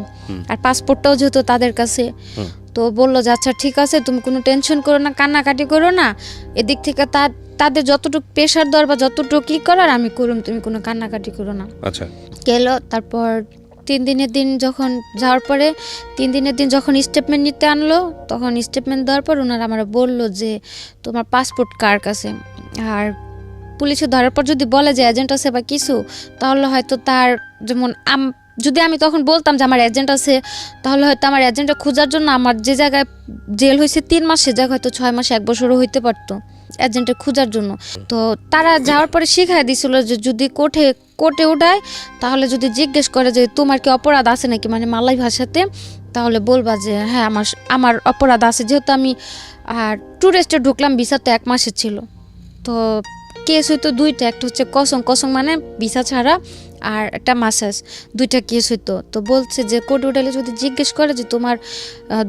আর পাসপোর্টটাও যেহেতু তাদের কাছে। তো বললো যে আচ্ছা ঠিক আছে, তুমি কোনো টেনশন করো না, কান্নাকাটি করো না, এদিক থেকে তাদের যতটুকু প্রেশার দেওয়ার বা যতটুকু করার আমি করুম, তুমি কোনো কান্নাকাটি করো না।
আচ্ছা
গেল। তারপর 3 দিনের দিন যখন যাওয়ার পরে 3 দিনের দিন যখন স্টেটমেন্ট নিতে আনলো, তখন স্টেটমেন্ট দেওয়ার পর ওনারা আমার বললো যে তোমার পাসপোর্ট কার কাছে। আর পুলিশে ধরার পর যদি বলে যে এজেন্ট আছে বা কিছু, তাহলে হয়তো তার যেমন যদি আমি তখন বলতাম যে আমার এজেন্ট আছে, তাহলে হয়তো আমার এজেন্টটা খোঁজার জন্য আমার যে জায়গায় জেল হয়েছে 3 মাস, সে জায়গায় হয়তো 6 মাস 1 বছরও হইতে পারতো এজেন্টের খোঁজার জন্য। তো তারা যাওয়ার পরে শিখাই দিছিল যে যদি কোর্টে উঠায়, তাহলে যদি জিজ্ঞেস করে যে তোমার কি অপরাধ আছে নাকি, মানে মালয় ভাষাতে, তাহলে বলবা যে হ্যাঁ আমার অপরাধ আছে। যেহেতু আমি ট্যুরিস্টে ঢুকলাম, ভিসা তো 1 মাসের ছিল। তো কেস হইতো 2টা, একটা হচ্ছে কসং মানে ভিসা ছাড়া, আর একটা মাসাজ, 2টা কেস হইতো। তো বলছে যে কোর্টে উঠালে যদি জিজ্ঞেস করে যে তোমার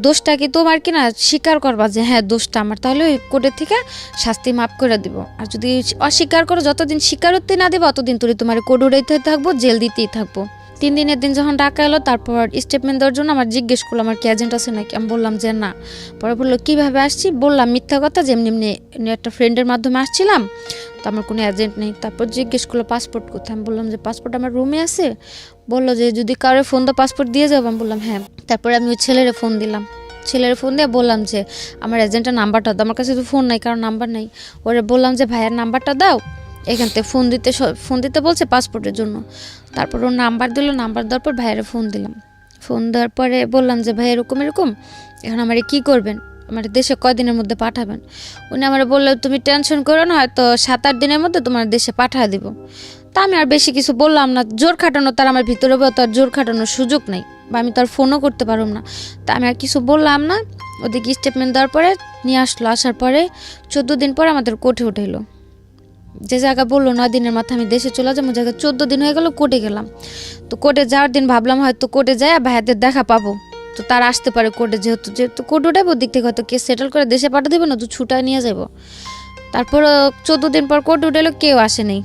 দোষটা কি তোমার কিনা, স্বীকার করবা যে হ্যাঁ দোষটা আমার, তাহলে ওই কোর্টের থেকে শাস্তি মাফ করে দিব। আর যদি অস্বীকার করো, যতদিন স্বীকারোক্তি না দেবো ততদিন তুই তোমার কোর্ট উঠাইতে থাকবো, জেল দিতেই থাকবো। 3 দিনের দিন যখন ডাকা এলো, তারপর স্টেটমেন্ট দেওয়ার জন্য আমার জিজ্ঞেস করলো আমার কি এজেন্ট আছে নাকি। আমি বললাম যে না। পরে বললো কীভাবে আসছি, বললাম মিথ্যা কথা যে এমনি একটা ফ্রেন্ডের মাধ্যমে আসছিলাম, তো আমার কোনো এজেন্ট নেই। তারপর জিজ্ঞেস করলো পাসপোর্ট কোথায়। আমি বললাম যে পাসপোর্ট আমার রুমে আছে। বললো যে যদি কারো ফোন দাও পাসপোর্ট দিয়ে যাবো। আমি বললাম হ্যাঁ। তারপরে আমি ওই ছেলের ফোন দিলাম, দিয়ে বললাম যে আমার এজেন্টের নাম্বারটা দাও। আমার কাছে তো ফোন নাই, কারণ নাম্বার নেই। ওরে বললাম যে ভাইয়ের নাম্বারটা দাও, এখান থেকে ফোন দিতে বলছে পাসপোর্টের জন্য। তারপর ওর নাম্বার দিল, নাম্বার দেওয়ার পর ভাইয়ের ফোন দিলাম। ফোন দেওয়ার পরে বললাম যে ভাই এরকম এখন আমার কী করবেন, আমার দেশে কয়দিনের মধ্যে পাঠাবেন। উনি আমার বললো তুমি টেনশন করো না, হয়তো 7-8 দিনের মধ্যে তোমার দেশে পাঠিয়ে দিব। তা আমি আর বেশি কিছু বললাম না, জোর খাটানো তার আমার ভিতরে তার জোর খাটানোর সুযোগ নেই, বা আমি তার ফোনও করতে পারব না। তা আমি আর কিছু বললাম না। ওদিকে স্টেটমেন্ট দেওয়ার পরে নিয়ে আসলো, আসার পরে 14 দিন পর আমাদের কোর্টে উঠাইলো। যে জায়গা বললো 9 দিনের মাথায় আমি দেশে চলে যাবো, জায়গায় 14 দিন হয়ে গেল, কোর্টে গেলাম। তো কোর্টে যাওয়ার দিন ভাবলাম হয়তো কোর্টে যায় ভাইয়াদের দেখা পাবো, তো তারা আসতে পারে কোর্টে, যেহেতু কোর্ট উঠাবো, দিক থেকে হয়তো কেস সেটেল করে দেশে পাঠিয়ে দেবে, না তো ছুটায় নিয়ে যাবো। তারপর 14 দিন পর কোর্ট উঠালো, কেউ আসে নেই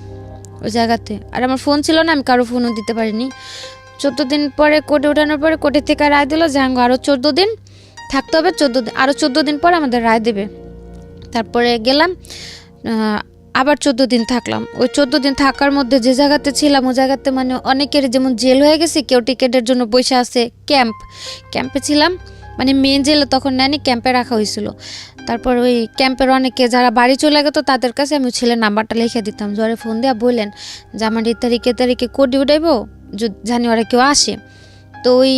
ওই জায়গাতে। আর আমার ফোন ছিল না, আমি কারো ফোনও দিতে পারিনি। 14 দিন পরে কোর্টে উঠানোর পরে কোর্টের থেকে রায় দিল যে আরও 14 দিন থাকতে হবে, 14 দিন পর আমাদের রায় দেবে। তারপরে গেলাম, আবার 14 দিন থাকলাম। ওই 14 দিন থাকার মধ্যে যে জায়গাতে ছিলাম, ওই জায়গাতে মানে অনেকের যেমন জেল হয়ে গেছে, কেউ টিকেটের জন্য বসে আছে, ক্যাম্পে ছিলাম, মানে মেন জেলে তখন নেয়নি, ক্যাম্পে রাখা হয়েছিল। তারপর ওই ক্যাম্পের অনেকে যারা বাড়ি চলে গেতো তাদের কাছে আমি ছেলের নাম্বারটা লিখে দিতাম, জ্বরে ফোন দেওয়া বললেন যে আমার এই তারিখে কোর্টে উঠাইবো, জানি ওরা কেউ আসে। তো ওই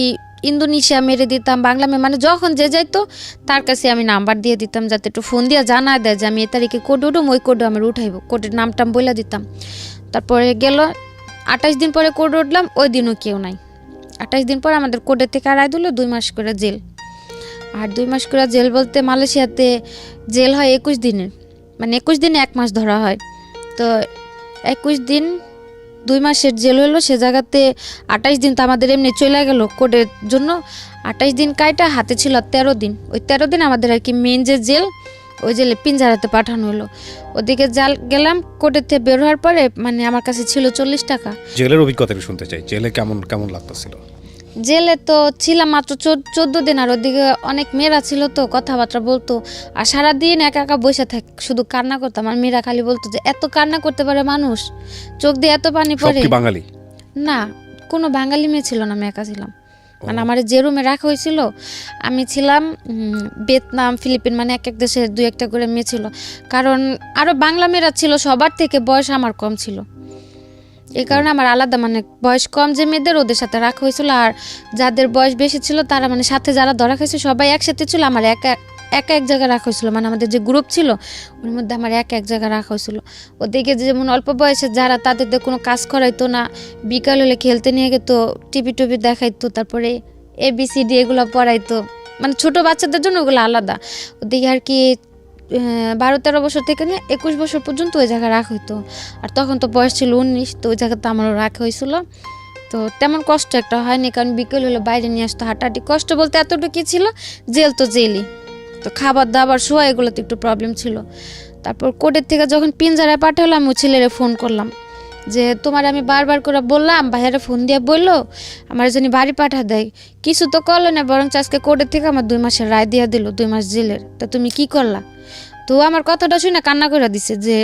ইন্দোনেশিয়া মেরে দিতাম, বাংলা মানে যখন যে যাইতো তার কাছে আমি নাম্বার দিয়ে দিতাম, যাতে একটু ফোন দিয়ে জানা দেয় যে আমি এই তারিখে কোর্টে উঠুম, ওই কোর্টে আমার উঠাইবো, কোর্টের নামটাম বলে দিতাম। তারপরে গেল 28 দিন পরে কোর্টে উঠলাম, ওই দিনও কেউ নাই। 28 দিন পর আমাদের কোর্টের থেকে রায় দিল 2 মাস করে জেল। আর 2 মাস করে জেল বলতে মালয়েশিয়াতে জেল হয় 21 দিনের, মানে 21 দিনে 1 মাস ধরা হয়। তো 21 দিন 2 মাসের জেল হলো, সে জায়গাতে 28 দিন তো আমাদের এমনি চলে গেল কোর্টের জন্য। 28 দিন কাইটা হাতে ছিল 13 দিন। ওই 13 দিন আমাদের আর কি মেন যে জেল, ওই জেলে পিঞ্জারাতে পাঠানো হলো। ওদিকে গেলাম, কোর্টের থেকে বের হওয়ার পরে মানে আমার কাছে ছিল 40 টাকা।
জেলের অভিজ্ঞতা আমি শুনতে চাই, জেলে কেমন লাগতেছিল?
জেলে তো ছিলাম মাত্র 14 দিন, আর ওদিকে অনেক মেয়েরা ছিল, তো কথাবার্তা বলতো, আর সারাদিন একা বসে থাক, শুধু কান্না করতাম। আর মেয়েরা খালি বলতো যে এত কান্না করতে পারে মানুষ, চোখ দিয়ে এত পানি পড়ে।
সব কি বাঙালি?
না, কোনো বাঙালি মেয়ে ছিল না, আমি একা ছিলাম। মানে আমার যে রুমে রাখা হয়েছিল, আমি ছিলাম ভিয়েতনাম, ফিলিপিন, মানে এক দেশের 2-1টা করে মেয়ে ছিল। কারণ আরও বাংলা মেয়েরা ছিল, সবার থেকে বয়স আমার কম ছিল, এই কারণে আমার আলাদা মানে বয়স কম যে মেয়েদের ওদের সাথে রাখা হয়েছিল। আর যাদের বয়স বেশি ছিল তারা মানে সাথে যারা ধরা খাইছে সবাই একসাথে ছিল, আমার একা এক জায়গায় রাখা হয়েছিল। মানে আমাদের যে গ্রুপ ছিল ওর মধ্যে আমার এক জায়গায় রাখা হয়েছিল। ওদিকে যেমন অল্প বয়সে যারা, তাদের কোনো কাজ করাইতো না, বিকাল হলে খেলতে নিয়ে যেত, টিভি দেখাইতো, তারপরে ABCD এগুলো পড়াইতো, মানে ছোট বাচ্চাদের জন্য ওগুলো আলাদা। ওদিকে আর কি 12-13 বছর থেকে নিয়ে 21 বছর পর্যন্ত ওই জায়গায় রাখা হইতো। আর তখন তো বয়স ছিল 19, তো ওই জায়গাতে আমারও রাখা হয়েছিল। তো তেমন কষ্ট একটা হয়নি, কারণ বিকেল হলো বাইরে নিয়ে আসতো, হাঁটাহাঁটি। কষ্ট বলতে এতটুকু ছিল, জেল তো জেলই, তো খাবার দাবার শোয়া এগুলোতে একটু প্রবলেম ছিল। তারপর কোর্টের থেকে যখন পিঞ্জারায় পাঠালাম, ও ছেলেরে ফোন করলাম যে তোমার আমি বারবার করে বললাম, ভাইয়ারে ফোন দিয়ে বললো আমার জন্য বাড়ি পাঠা দেয়, কিছু তো করলো না, বরং আজকে কোর্টের থেকে আমার 2 মাসের রায় দিয়ে দিল, 2 মাস জেলের। তা তুমি কি করলা? তো আমার কথাটা শুনে কান্না করে দিছে যে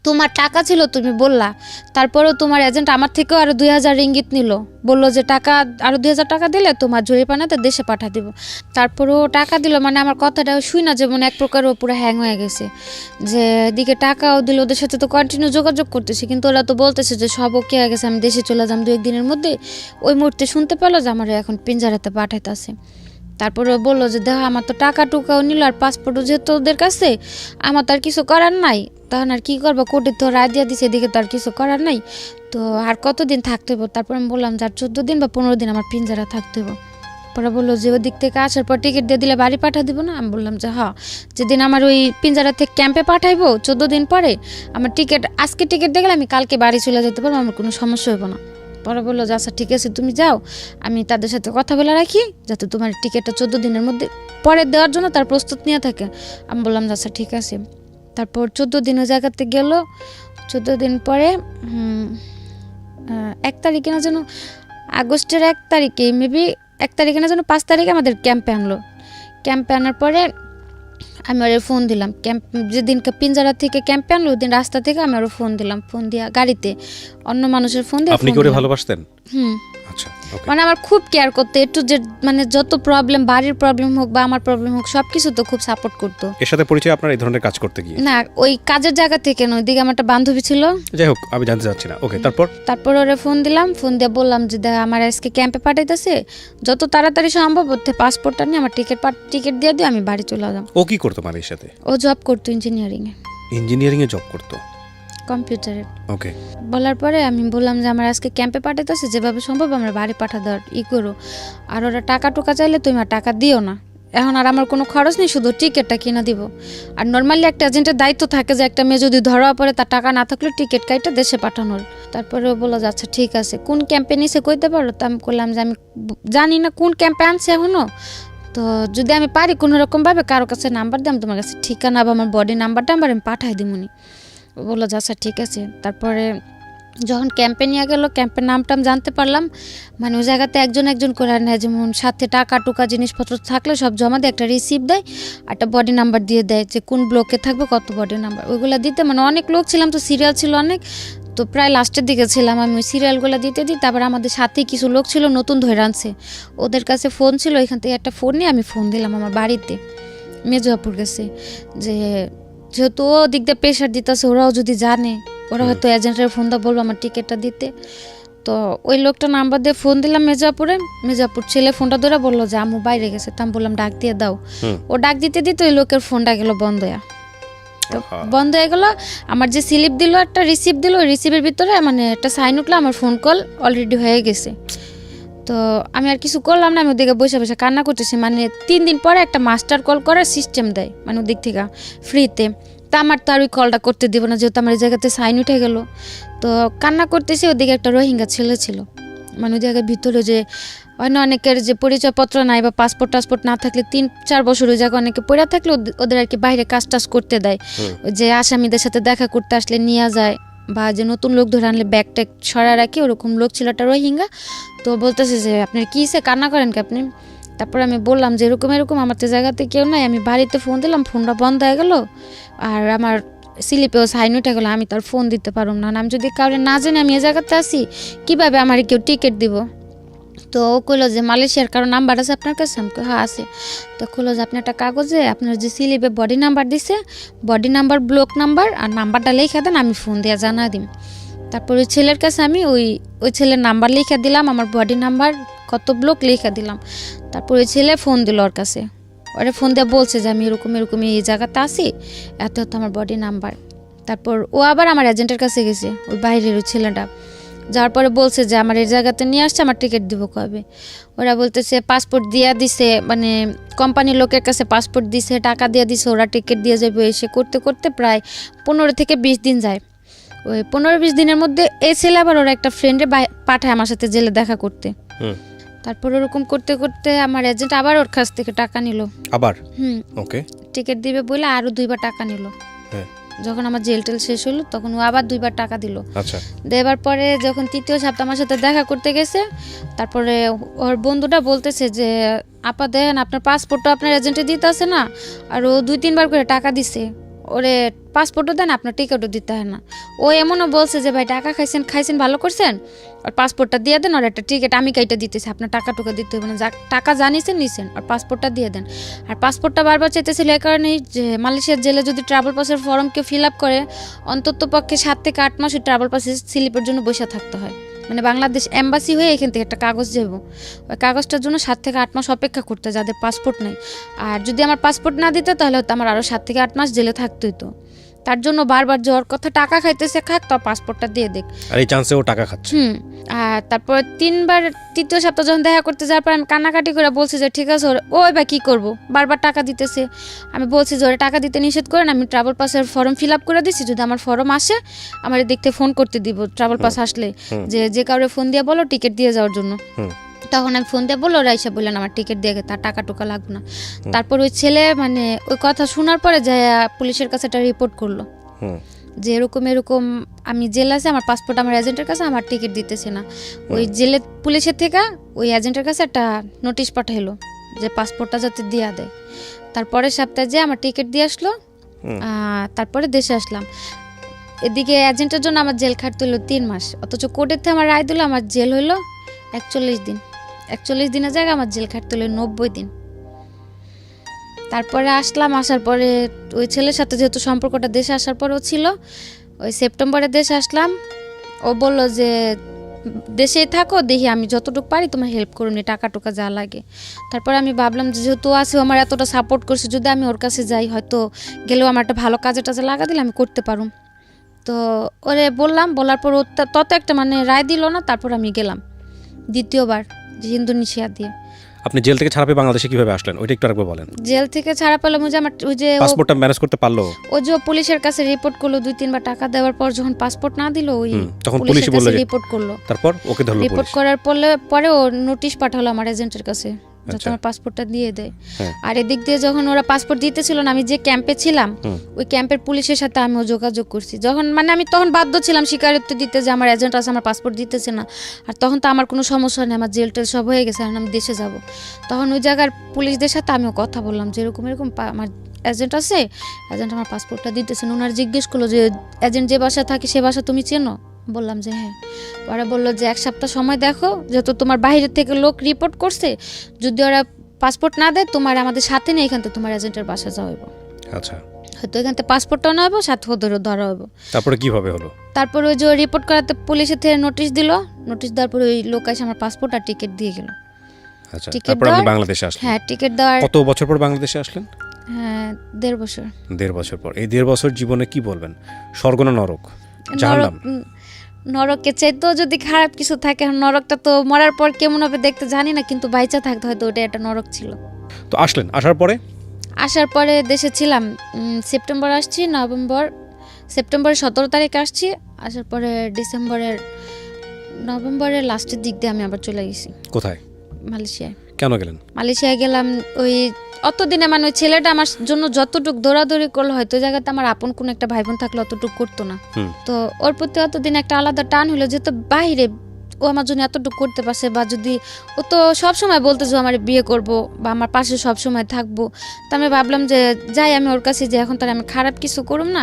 তোমার টাকা ছিল তুমি বললা, তারপরেও তোমার এজেন্ট আমার থেকেও আরও 2000 রিঙ্গিত নিল, বললো যে টাকা আরও 2000 টাকা দিলে তোমার জরিপানাতে দেশে পাঠা দিব। তারপরেও টাকা দিল, মানে আমার কথাটা শুই না যে মানে এক প্রকার ও পুরো হ্যাং হয়ে গেছে, যে এদিকে টাকাও দিল, ওদের সাথে তো কন্টিনিউ যোগাযোগ করতেছি, কিন্তু ওরা তো বলতেছে যে সব ওকে হয়ে গেছে, আমি দেশে চলে যাম 2-1 দিনের মধ্যে। ওই মুহূর্তে শুনতে পেলো যে আমার এখন পিঞ্জারাতে পাঠাইতেছে। তারপরে ও বললো যে দেখো আমার তো টাকা টুকাও নিল, আর পাসপোর্টও যেহেতু ওদের কাছে, আমার তো আর কিছু করার নাই, তখন আর কী করবো, কোর্টে তো রায় দিয়ে দিছে, এদিকে তো আর কিছু করার নাই, তো আর কতদিন থাকতে হইব। তারপর আমি বললাম যে আর 14 দিন বা 15 দিন আমার পিঞ্জারা থাকতে হইব। পরে বললো যে ওই দিক থেকে আসার পর টিকিট দিয়ে দিলে বাড়ি পাঠা দিব না। আমি বললাম যে হ্যাঁ, যেদিন আমার ওই পিঞ্জারা থেকে ক্যাম্পে পাঠাইবো 14 দিন পরে, আমার টিকিট আজকে টিকিট দিয়ে গেলে আমি কালকে বাড়ি চলে যেতে পারবো, আমার কোনো সমস্যা হইব না। পরে বললো যে আচ্ছা ঠিক আছে তুমি যাও, আমি তাদের সাথে কথা বলে রাখি যাতে তোমার টিকিটটা 14 দিনের মধ্যে পরে দেওয়ার জন্য তার প্রস্তুত নিয়ে থাকে। আমি বললাম যে আচ্ছা ঠিক আছে। তারপর 14 দিন ওই জায়গাতে গেল। 14 দিন পরে 1 তারিখে না যেন, আগস্টের 1 তারিখে মেবি 1 তারিখে না যেন 5 তারিখে আমাদের ক্যাম্পে আনলো। ক্যাম্পে আনার পরে আমি ওর ফোন দিলাম, ক্যাম্প যেদিন পিঞ্জারা থেকে ক্যাম্পে আনলো ওই দিন রাস্তা থেকে আমি ওর ফোন দিলাম, ফোন দিয়া গাড়িতে অন্য মানুষের ফোন দিয়ে।
আপনি কি ওরে ভালোবাসতেন? আচ্ছা, ওকে।
মানে আমার খুব কেয়ার করতো, একটু যে মানে যত প্রবলেম, বাড়ির প্রবলেম হোক বা আমার প্রবলেম হোক, সব কিছু তো খুব সাপোর্ট করতো।
এর সাথে পরিচয় আপনার এই ধরনের কাজ করতে গিয়ে?
না, ওই কাজের জায়গা থেকে নয়, ওইদিকে আমার একটা বান্ধবী ছিল।
যাই হোক, আমি জানতে চাচ্ছি না। ওকে,
তারপর ওরে ফোন দিলাম, ফোন দিয়ে বললাম যে দেখ আমার আজকে ক্যাম্পে পাঠাইতেছে, যত তাড়াতাড়ি সম্ভব ওতে পাসপোর্টটা নিয়ে আমার টিকিট দিয়ে দিও, আমি বাড়ি চলে যাম।
ও কি করতো মানে এর সাথে?
ও জব করতো ইঞ্জিনিয়ারিংয়ে।
ইঞ্জিনিয়ারিংয়ে জব করতো?
কম্পিউটারের।
ওকে।
বলার পরে আমি বললাম যে আমার আজকে ক্যাম্পে পাঠাইতেছে, যেভাবে সম্ভব আমরা বাড়ি পাঠা দেওয়ার করো, আর ওরা টাকা টুকা চাইলে তুমি আর টাকা দিও না, এখন আর আমার কোনো খরচ নেই, শুধু টিকিটটা কিনে দিব। আর নর্মালি একটা এজেন্টের দায়িত্ব থাকে যে একটা মেয়ে যদি ধরা পড়ে তার টাকা না থাকলে টিকিট কাইটা দেশে পাঠানোর। তারপরে ও বললো যে আচ্ছা ঠিক আছে, কোন ক্যাম্পে নিছে কইতে পারো? তো আমি বললাম যে আমি জানি না কোন ক্যাম্পে আনছে এখনও, তো যদি আমি পারি কোনো রকমভাবে কারো কাছে নাম্বার দিই, আমি তোমার কাছে ঠিকানা বা আমার বডি নাম্বারটা আমি পাঠাই দিমুনি। বললো যে আচ্ছা ঠিক আছে। তারপরে যখন ক্যাম্পে নিয়ে গেল, ক্যাম্পের নামটা আমি জানতে পারলাম, মানে ওই জায়গাতে একজন করে নেয়, যেমন সাথে টাকা টুকা জিনিসপত্র থাকলে সব জমা দিয়ে একটা রিসিপ্ট দেয়, একটা বডি নাম্বার দিয়ে দেয় যে কোন ব্লকে থাকবে কত বডি নাম্বার, ওইগুলো দিতে মানে অনেক লোক ছিলাম তো, সিরিয়াল ছিল অনেক, তো প্রায় লাস্টের দিকে ছিলাম আমি, ওই সিরিয়ালগুলো দিতে দিই। তারপর আমাদের সাথে কিছু লোক ছিল নতুন ধরে আনছে, ওদের কাছে ফোন ছিল, ওইখান থেকে একটা ফোন নিয়ে আমি ফোন দিলাম আমার বাড়িতে মেজুয়াপুর গেছে, যে যেহেতু ও দিক দিয়ে প্রেশার দিতেছে, ওরাও যদি জানে, ওরা হয়তো এজেন্টের ফোনটা বলবো আমার টিকিটটা দিতে। তো ওই লোকটা নাম্বার দিয়ে ফোন দিলাম মেজাপুর ছেলে ফোনটা ধরে বললো যে আম্মু বাইরে গেছে, তো আমি বললাম ডাক দিয়ে দাও। ও ডাক দিতে দিতে ওই লোকের ফোনটা গেল বন্ধ হয়ে, তো বন্ধ হয়ে গেল। আমার যে স্লিপ দিল, একটা রিসিপ্ট দিল, ওই রিসিপ্টের ভিতরে মানে একটা সাইন উঠলো, আমার ফোন কল অলরেডি হয়ে গেছে। তো আমি আর কিছু করলাম না, আমি ওদিকে বসে বসে কান্না করতেছি, মানে 3 দিন পরে একটা মাস্টার কল করার সিস্টেম দেয় মানে ওদিক থেকে ফ্রিতে, তা আমার তো আর ওই কলটা করতে দিব না, যেহেতু আমার এই জায়গাতে সাইন উঠে গেল। তো কান্না করতেছি, ওদিকে একটা রোহিঙ্গা ছেলে ছিল, মানে ওই জায়গার ভিতরে যে অনেকের যে পরিচয়পত্র নাই বা পাসপোর্ট টাসপোর্ট না থাকলে 3-4 বছর ওই জায়গায় অনেকে পড়ে থাকলে ওদের আর কি বাইরে কাজ টাজ করতে দেয়, যে আসামিদের সাথে দেখা করতে আসলে নিয়ে যায়, বা যে নতুন লোক ধরে আনলে ব্যাগ ট্যাগ সরা রাখি, ওরকম লোক ছিল একটা রোহিঙ্গা। তো বলতেছে যে আপনার কী সে কান্না করেন কি আপনি? তারপর আমি বললাম যে এরকম আমার তো জায়গাতে কেউ নাই, আমি বাড়িতে ফোন দিলাম, ফোনটা বন্ধ হয়ে গেল, আর আমার স্লিপেও সাইন উঠে গেলো, আমি তার ফোন দিতে পারব না, আমি যদি কাউরে না জানি আমি এ জায়গাতে আসি, কীভাবে আমার কেউ টিকিট দিব? তো ও কইলো যে মালয়েশিয়ার কারো নাম্বার আছে আপনার কাছে? আমি হ্যাঁ আছে। তো কইলো যে আপনি একটা কাগজে আপনার যে স্লিপে বডি নাম্বার দিছে, বডি নাম্বার, ব্লক নাম্বার আর নাম্বারটা লিখে দেন, আমি ফোন দিয়ে জানা দিম। তারপর ওই ছেলের কাছে আমি ওই ছেলের নাম্বার লিখে দিলাম, আমার বডি নাম্বার কত ব্লক লিখে দিলাম। তারপর ওই ছেলে ফোন দিল ওর কাছে, ওরে ফোন দিয়ে বলছে যে আমি এরকম এই জায়গাতে আসি, এত আমার বডি নাম্বার। তারপর ও আবার আমার এজেন্টের কাছে গেছে, ওই বাইরের ওই ছেলেটা, যাওয়ার পরে বলছে যে আমার এই জায়গাতে নিয়ে আসছে, আমার টিকিট দিব কবে? ওরা বলতেছে পাসপোর্ট দিয়ে দিছে, মানে কোম্পানির লোকের কাছে পাসপোর্ট দিছে, টাকা দিয়ে দিছে, ওরা টিকিট দিয়ে যাবে। এসে করতে করতে প্রায় 15 থেকে 20 দিন যায়। ওই 15-20 দিনের মধ্যে এই ছেলে আবার ওরা একটা ফ্রেন্ডে পাঠায় আমার সাথে জেলে দেখা করতে। তারপর ওরকম করতে করতে আমার এজেন্ট আবার ওর কাছ থেকে টাকা নিল
আবার। ওকে।
টিকিট দিবে বলে আরো 2বার টাকা নিল। যখন আমার জেল টেল শেষ হলো তখন ও আবার 2বার টাকা দিল।
আচ্ছা।
দেবার পরে যখন 3য় সপ্তাহ আমার সাথে দেখা করতে গেছে, তারপরে ওর বন্ধুটা বলতেছে যে আপা দেখেন আপনার পাসপোর্টটা আপনার এজেন্টে দিতে আসে না, আর ও 2-3 বার করে টাকা দিছে, ওরে পাসপোর্টও দেন, আপনার টিকিটও দিতে হয় না। ও এমনও বলছে যে ভাই টাকা খাইছেন ভালো করছেন, আর পাসপোর্টটা দিয়ে দেন, আর একটা টিকিট আমি কাইটা দিতেছি, আপনার টাকা টুকা দিতে হবে না, টাকা জানিয়েছেন নিছেন, আর পাসপোর্টটা দিয়ে দেন। আর পাসপোর্টটা বারবার চাইতেছিল এই কারণেই যে মালয়েশিয়ার জেলে যদি ট্রাভেল পাসের ফর্ম কেউ ফিল আপ করে অন্তত পক্ষে 7 থেকে 8 মাস ওই ট্রাভেল পাসের স্লিপের জন্য বসে থাকতে হয়। মানে বাংলাদেশ এম্বাসি হয়ে এখান থেকে একটা কাগজ যাব, ওই কাগজটার জন্য 7 থেকে 8 মাস অপেক্ষা করতে, যাদের পাসপোর্ট নেই। আর যদি আমার পাসপোর্ট না দিত তাহলে হয়তো আমার আরও 7 থেকে 8 মাস জেলে থাকতে হতো। তার জন্য বারবার যাওয়ার কথা, টাকা খাইতেছে খাক, তো পাসপোর্টটা দিয়ে দেখ।
আর এই চান্সে ও টাকা খাচ্ছে।
আর তারপর 3বার 3য় সপ্তাহ যখন দেখা করতে যাওয়ার পর আমি কান্নাকাটি করে বলছি যে ঠিক আছে ও এবার কী করবো, বারবার টাকা দিতেছে। আমি বলছি যে ওরা টাকা দিতে নিষেধ করেন, আমি ট্রাভেল পাসের ফর্ম ফিল আপ করে দিচ্ছি, যদি আমার ফর্ম আসে আমার দেখতে ফোন করতে দিব ট্রাভেল পাস আসলে, যে কাউরে ফোন দিয়ে বলো টিকিট দিয়ে যাওয়ার জন্য। তখন আমি ফোন দিয়ে বললো, ওরা এসে বললেন আমার টিকিট দিয়ে তার টাকা টুকা লাগবে না। তারপর ওই ছেলে মানে ওই কথা শোনার পরে যে পুলিশের কাছে একটা রিপোর্ট করলো যে এরকম আমি জেল আছে, আমার পাসপোর্ট আমার এজেন্টের কাছে, আমার টিকিট দিতেছে না। ওই জেলে পুলিশের থেকে ওই এজেন্টের কাছে একটা নোটিশ পাঠাইলো যে পাসপোর্টটা যাতে দিয়া দেয়। তারপরের সপ্তাহে যে আমার টিকিট দিয়ে আসলো, তারপরে দেশে আসলাম। এদিকে এজেন্টের জন্য আমার জেল খাটতে হলো 3 মাস, অথচ কোর্টের থেকে আমার রায় দিল আমার জেল হইলো 41 দিন। 41 দিনের জায়গায় আমার জেল খাটতে হলো 90 দিন। তারপরে আসলাম, আসার পরে ওই ছেলের সাথে যেহেতু সম্পর্কটা দেশে আসার পরেও ছিল, ওই সেপ্টেম্বরে দেশে আসলাম। ও বললো যে দেশেই থাকো, দেখি আমি যতটুকু পারি তোমার হেল্প করুন, টাকা টুকা যা লাগে। তারপরে আমি ভাবলাম যে যেহেতু আছে আমার এতটা সাপোর্ট করছে, যদি আমি ওর কাছে যাই হয়তো গেলেও আমার একটা ভালো কাজে টাজে লাগা দিলে আমি করতে পারুম। তো ওরে বললাম, বলার পর ও তত একটা মানে রায় দিল না। তারপর আমি গেলাম দ্বিতীয়বার যে ইন্দোনেশিয়া দিয়ে।
আপনি জেল থেকে ছাড়া পেয়ে বাংলাদেশে কিভাবে আসলেন ওইটা একটু আরেকবার বলেন।
জেল থেকে ছাড়া পেলাম ওই যে আমার ওই যে
পাসপোর্টটা ম্যানেজ করতে পারলো?
ও যে পুলিশের কাছে রিপোর্ট করলো 2-3 বার টাকা দেওয়ার পর যখন পাসপোর্ট না দিল, ওই
তখন পুলিশ বলল
রিপোর্ট করলো।
তারপর ওকে ধরলো পুলিশ।
রিপোর্ট করার পরে ও নোটিশ পাঠালো আমার এজেন্টের কাছে যাতে আমার পাসপোর্টটা দিয়ে দেয়। আর এদিক দিয়ে যখন ওরা পাসপোর্ট দিতেছিল না, আমি যে ক্যাম্পে ছিলাম ওই ক্যাম্পের পুলিশের সাথে আমিও যোগাযোগ করছি। যখন মানে আমি তখন বাধ্য ছিলাম স্বীকারোক্তি দিতে যে আমার এজেন্ট আছে, আমার পাসপোর্ট দিতেছে না। আর তখন তো আমার কোনো সমস্যা নেই, আমার জেল টেল সব হয়ে গেছে, আর আমি দেশে যাব। তখন ওই জায়গার পুলিশদের সাথে আমিও কথা বললাম যে এরকম আমার এজেন্ট আছে, এজেন্ট আমার পাসপোর্টটা দিতেছে না। ওনার জিজ্ঞেস করলো যে এজেন্ট যে বাসা থাকে সে বাসা তুমি চেনো? বললাম যে হ্যাঁ। পরে বললো যে 1 সপ্তাহ সময় দেখো, যেহেতু তোমার বাইরের থেকে লোক রিপোর্ট করছে, যদি ওরা পাসপোর্ট না দেয় তোমার আমাদের সাথে নিয়ে এখান থেকে তোমার এজেন্টের বাসা যাওয়া হইব।
আচ্ছা,
হয়তো এখান থেকে পাসপোর্টটাও না হইব, সাথে ধরা হইব।
তারপরে কিভাবে হলো?
তারপর ওই যে রিপোর্ট করাতে পুলিশের থেকে নোটিশ দিল, নোটিশ দেওয়ার পর ওই লোক এসে আমার পাসপোর্ট আর টিকিট দিয়ে গেল।
আচ্ছা, তারপর আপনি বাংলাদেশে আসলেন?
হ্যাঁ, টিকিট দেওয়ার
কত বছর পর বাংলাদেশে আসলেন?
হ্যাঁ, 1.5 বছর।
1.5 বছর পর। এই 1.5 বছর জীবনে কি বলবেন, স্বর্গ না নরক? জানলাম
নরকের চাইতেও যদি খারাপ কিছু থাকে, নরকটা তো মরার পর কেমন হবে দেখতে জানি না, কিন্তু বাইচা থাকতে হয়তো ওটা একটা নরক ছিল।
তো আসলেন, আসার পরে
দেশে ছিলাম সেপ্টেম্বর আসছি, সেপ্টেম্বরের 17 তারিখ আসছি। আসার পরে নভেম্বরের লাস্টের দিক দিয়ে আমি আবার চলে গেছি।
কোথায়?
মালয়েশিয়ায়।
কেন গেলেন?
মালয়েশিয়ায় গেলাম ওই অতদিনে মানে ওই ছেলেটা আমার জন্য যতটুকু দৌড়াদৌড়ি করলো, হয়তো ওই জায়গাতে আমার আপন কোনো একটা ভাই বোন থাকলে অতটুকু করতো না। তো ওর প্রতি অতদিন একটা আলাদা টান হলো, যেহেতু বাইরে ও আমার জন্য এতটুকু করতে পারছে, বা যদি ও তো সবসময় বলতো যে আমার বিয়ে করব বা আমার পাশে সবসময় থাকবো। তো আমি ভাবলাম যে যাই আমি ওর কাছে, যে এখন তার আমি খারাপ কিছু করুম না,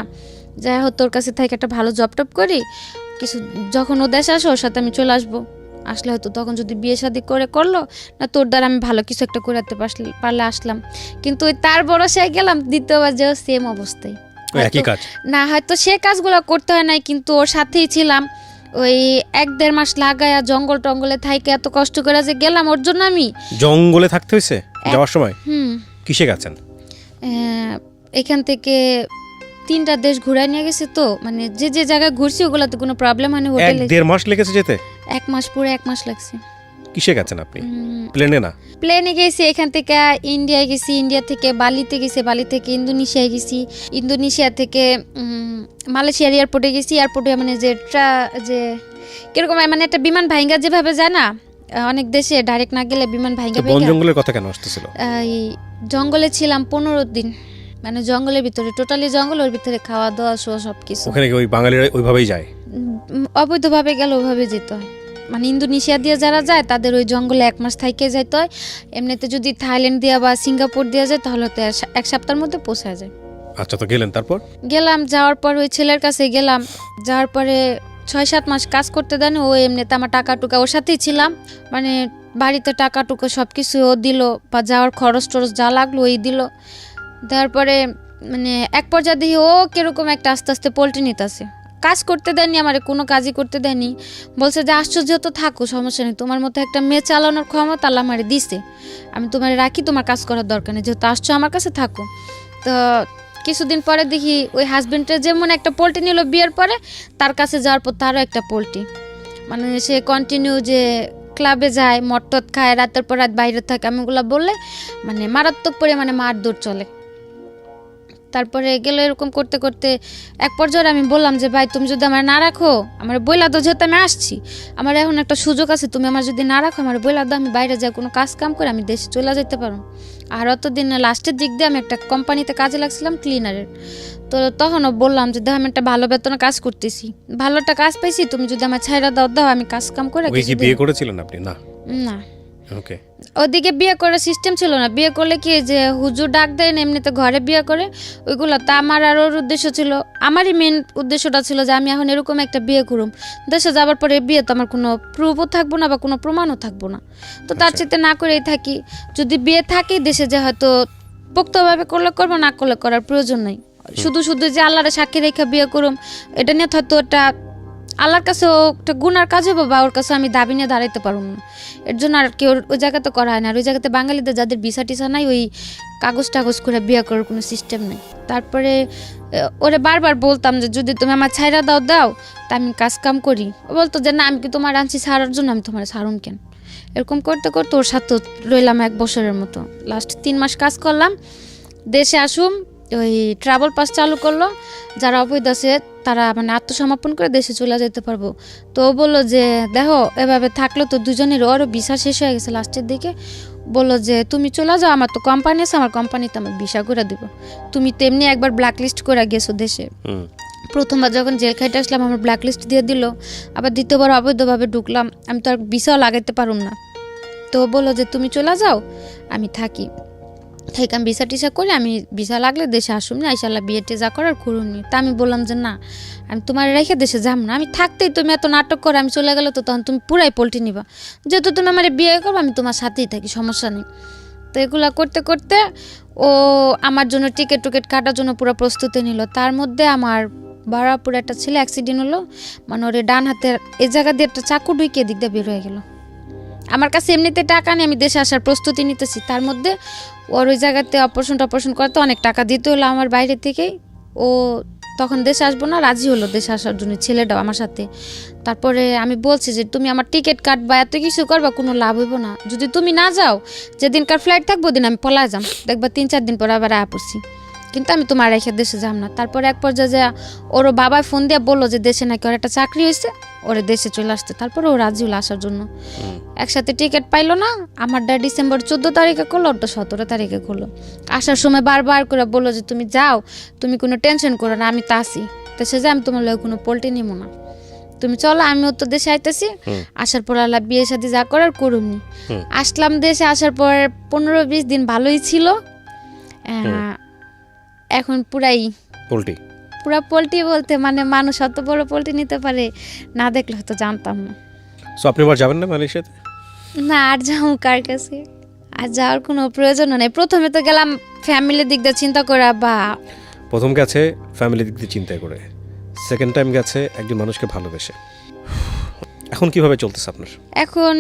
যাই হোক তোর কাছে থেকে একটা ভালো জব টপ করি, কিছু যখন ও দেশে আসো ওর সাথে আমি চলে আসবো। আসলে হয়তো তখন যদি বিয়ে শাদী করলো না, তোর দ্বারা আমি ভালো কিছু একটা করাতে পারলে আসলাম। কিন্তু ওই তার ভরসায় গেলাম, দ্বিতীয়বার যেও সেম অবস্থায়।
একই কাজ
না, হয়তো সে কাজগুলো করতে হয় নাই, কিন্তু ওর সাথেই ছিলাম। ওই 1-1.5 মাস লাগায়া জঙ্গলে থাইকে এত কষ্ট করে যে গেলাম ওর জন্য। আমি জঙ্গলে
থাকতে হয়েছে যাওয়ার সময়? কিসে গেছেন?
এখান থেকে 3টা দেশ ঘুরাই নিয়ে গেছে। তো মানে যে জায়গায় ঘুরছি ওগুলোতে কোনো প্রবলেম হয়নি। হোটেলে
1.5 মাস লেগেছে যেতে?
1 মাস, পুরো 1 মাস লাগছে।
কিসে গেছেন আপনি? প্লেনে না?
প্লেনে গেছি। এখান থেকে ইন্ডিয়ায় গেছি, ইন্ডিয়া থেকে বালিতে গেছি, বালি থেকে ইন্দোনেশিয়ায় গেছি, ইন্দোনেশিয়া থেকে মালয়েশিয়ার এয়ারপোর্টে গেছি। এয়ারপোর্টে মানে যে কিরকম মানে একটা বিমান ভাইঙ্গা যেভাবে যায় না, অনেক দেশে ডাইরেক্ট না গেলে বিমান ভাইঙ্গা।
বন জঙ্গলের কথা কেন আসতেছিল?
এই জঙ্গলে ছিলাম 15 দিন, মানে জঙ্গলের ভিতরে, টোটালি জঙ্গল, ওর ভিতরে খাওয়া দাওয়া শোয়া সবকিছু।
ওখানে ওই বাঙালিরা ওইভাবেই যায়?
অবৈধভাবে গেলে ওইভাবে যেতে হয়। মানে ইন্দোনেশিয়া দিয়ে যারা যায় তাদের ওই জঙ্গলে 1 মাস থাইকে যেতে হয়। এমনিতে যদি থাইল্যান্ড দিয়ে বা সিঙ্গাপুর দিয়ে যায় তাহলে তো 1 সপ্তাহের মধ্যে পৌঁছায় যায়।
আচ্ছা, তো গেলেন, তারপর?
গেলাম, যাওয়ার পর ওই ছেলের কাছে গেলাম, যাওয়ার পরে 6-7 মাস কাজ করতে দেন। ও এমনিতে আমার টাকা টুকা, ওর সাথেই ছিলাম, মানে বাড়িতে টাকা টুকা সব কিছু ও দিল, বা যাওয়ার খরচ টরচ যা লাগলো ওই দিল। দেওয়ার পরে মানে এক পর্যায়ে দেখি ও কিরকম একটা আস্তে আস্তে পোল্ট্রি নিতেছে। কাজ করতে দেয়নি, আমার কোনো কাজই করতে দেয়নি। বলছে যে আশ্চর্য, তো থাকো, সমস্যা নেই, তোমার মতো একটা মেয়ে চালানোর ক্ষমতা আল্লাহ আমারে দিছে, আমি তোমার রাখি, তোমার কাজ করার দরকার নেই, যেহেতু আসছো আমার কাছে থাকো। তো কিছুদিন পরে দেখি ওই হাজবেন্ডের যেমন একটা পোল্ট্রি নিল বিয়ের পরে, তার কাছে যাওয়ার পর তারও একটা পোল্ট্রি, মানে সে কন্টিনিউ যে ক্লাবে যায়, মটট খায়, রাতের পর রাত বাইরে থাকে, আমি ওগুলো বললে মানে মারাত্মক পরিমাণে মারধর চলে। তারপরে গেল এরকম করতে করতে এক পর্যায়ে আমি বললাম যে ভাই, তুমি যদি আমার না রাখো, আমার বইলা দাও, যেহেতু আমি আসছি, আমার এখন একটা সুযোগ আছে, তুমি আমার যদি না রাখো, আমার বইলা দাও, আমি বাইরে যাই কোনো কাজ কাম করে আমি দেশে চলে যেতে পারো। আর অতদিন লাস্টের দিক দিয়ে আমি একটা কোম্পানিতে কাজে লাগছিলাম ক্লিনারের। তো তখনও বললাম যে দেখো, আমি একটা ভালো বেতনে কাজ করতেছি, ভালো একটা কাজ পাইছি, তুমি যদি আমার ছাইরা দাও, আমি কাজ কাম করে
ওই কি বিয়ে করেছিলেন আপনি? না
না,
ওকে।
ওদিকে বিয়ে করার সিস্টেম ছিল না। বিয়ে করলে কি যে হুজুর ডাক দেয় না, এমনিতে ঘরে বিয়ে করে ওইগুলো। তা আমার আর ওর উদ্দেশ্য ছিল, আমারই মেন উদ্দেশ্যটা ছিল যে আমি এখন এরকম একটা বিয়ে করুম, দেশে যাবার পরে বিয়ে তো আমার কোনো প্রুফও থাকবো না বা কোনো প্রমাণও থাকবো না, তো তার চেয়ে না করেই থাকি। যদি বিয়ে থাকে দেশে, যে হয়তো পোক্তভাবে করলে করবো, না করলে করার প্রয়োজন নেই। শুধু শুধু যে আল্লাহরে সাক্ষী রেখে বিয়ে করুম, এটা নিয়ে হয়তো এটা আল্লাহর কাছে একটা গুনার কাজ হবে, বা ওর কাছে আমি দাবি নিয়ে দাঁড়াইতে পারবো না। এর জন্য আর কেউ ওই জায়গাতে করা হয় না। আর ওই জায়গাতে বাঙালিদের যাদের ভিসা টিসা নাই, ওই কাগজ টাগজ করে বিয়ে করার কোনো সিস্টেম নেই। তারপরে ওরে বারবার বলতাম যে যদি তুমি আমার ছাইরা দাও তা আমি কাজ কাম করি। ও বলতো যে না, আমি কি তোমার আনছি ছাড়ার জন্য, আমি তোমার ছাড়ুন কেন। এরকম করতে করতে ওর সাথে রইলাম 1 বছরের মতো। লাস্ট 3 মাস কাজ করলাম, দেশে আসুম, ওই ট্রাভেল পাস চালু করলো, যারা অবৈধ আছে তারা মানে আত্মসমর্পণ করে দেশে চলে যেতে পারবো। তো ও বললো যে দেখো, এভাবে থাকলে তো দুজনের, ওরও ভিসা শেষ হয়ে গেছে লাস্টের দিকে, বললো যে তুমি চলে যাও, আমার তো কোম্পানি আছে, আমার কোম্পানিতে আমার ভিসা করে দিব, তুমি তো এমনি একবার ব্ল্যাক লিস্ট করে গেছো দেশে। প্রথমবার যখন জেল খাইতে আসলাম আমার ব্ল্যাক লিস্ট দিয়ে দিল, আবার দ্বিতীয়বার অবৈধভাবে ঢুকলাম, আমি তো আর ভিসাও লাগাইতে পারুম না। তো বললো যে তুমি চলে যাও, আমি থাকি, ঠিক আমি ভিসা টিসা করে আমি ভিসা লাগলে দেশে আসুন না, ইনশাল্লাহ বিয়েতে যা করার করুন। তা আমি বললাম যে না, আমি তোমার রেখে দেশে যাবো না, আমি থাকতেই তুমি এত নাটক করো, আমি চলে গেলে তো তখন তুমি পুরাই পোল্ট্রি নিবা, যেহেতু তুমি আমার বিয়ে করবো, আমি তোমার সাথেই থাকি, সমস্যা নেই। তো এগুলো করতে করতে ও আমার জন্য টিকিট কাটার জন্য পুরো প্রস্তুতি নিল। তার মধ্যে আমার বারাপুর একটা ছেলে অ্যাক্সিডেন্ট হলো, মানে ওর ডান হাতের এই জায়গা দিয়ে একটা চাকু ঢুকিয়ে দিক দিয়ে বের হয়ে গেল। আমার কাছে এমনিতে টাকা নেই, আমি দেশে আসার প্রস্তুতি নিতেছি, তার মধ্যে ওর ওই জায়গাতে অপারেশন করতে অনেক টাকা দিতে হলো আমার বাইরে থেকেই। ও তখন দেশে আসবো না, রাজি হলো দেশে আসার জন্য, ছেলেটাও আমার সাথে। তারপরে আমি বলছি যে তুমি আমার টিকিট কাটবা, এত কিছু করবা, কোনো লাভ হইব না, যদি তুমি না যাও, যেদিনকার ফ্লাইট থাকবো ওদিন আমি পলায় যাম, দেখবা 3-4 দিন পর আবার আয়া পড়ছি, কিন্তু আমি তোমার রেখে দেশে যাম না। তারপর এক পর্যায়ে যে ওর বাবা ফোন দিয়ে বললো যে দেশে নাকি ওর একটা চাকরি হয়েছে, ওরে দেশে চলে আসতে। তারপরে ও রাজি হলো আসার জন্য। একসাথে টিকিট পাইলো না, আমারটা ডিসেম্বর 14 তারিখে করলো, ওটা 17 তারিখে করলো। আসার সময় বারবার করে বললো যে তুমি যাও, তুমি কোনো টেনশন করো না, আমি তো আসি, দেশে যাই, আমি তোমার লোক কোনো পোল্ট্রি নিব না, তুমি চলো, আমিও তো দেশে আইতেছি। আসার পর আল্লাহ বিয়ে শাদী যা করার করুননি। আসলাম দেশে, আসার পর 15-20 দিন ভালোই ছিল, এখন পুরাই পুরা পোল্ট্রি বলতে মানে মানুষ অত বড় পোল্ট্রি নিতে পারে না দেখলে হয়তো জানতাম না।
সো আপনি আবার যাবেন না মালয়েশিয়াতে?
না, আর যাও কার কাছে, আর যাওয়ার কোনো প্রয়োজন নেই। প্রথমে তো গেলাম ফ্যামিলির দিক দিয়ে চিন্তা করা, বা
প্রথম গেছে ফ্যামিলির দিক দিয়ে চিন্তা করে, সেকেন্ড টাইম গেছে একজন মানুষকে ভালোবেসে। এখন কিভাবে চলতেছে আপনার?
এখন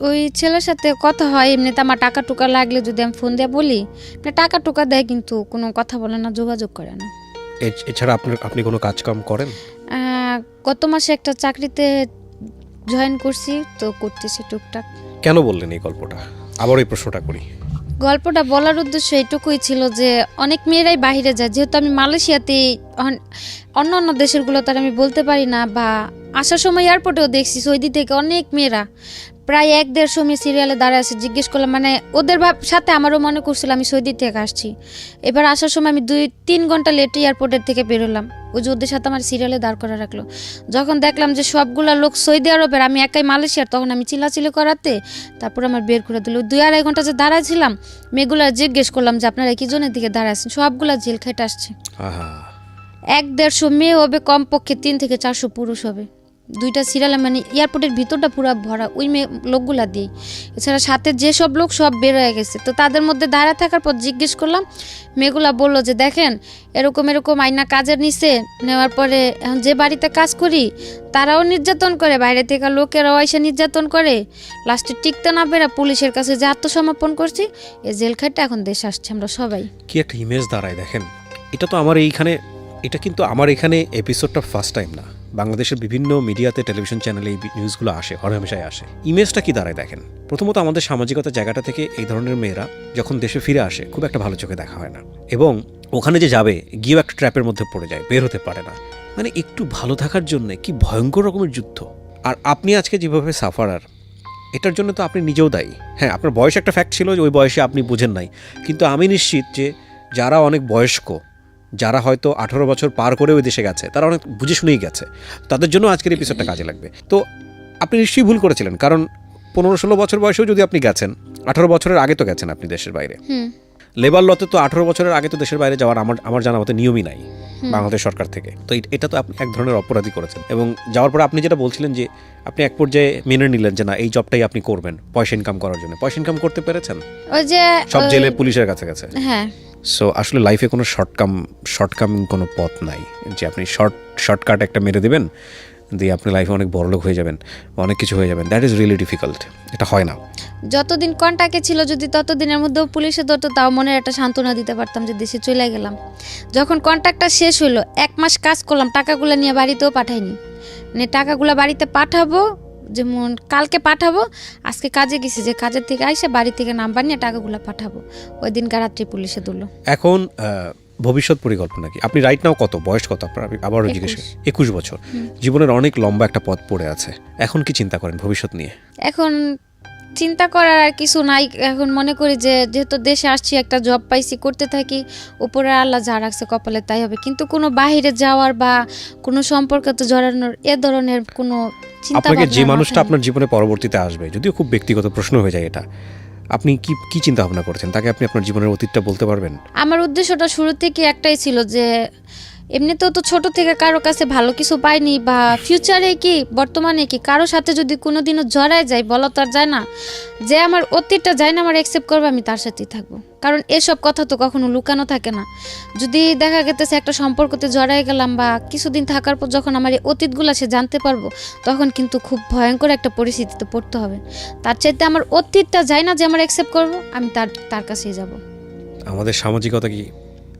ওই ছেলের সাথে কথা হয়, এমনিতে আমার টাকা টুকা লাগলে যদি আমি ফোন দিয়ে বলি, টাকা টুকা দেয়, কিন্তু কোনো কথা বলে না, যোগাযোগ করে না।
এছাড়া আপনি কোনো কাজ কাম করেন?
গত মাসে একটা চাকরিতে জয়েন করছি, তো করতেছি টুকটাক।
কেন বললেন এই গল্পটা? আবার এই প্রশ্নটা করি।
গল্পটা বলার উদ্দেশ্য এইটুকুই ছিল যে অনেক মেয়েরাই বাইরে যায়, যেহেতু আমি মালয়েশিয়াতে অন্য দেশেরগুলো তার আমি বলতে পারি না, বা আসার সময় এয়ারপোর্টেও দেখছি সৌদি থেকে অনেক মেয়েরা প্রায় 1-1.5 মেয়ে সিরিয়ালে দাঁড়ায় আছে। জিজ্ঞেস করলাম, মানে ওদের সাথে আমারও মনে করছিল আমি সৌদি থেকে আসছি। এবার আসার সময় আমি 2-3 ঘন্টা লেটে এয়ারপোর্টের থেকে বেরোলাম, ওই যে ওদের সাথে আমার সিরিয়ালে দাঁড় করা রাখলো। যখন দেখলাম যে সবগুলা লোক সৌদি আরবের, আমি একাই মালয়েশিয়ার, তখন আমি চিল্লাচিল্লি করাতে তারপর আমার বের করে দিল। 2-2.5 ঘন্টা যে দাঁড়াইছিলাম, মেয়েগুলা জিজ্ঞেস করলাম যে আপনারা কি জনের দিকে দাঁড়াচ্ছেন, সবগুলা জেল খেটে আসছে। 1-1.5 মেয়ে হবে, কমপক্ষে 3 থেকে 400 পুরুষ হবে। 2টা সিরিয়ালে, মানে এয়ারপোর্টের ভিতরটা পুরো ভরা ওই মেয়ে লোকগুলা দিয়ে। এছাড়া সাথে যেসব লোক সব বের হয়ে গেছে। তো তাদের মধ্যে দাঁড়া থাকার পর জিজ্ঞেস করলাম, মেয়েগুলা বললো যে দেখেন এরকম আইনা কাজের নিচে নেওয়ার পরে এখন যে বাড়িতে কাজ করি তারাও নির্যাতন করে, বাইরে থেকে লোকেরাও এসে নির্যাতন করে, লাস্টে টিকতে না পেরে পুলিশের কাছে যে আত্মসমর্পণ করছি, এই জেল খাটটা এখন দেশে আসছে আমরা সবাই।
কি একটা ইমেজ দাঁড়ায় দেখেন। এটা তো আমার এইখানে, এটা কিন্তু আমার এখানে এপিসোডটা ফার্স্ট টাইম না, বাংলাদেশের বিভিন্ন মিডিয়াতে, টেলিভিশন চ্যানেলে এই নিউজগুলো আসে, হরহামেশাই আসে। ইমেজটা কি দাঁড়ায় দেখেন। প্রথমত আমাদের সামাজিকতার জায়গাটা থেকে এই ধরনের মেয়েরা যখন দেশে ফিরে আসে খুব একটা ভালো চোখে দেখা হয় না, এবং ওখানে যে যাবে গিয়েও একটা ট্র্যাপের মধ্যে পড়ে যায়, বের হতে পারে না। মানে একটু ভালো থাকার জন্য কি ভয়ঙ্কর রকমের যুদ্ধ। আর আপনি আজকে যেভাবে সাফারার, এটার জন্য তো আপনি নিজেও দায়ী। হ্যাঁ, আপনার বয়স একটা ফ্যাক্ট ছিল যে ওই বয়সে আপনি বুঝেন নাই, কিন্তু আমি নিশ্চিত যে যারা অনেক বয়স্ক, যারা হয়তো 18 বছর পার করে ওই দেশে গেছে, তারা অনেক বুঝে শুনেই গেছে, তাদের জন্য আজকের এপিসোডটা কাজে লাগবে। তো আপনি নিশ্চয়ই ভুল করেছিলেন, কারণ 15-16 বছর বয়সেও যদি আপনি গেছেন, 18 বছরের আগে তো গেছেন আপনি দেশের বাইরে। লেবার লতে তো 18 বছরের আগে তো দেশের বাইরে যাওয়ার আমার জানা মতে নিয়মই নাই বাংলাদেশ সরকার থেকে। তো এটা তো আপনি এক ধরনের অপরাধী করেছেন। এবং যাওয়ার পরে আপনি যেটা বলছিলেন যে আপনি এক পর্যায়ে মেনে নিলেন যে না, এই জবটাই আপনি করবেন পয়সা ইনকাম করার জন্য। পয়সা ইনকাম করতে পেরেছেন
ওই যে
সব জেলে পুলিশের কাছে গেছে।
হ্যাঁ,
সো আসলে লাইফে কোনো শর্টকামিং কোনো পথ নাই যে আপনি শর্টকাট একটা মেরে দেবেন দিয়ে আপনি লাইফে অনেক বড়লোক হয়ে যাবেন, অনেক কিছু হয়ে যাবেন। That is really difficult. এটা হয় না।
যতদিন কন্টাক্টে ছিল, যদি ততদিনের মধ্যেও পুলিশে ধরতো, তাও মনের একটা সান্ত্বনা দিতে পারতাম যে দেশে চলে গেলাম। যখন কন্ট্রাক্টটা শেষ হলো, 1 মাস কাজ করলাম, টাকাগুলো নিয়ে বাড়িতেও পাঠাইনি। মানে টাকাগুলো বাড়িতে পাঠাবো, যেমন কালকে পাঠাবো, আজকে কাজে গেছি, যে কাজের থেকে আইসে বাড়ি থেকে নাম্বার নিয়ে টাকাগুলো পাঠাবো, ওই দিনকার রাত্রি পুলিশে ধরলো।
এখন ভবিষ্যৎ পরিকল্পনা কি? আপনি রাইট নাও কত বয়স, কত আপনার? আবারও জিজ্ঞেস। 21 বছর। জীবনের অনেক লম্বা একটা পথ পড়ে আছে। এখন কি চিন্তা করেন ভবিষ্যৎ নিয়ে?
এখন চিন্তা করার আর কিছু নাই। এখন মনে করি যে যেহেতু দেশে আসছি, একটা জব পাইছি, করতে থাকি, উপরে আল্লাহ যা রাখছে কপালে তাই হবে। কিন্তু কোনো বাহিরে যাওয়ার বা কোনো সম্পর্কতে জড়ানোর এ ধরনের কোনো চিন্তা
আপনাকে
ভাবনা
যে মানুষটা
মাথায়
আপনার জীবনে পরবর্তীতে আসবে, যদিও খুব ব্যক্তিগত প্রশ্ন হয়ে যায় এটা, আপনি কি চিন্তা ভাবনা করছেন? তাকে আপনি আপনার জীবনের অতীতটা বলতে পারবেন?
আমার উদ্দেশ্যটা শুরু থেকে একটাই ছিল যে এমনিতেও তো ছোট থেকে কারো কাছে ভালো কিছু পাইনি, বা ফিউচারে কি বর্তমানে কি কারো সাথে যদি কোনোদিনও জড়ায় যায়, বলা তো আর যায় না যে আমার অতীতটা যায় না আমার অ্যাকসেপ্ট করবে, আমি তার সাথেই থাকবো। কারণ এসব কথা তো কখনো লুকানো থাকে না। যদি দেখা গেতেছে একটা সম্পর্কতে জড়ায় গেলাম, বা কিছুদিন থাকার পর যখন আমার এই অতীতগুলো সে জানতে পারবো, তখন কিন্তু খুব ভয়ঙ্কর একটা পরিস্থিতিতে পড়তে হবে। তার চাইতে আমার অতীতটা যায় না যে আমার অ্যাকসেপ্ট করবো, আমি তার কাছেই যাব।
আমাদের সামাজিকতা কি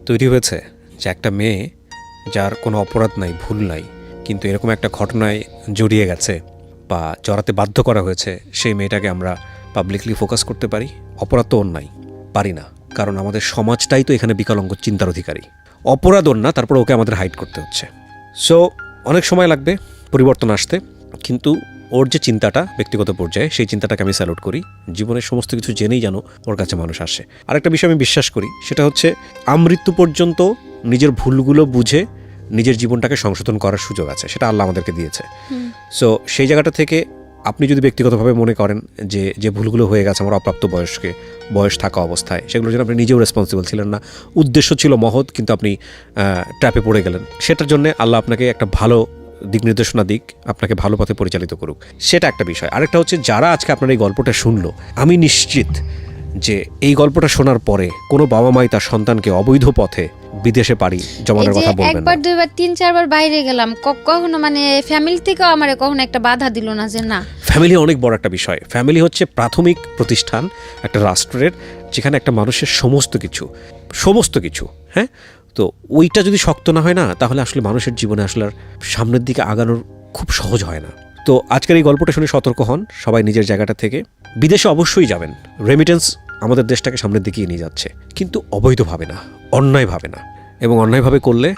তৈরি হয়েছে যে একটা মেয়ে যার কোনো অপরাধ নাই, ভুল নাই, কিন্তু এরকম একটা ঘটনায় জড়িয়ে গেছে বা জড়াতে বাধ্য করা হয়েছে, সেই মেয়েটাকে আমরা পাবলিকলি ফোকাস করতে পারি? অপরাধ তো ওর নাই, পারি না, কারণ আমাদের সমাজটাই তো এখানে বিকলাঙ্গ চিন্তার অধিকারী। অপরাধ ওর না, তারপর ওকে আমাদের হাইড করতে হচ্ছে। সো অনেক সময় লাগবে পরিবর্তন আসতে, কিন্তু ওর যে চিন্তাটা ব্যক্তিগত পর্যায়ে, সেই চিন্তাটাকে আমি স্যালুট করি। জীবনের সমস্ত কিছু জেনেই যেন ওর কাছে মানুষ আসে। আরেকটা বিষয় আমি বিশ্বাস করি, সেটা হচ্ছে আমৃত্যু পর্যন্ত নিজের ভুলগুলো বুঝে নিজের জীবনটাকে সংশোধন করার সুযোগ আছে, সেটা আল্লাহ আমাদেরকে দিয়েছে। সো সেই জায়গাটা থেকে আপনি যদি ব্যক্তিগতভাবে মনে করেন যে ভুলগুলো হয়ে গেছে আমার অপ্রাপ্ত বয়স থাকা অবস্থায়, সেগুলোর জন্য আপনি নিজেও রেসপন্সিবল ছিলেন না, উদ্দেশ্য ছিল মহৎ, কিন্তু আপনি ট্র্যাপে পড়ে গেলেন, সেটার জন্য আল্লাহ আপনাকে একটা ভালো দিক নির্দেশনা দিক, আপনাকে ভালো পথে পরিচালিত করুক, সেটা একটা বিষয়। আরেকটা হচ্ছে, যারা আজকে আপনার এই গল্পটা শুনলো, আমি নিশ্চিত যে এই গল্পটা শোনার পরে কোনো বাবা মাই তার সন্তানকে অবৈধ পথে বিদেশে পাড়ি জমানোর কথা বলবেন না।
একবার, দুইবার, 3-4 বাইরে গেলাম, কখনো মানে ফ্যামিলি থেকেও আমার কখনো একটা বাধা দিল না যে না।
ফ্যামিলি অনেক বড় একটা বিষয়। ফ্যামিলি হচ্ছে প্রাথমিক প্রতিষ্ঠান একটা রাষ্ট্রের, যেখানে একটা মানুষের সমস্ত কিছু, হ্যাঁ। তো ওইটা যদি শক্ত না হয় না, তাহলে আসলে মানুষের জীবনে আসলে আর সামনের দিকে আগানোর খুব সহজ হয় না। তো আজকের এই গল্পটা শুনে সতর্ক হন সবাই নিজের জায়গাটা থেকে। বিদেশে অবশ্যই যাবেন, রেমিটেন্স আমাদের দেশটাকে সামনের দিকে নিয়ে যাচ্ছে, কিন্তু অবৈধভাবে না, অন্যায়ভাবে না। এবং অন্যায়ভাবে করলে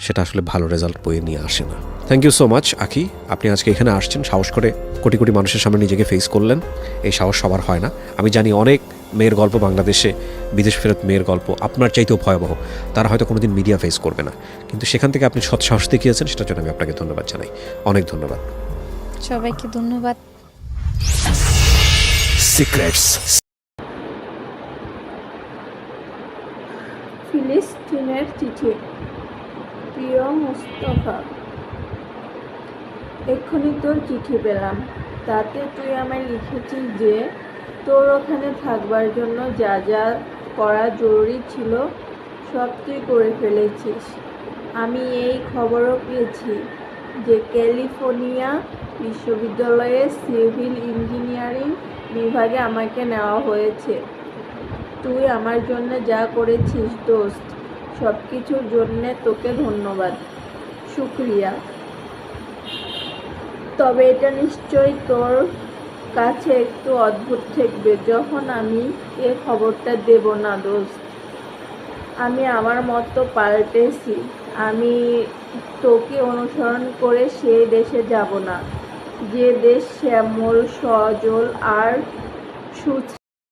সেটা আসলে ভালো রেজাল্ট বয়ে নিয়ে আসে না। থ্যাংক ইউ সো মাচ আখি, আপনি আজকে এখানে আসছেন, সাহস করে কোটি কোটি মানুষের সামনে নিজেকে ফেস করলেন। এই সাহস সবার হয় না। আমি জানি অনেক মেয়ের গল্প বাংলাদেশে, বিদেশ ফেরত মেয়ের গল্প আপনার চাইতেও ভয়াবহ, তারা হয়তো কোনোদিন মিডিয়া ফেস করবে না, কিন্তু সেখান থেকে আপনি সৎ সাহস দেখিয়েছেন, সেটার জন্য আমি আপনাকে ধন্যবাদ জানাই। অনেক ধন্যবাদ।
সবাইকে ধন্যবাদ।
সিক্রেটস।
ফিলিস্তিনের চিঠি। প্রিয় মুস্তফা, এক্ষুনি তোর চিঠি পেলাম। তাতে তুই আমায় লিখেছিস যে তোর ওখানে থাকবার জন্য যা যা করা জরুরি ছিল সব তুই করে ফেলেছিস। আমি এই খবরও পেয়েছি যে ক্যালিফোর্নিয়া বিশ্ববিদ্যালয়ে সিভিল ইঞ্জিনিয়ারিং বিভাগে আমাকে নেওয়া হয়েছে। তুই আমার জন্য যা করেছিস দোস্ত, সব কিছুর জন্যে তোকে ধন্যবাদ, শুক্রিয়া। তবে এটা নিশ্চয়ই তোর কাছে একটু অদ্ভুত ঠেকবে যখন আমি এ খবরটা দেব না দোস্ত। আমি আমার মতো পাল্টেছি। আমি তোকে অনুসরণ করে সেই দেশে যাব না যে দেশ শ্যামল, সজল আর